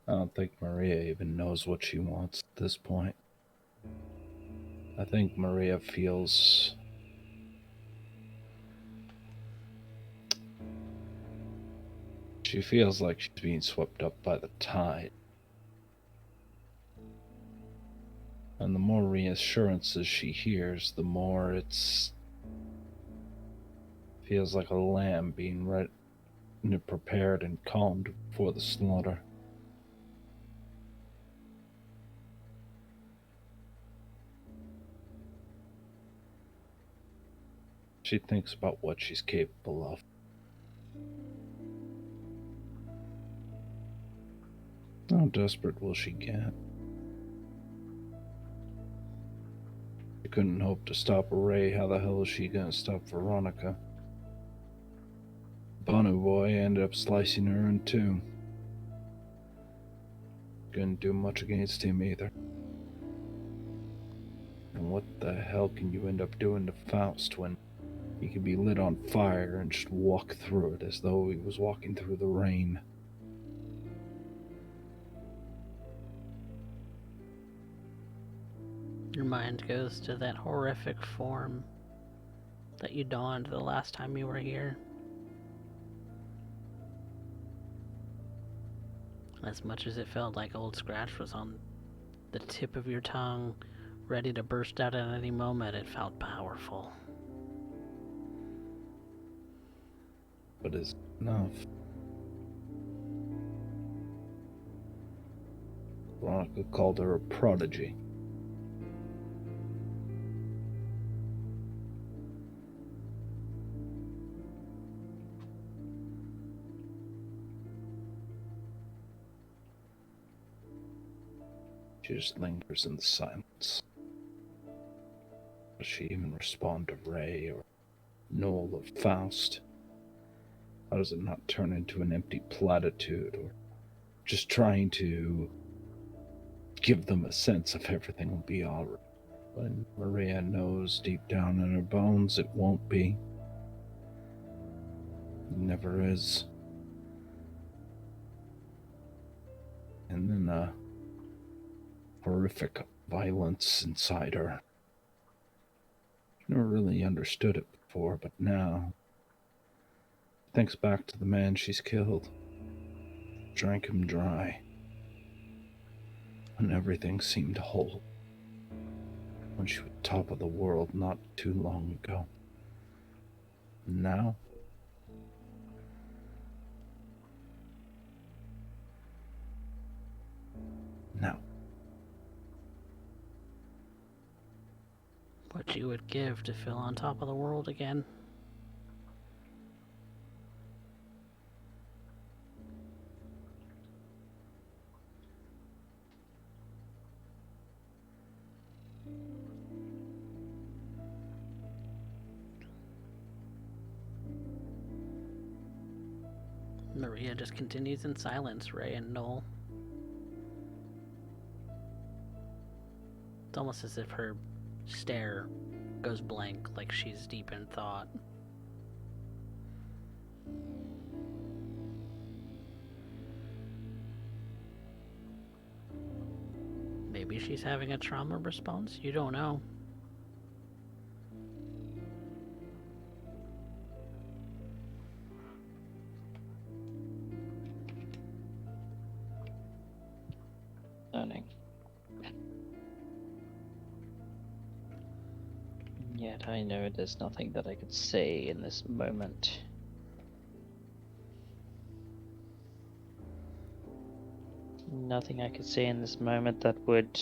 I don't think Maria even knows what she wants at this point. I think Maria feels like she's being swept up by the tide. And the more reassurances she hears, the more it's feels like a lamb being prepared and calmed for the slaughter. She thinks about what she's capable of. How desperate will she get? She couldn't hope to stop Ray. How the hell is she gonna stop Veronica? Banu boy ended up slicing her in two. Couldn't do much against him either. And what the hell can you end up doing to Faust when he could be lit on fire and just walk through it as though he was walking through the rain? Your mind goes to that horrific form that you donned the last time you were here. As much as it felt like Old Scratch was on the tip of your tongue, ready to burst out at any moment, it felt powerful. But is enough? Veronica called her a prodigy. She just lingers in the silence. Does she even respond to Ray or Noel or Faust? How does it not turn into an empty platitude or just trying to give them a sense of everything will be all right? When Maria knows deep down in her bones it won't be. It never is. And then horrific violence inside her. She never really understood it before, but now thinks back to the man she's killed. Drank him dry. And everything seemed whole. When she was top of the world not too long ago. And now? Now. What you would give to feel on top of the world again. Maria just continues in silence, Ray and Noel. It's almost as if her stare goes blank, like she's deep in thought. Maybe she's having a trauma response, you don't know. Learning. Yet I know there's nothing that I could say in this moment. Nothing I could say in this moment that would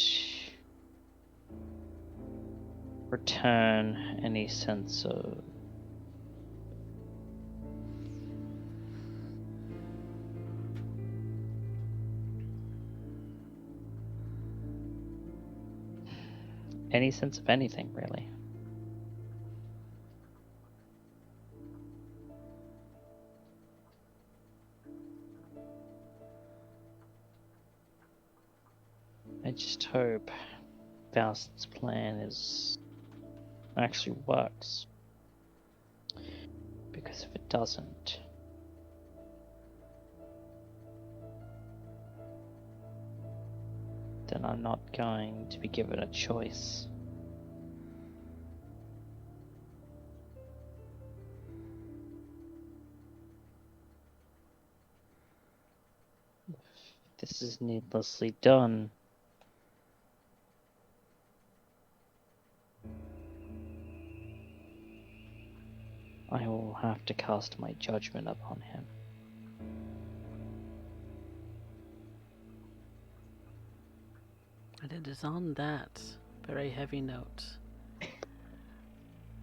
return any sense of anything, really. I just hope Faust's plan actually works. Because if it doesn't, then I'm not going to be given a choice. this is needlessly done. I will have to cast my judgment upon him. And it is on that very heavy note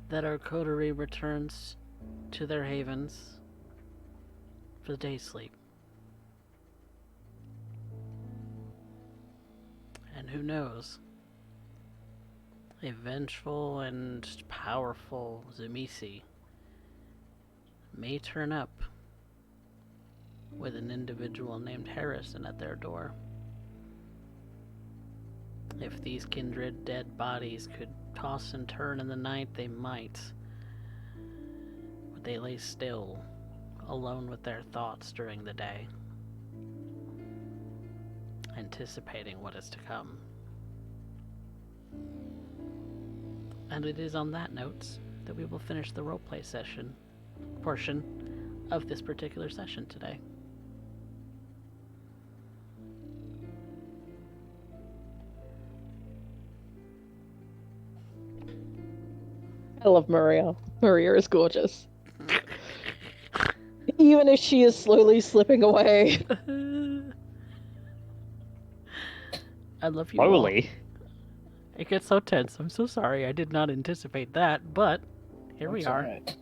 that our coterie returns to their havens for the day's sleep. And who knows? A vengeful and powerful Zamisi may turn up with an individual named Harrison at their door. If these kindred dead bodies could toss and turn in the night, they might. But they lay still, alone with their thoughts during the day, anticipating what is to come. And it is on that note that we will finish the roleplay portion of this particular session today. I love Maria. Maria is gorgeous. Even if she is slowly slipping away. I love you all. Slowly. It gets so tense. I'm so sorry. I did not anticipate that, but here we That's are. alright.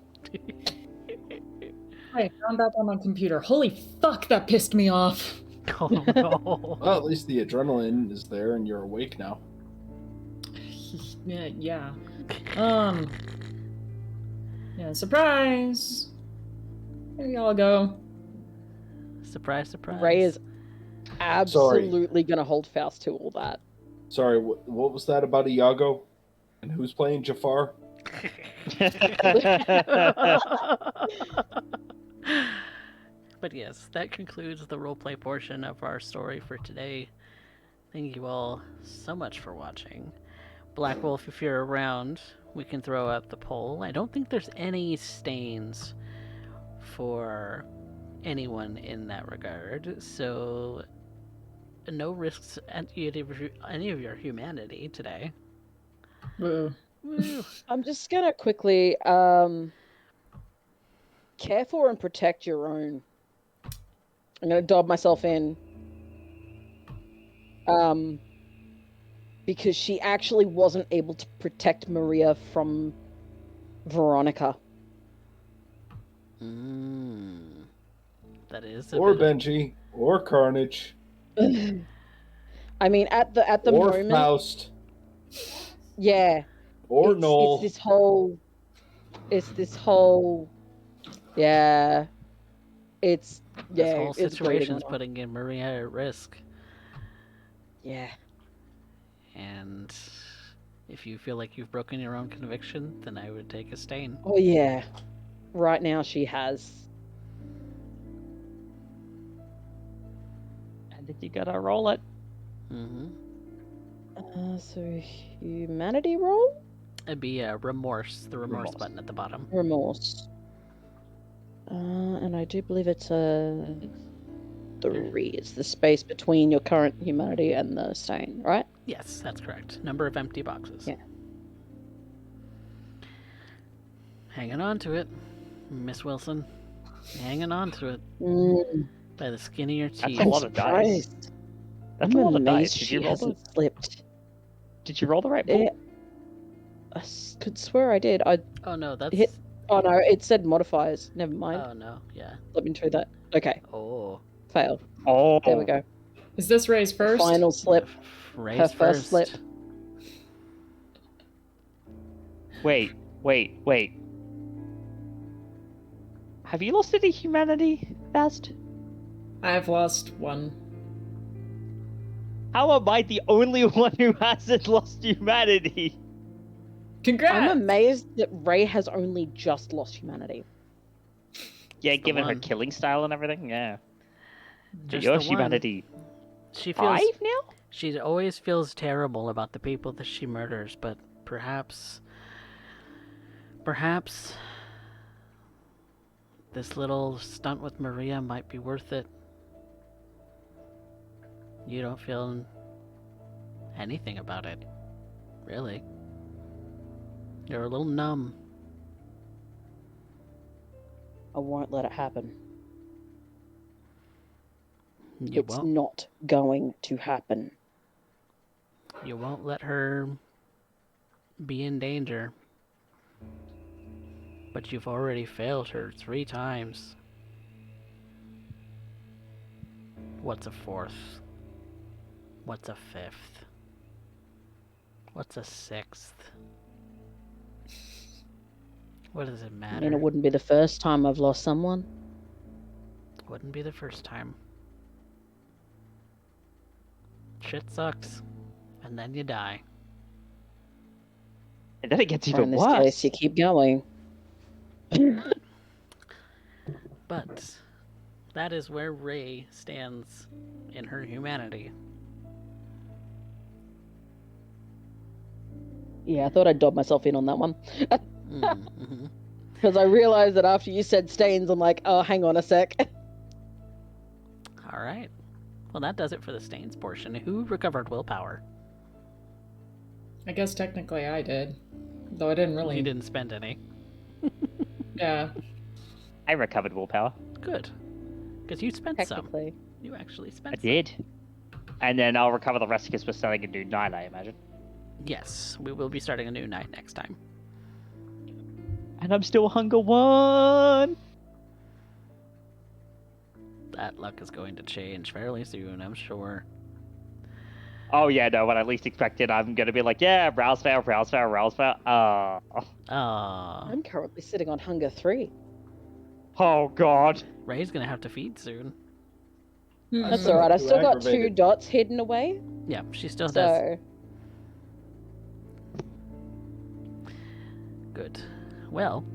I found that on my computer. Holy fuck, that pissed me off. Oh no. Well, at least the adrenaline is there and you're awake now. Yeah. Yeah, surprise. There y'all go. Surprise, surprise. Ray is absolutely gonna hold fast to all that. Sorry, what was that about Iago? And who's playing Jafar? But yes, that concludes the roleplay portion of our story for today. Thank you all so much for watching. Black Wolf, if you're around, we can throw up the poll. I don't think there's any stains for anyone in that regard, so no risks at any of your humanity today. Woo. Woo. I'm just gonna quickly care for and protect your own. I'm gonna dob myself in. Because she actually wasn't able to protect Maria from Veronica. That is Or Benji. Or Carnage. I mean, at the or moment, Faust. yeah. Or Noel. It's this whole. Yeah. This whole it's grating situation's on her. putting in Maria at risk. Yeah. And if you feel like you've broken your own conviction, then I would take a stain. Oh yeah. Right now she has. And if you gotta roll it. So humanity roll? It'd be remorse, the remorse button at the bottom. Remorse. And I do believe it's a 3. It's the space between your current humanity and the stain, right? Yes, that's correct. Number of empty boxes. Yeah. Hanging on to it, Miss Wilson. Hanging on to it by the skin of your teeth. That's a lot of dice. That's I'm a lot of dice. amazed Did she you roll hasn't slipped. Did you roll the right pool? I could swear I did. I Oh no, that's... hit. Oh no, it said modifiers. Never mind. Oh no, yeah. Let me try that. Okay, Oh. fail. Oh. There we go. Is this Ray's first? Final slip. Ray's Her first slip. Wait. Have you lost any humanity, Bast? I've lost one. How am I the only one who hasn't lost humanity? Congrats! I'm amazed that Ray has only just lost humanity. Yeah, Just the given her one. killing style and everything, yeah. Just Your the one. humanity. She feels... 5 now? She always feels terrible about the people that she murders, but perhaps this little stunt with Maria might be worth it. You don't feel anything about it, really. You're a little numb. I won't let it happen. You It's won't. not going to happen. You won't let her be in danger. But you've already failed her 3 times. What's a 4th? What's a 5th? What's a 6th? What does it I matter? mean, it wouldn't be the first time I've lost someone. Wouldn't be the first time. Shit sucks. And then you die. And then it gets Or even in this worse. case, you keep going. But that is where Rey stands in her humanity. Yeah, I thought I'd dob myself in on that one. Mm-hmm. Because I realized that after you said stains, I'm like, oh, hang on a sec. Alright. Well, that does it for the stains portion. Who recovered willpower? I guess technically I did. Though I didn't really. You didn't spend any. Yeah. I recovered willpower. Good. Because you spent some. Technically. You actually I spent some. did. And then I'll recover the rest because we're starting a new night, I imagine. Yes, we will be starting a new night next time. And I'm still hunger 1! That luck is going to change fairly soon, I'm sure. Oh yeah, no, when I least expected, I'm gonna be like, yeah, browse fail, browse fail, browse fail. I'm currently sitting on hunger 3. Oh god. Ray's gonna have to feed soon. That's still alright. got I've two still got 2 aggravated. dots hidden away. Yeah, she still does. So, Good. Well,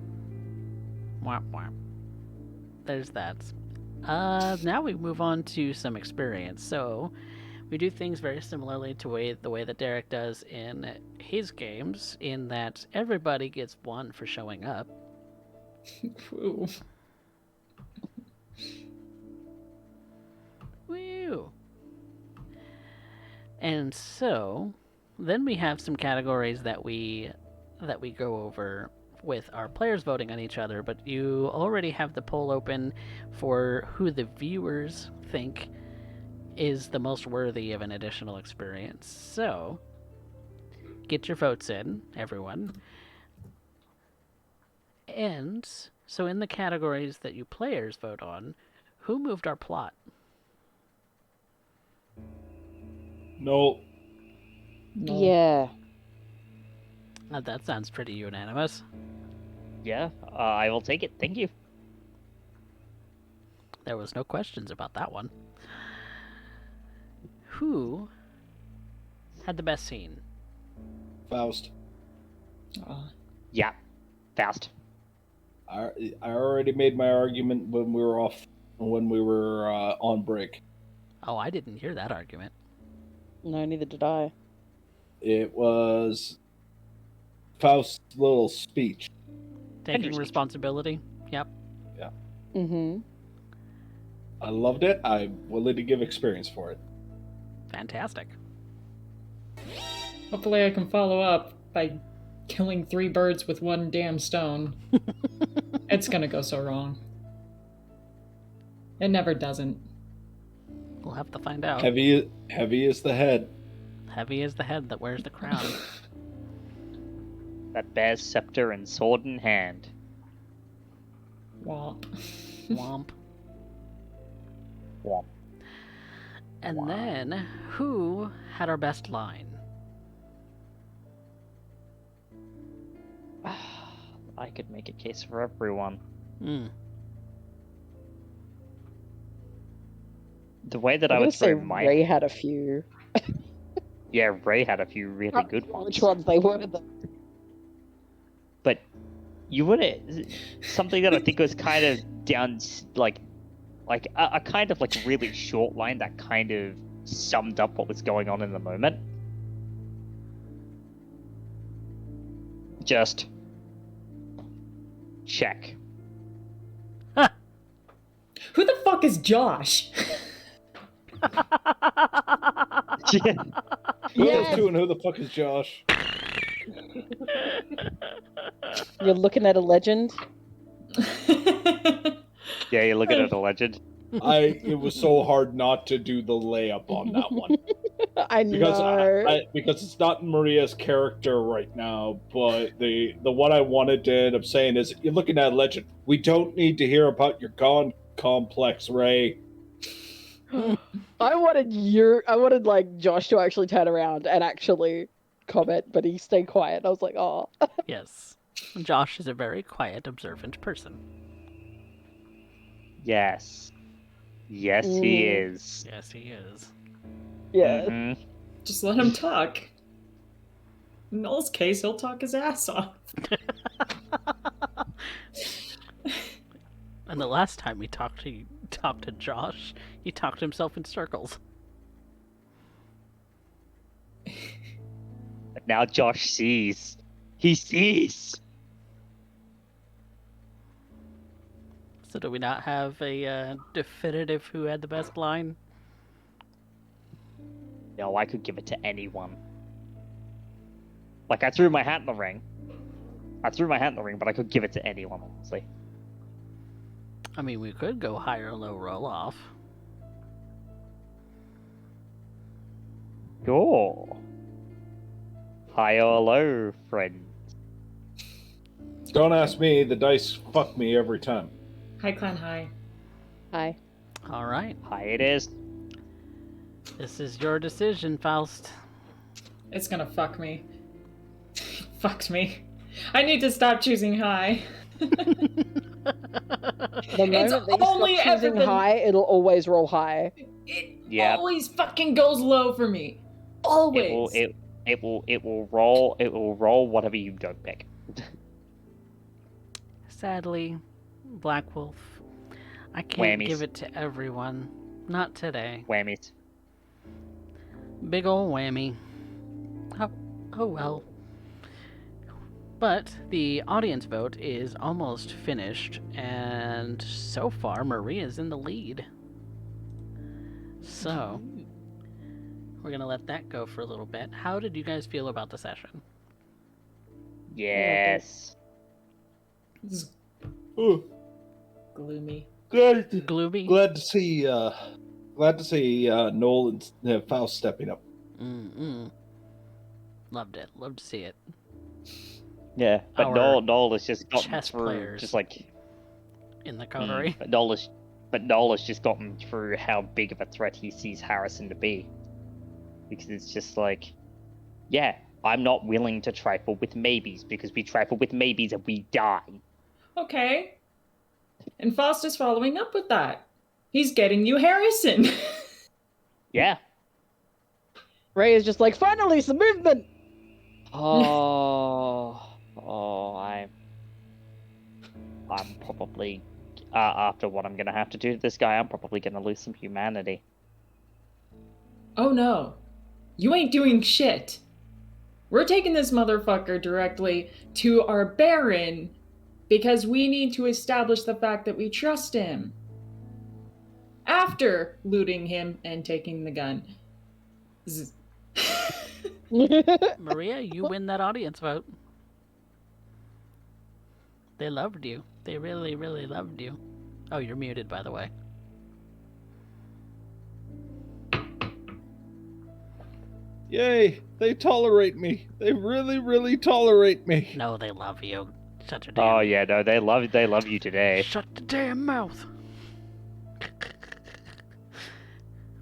womp womp. There's that. Now we move on to some experience. So, we do things very similarly to the way that Derek does in his games, in that everybody gets 1 for showing up. Ooh. Woo! And so, then we have some categories that we go over with our players voting on each other, but you already have the poll open for who the viewers think is the most worthy of an additional experience. So, get your votes in, everyone. And so in the categories that you players vote on, who moved our plot? No. No. yeah. That sounds pretty unanimous. Yeah, I will take it. Thank you. There was no questions about that one. Who had the best scene? Faust. Aw. Yeah, fast. I already made my argument when we were on break. Oh, I didn't hear that argument. No, neither did I. It was Faust's little speech. Taking Interesting. responsibility? Yep. Mm-hmm. I loved it. I'm willing to give experience for it. Fantastic. Hopefully I can follow up by killing 3 birds with 1 damn stone. It's gonna go so wrong. It never doesn't. We'll have to find out. Heavy is the head. Heavy is the head that wears the crown. That bears scepter and sword in hand. Womp. Womp. Womp. And then, who had our best line? I could make a case for everyone. The way that I I'm gonna would say throw my... Ray had a few. Yeah, Ray had a few really good ones. Which ones they were, though. But you wouldn't... Something that I think was kind of down, like a kind of like really short line that kind of summed up what was going on in the moment. Just... check. Who the fuck is Josh? Yeah. Who are those Yes! two and who the fuck is Josh? You're looking at a legend. Yeah, you're looking at a legend. It was so hard not to do the layup on that one. I Because know. because it's not in Maria's character right now, but the one I wanted to end up saying is, you're looking at a legend. We don't need to hear about your God complex, Ray. I wanted like Josh to actually turn around and actually comment, but he stayed quiet. I was like, oh. Yes. Josh is a very quiet, observant person. Yes. Yes, he Mm. is. Yes, he is. Yeah. Mhm. Just let him talk. In Noel's case, he'll talk his ass off. And the last time we talked to Josh, he talked himself in circles. But now Josh sees. He sees. So do we not have a definitive who had the best line? No, I could give it to anyone. Like, I threw my hat in the ring. But I could give it to anyone, honestly. I mean, we could go high or low roll off. Sure. High or low, friend. Don't ask me, the dice fuck me every time. Hi, Clan Hi. Hi. All right. High it is. This is your decision, Faust. It's gonna fuck me. Fucked me. I need to stop choosing high. The It's moment that you only stop ever choosing been- high, it'll always roll high. It Yep. always fucking goes low for me. Always. It will roll whatever you don't pick. Sadly, Black Wolf, I can't Whammies. give it to everyone. Not today. Whammies. Big ol' whammy. Oh well. But the audience vote is almost finished, and so far Maria's in the lead. So, we're gonna let that go for a little bit. How did you guys feel about the session? Yes. This is Ooh, gloomy. Gloomy? glad to see Noel and Faust stepping up. Mm-mm. Loved it. Loved to see it. Yeah, but Our Noel has just gotten chess through, players. just like In the coterie. but Noel has just gotten through how big of a threat he sees Harrison to be, because it's just like, yeah, I'm not willing to trifle with maybes, because we trifle with maybes and we die. Okay. And Faust is following up with that. He's getting you Harrison. Yeah. Ray is just like, finally, some movement! I'm probably, after what I'm gonna have to do to this guy, I'm probably gonna lose some humanity. Oh no. You ain't doing shit. We're taking this motherfucker directly to our Baron because we need to establish the fact that we trust him. After looting him and taking the gun. Maria, you win that audience vote. They loved you. They really, really loved you. Oh, you're muted, by the way. Yay! They tolerate me. They really, really tolerate me. No, they love you. Shut your damn. Oh yeah, no, they love you today. Shut the damn mouth.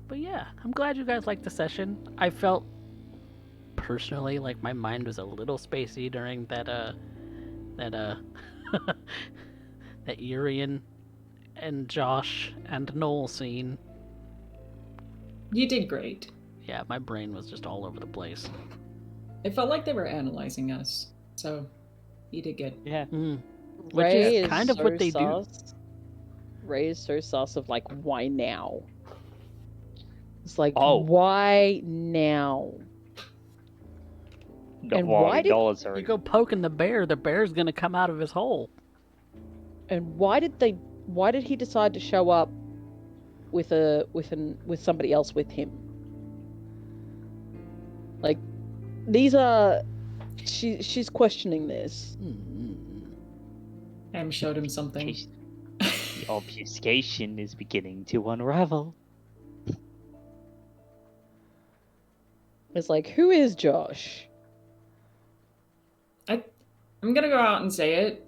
But yeah, I'm glad you guys liked the session. I felt personally like my mind was a little spacey during that that Urien and Josh and Noel scene. You did great. Yeah, my brain was just all over the place. It felt like they were analyzing us. So, you did good. Yeah. Which Ray is kind of so what they do. sus. Ray is so sus of like, why now? It's like, Oh. why now? And why did- You go poking the bear's gonna come out of his hole. And why did he decide to show up with somebody else with him. Like, these are. She's questioning this. Em showed him something. The obfuscation is beginning to unravel. It's like, who is Josh? I'm gonna go out and say it.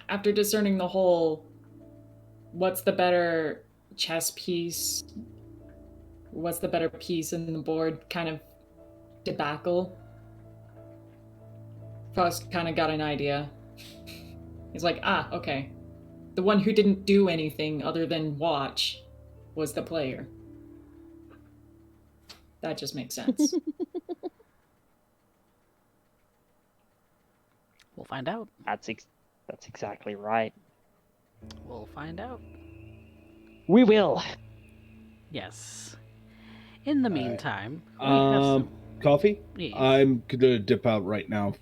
After discerning the whole, what's the better chess piece, what's the better piece in the board kind of debacle, Faust kind of got an idea. He's like, okay. The one who didn't do anything other than watch was the player. That just makes sense. We'll find out. That's exactly right. We'll find out. We will. Yes. In the All right. meantime, we have some... Coffee? Yes. I'm gonna dip out right now.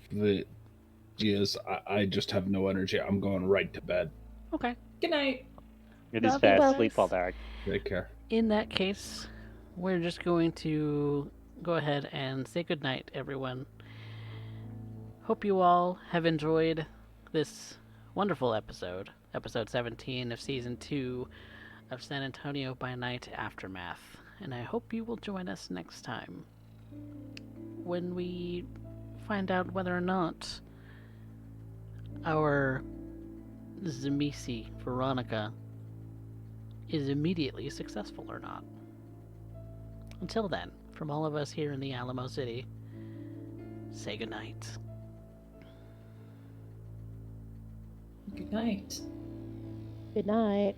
I just have no energy. I'm going right to bed. Okay. Good night. It is Love you bad. both. Sleep well, Derek. Take care. In that case, we're just going to go ahead and say goodnight, everyone. Hope you all have enjoyed this wonderful episode, episode 17 of season 2 of San Antonio by Night Aftermath. And I hope you will join us next time when we find out whether or not our Zemisi, Veronica, is immediately successful or not. Until then, from all of us here in the Alamo City, say goodnight. Good night. Good night.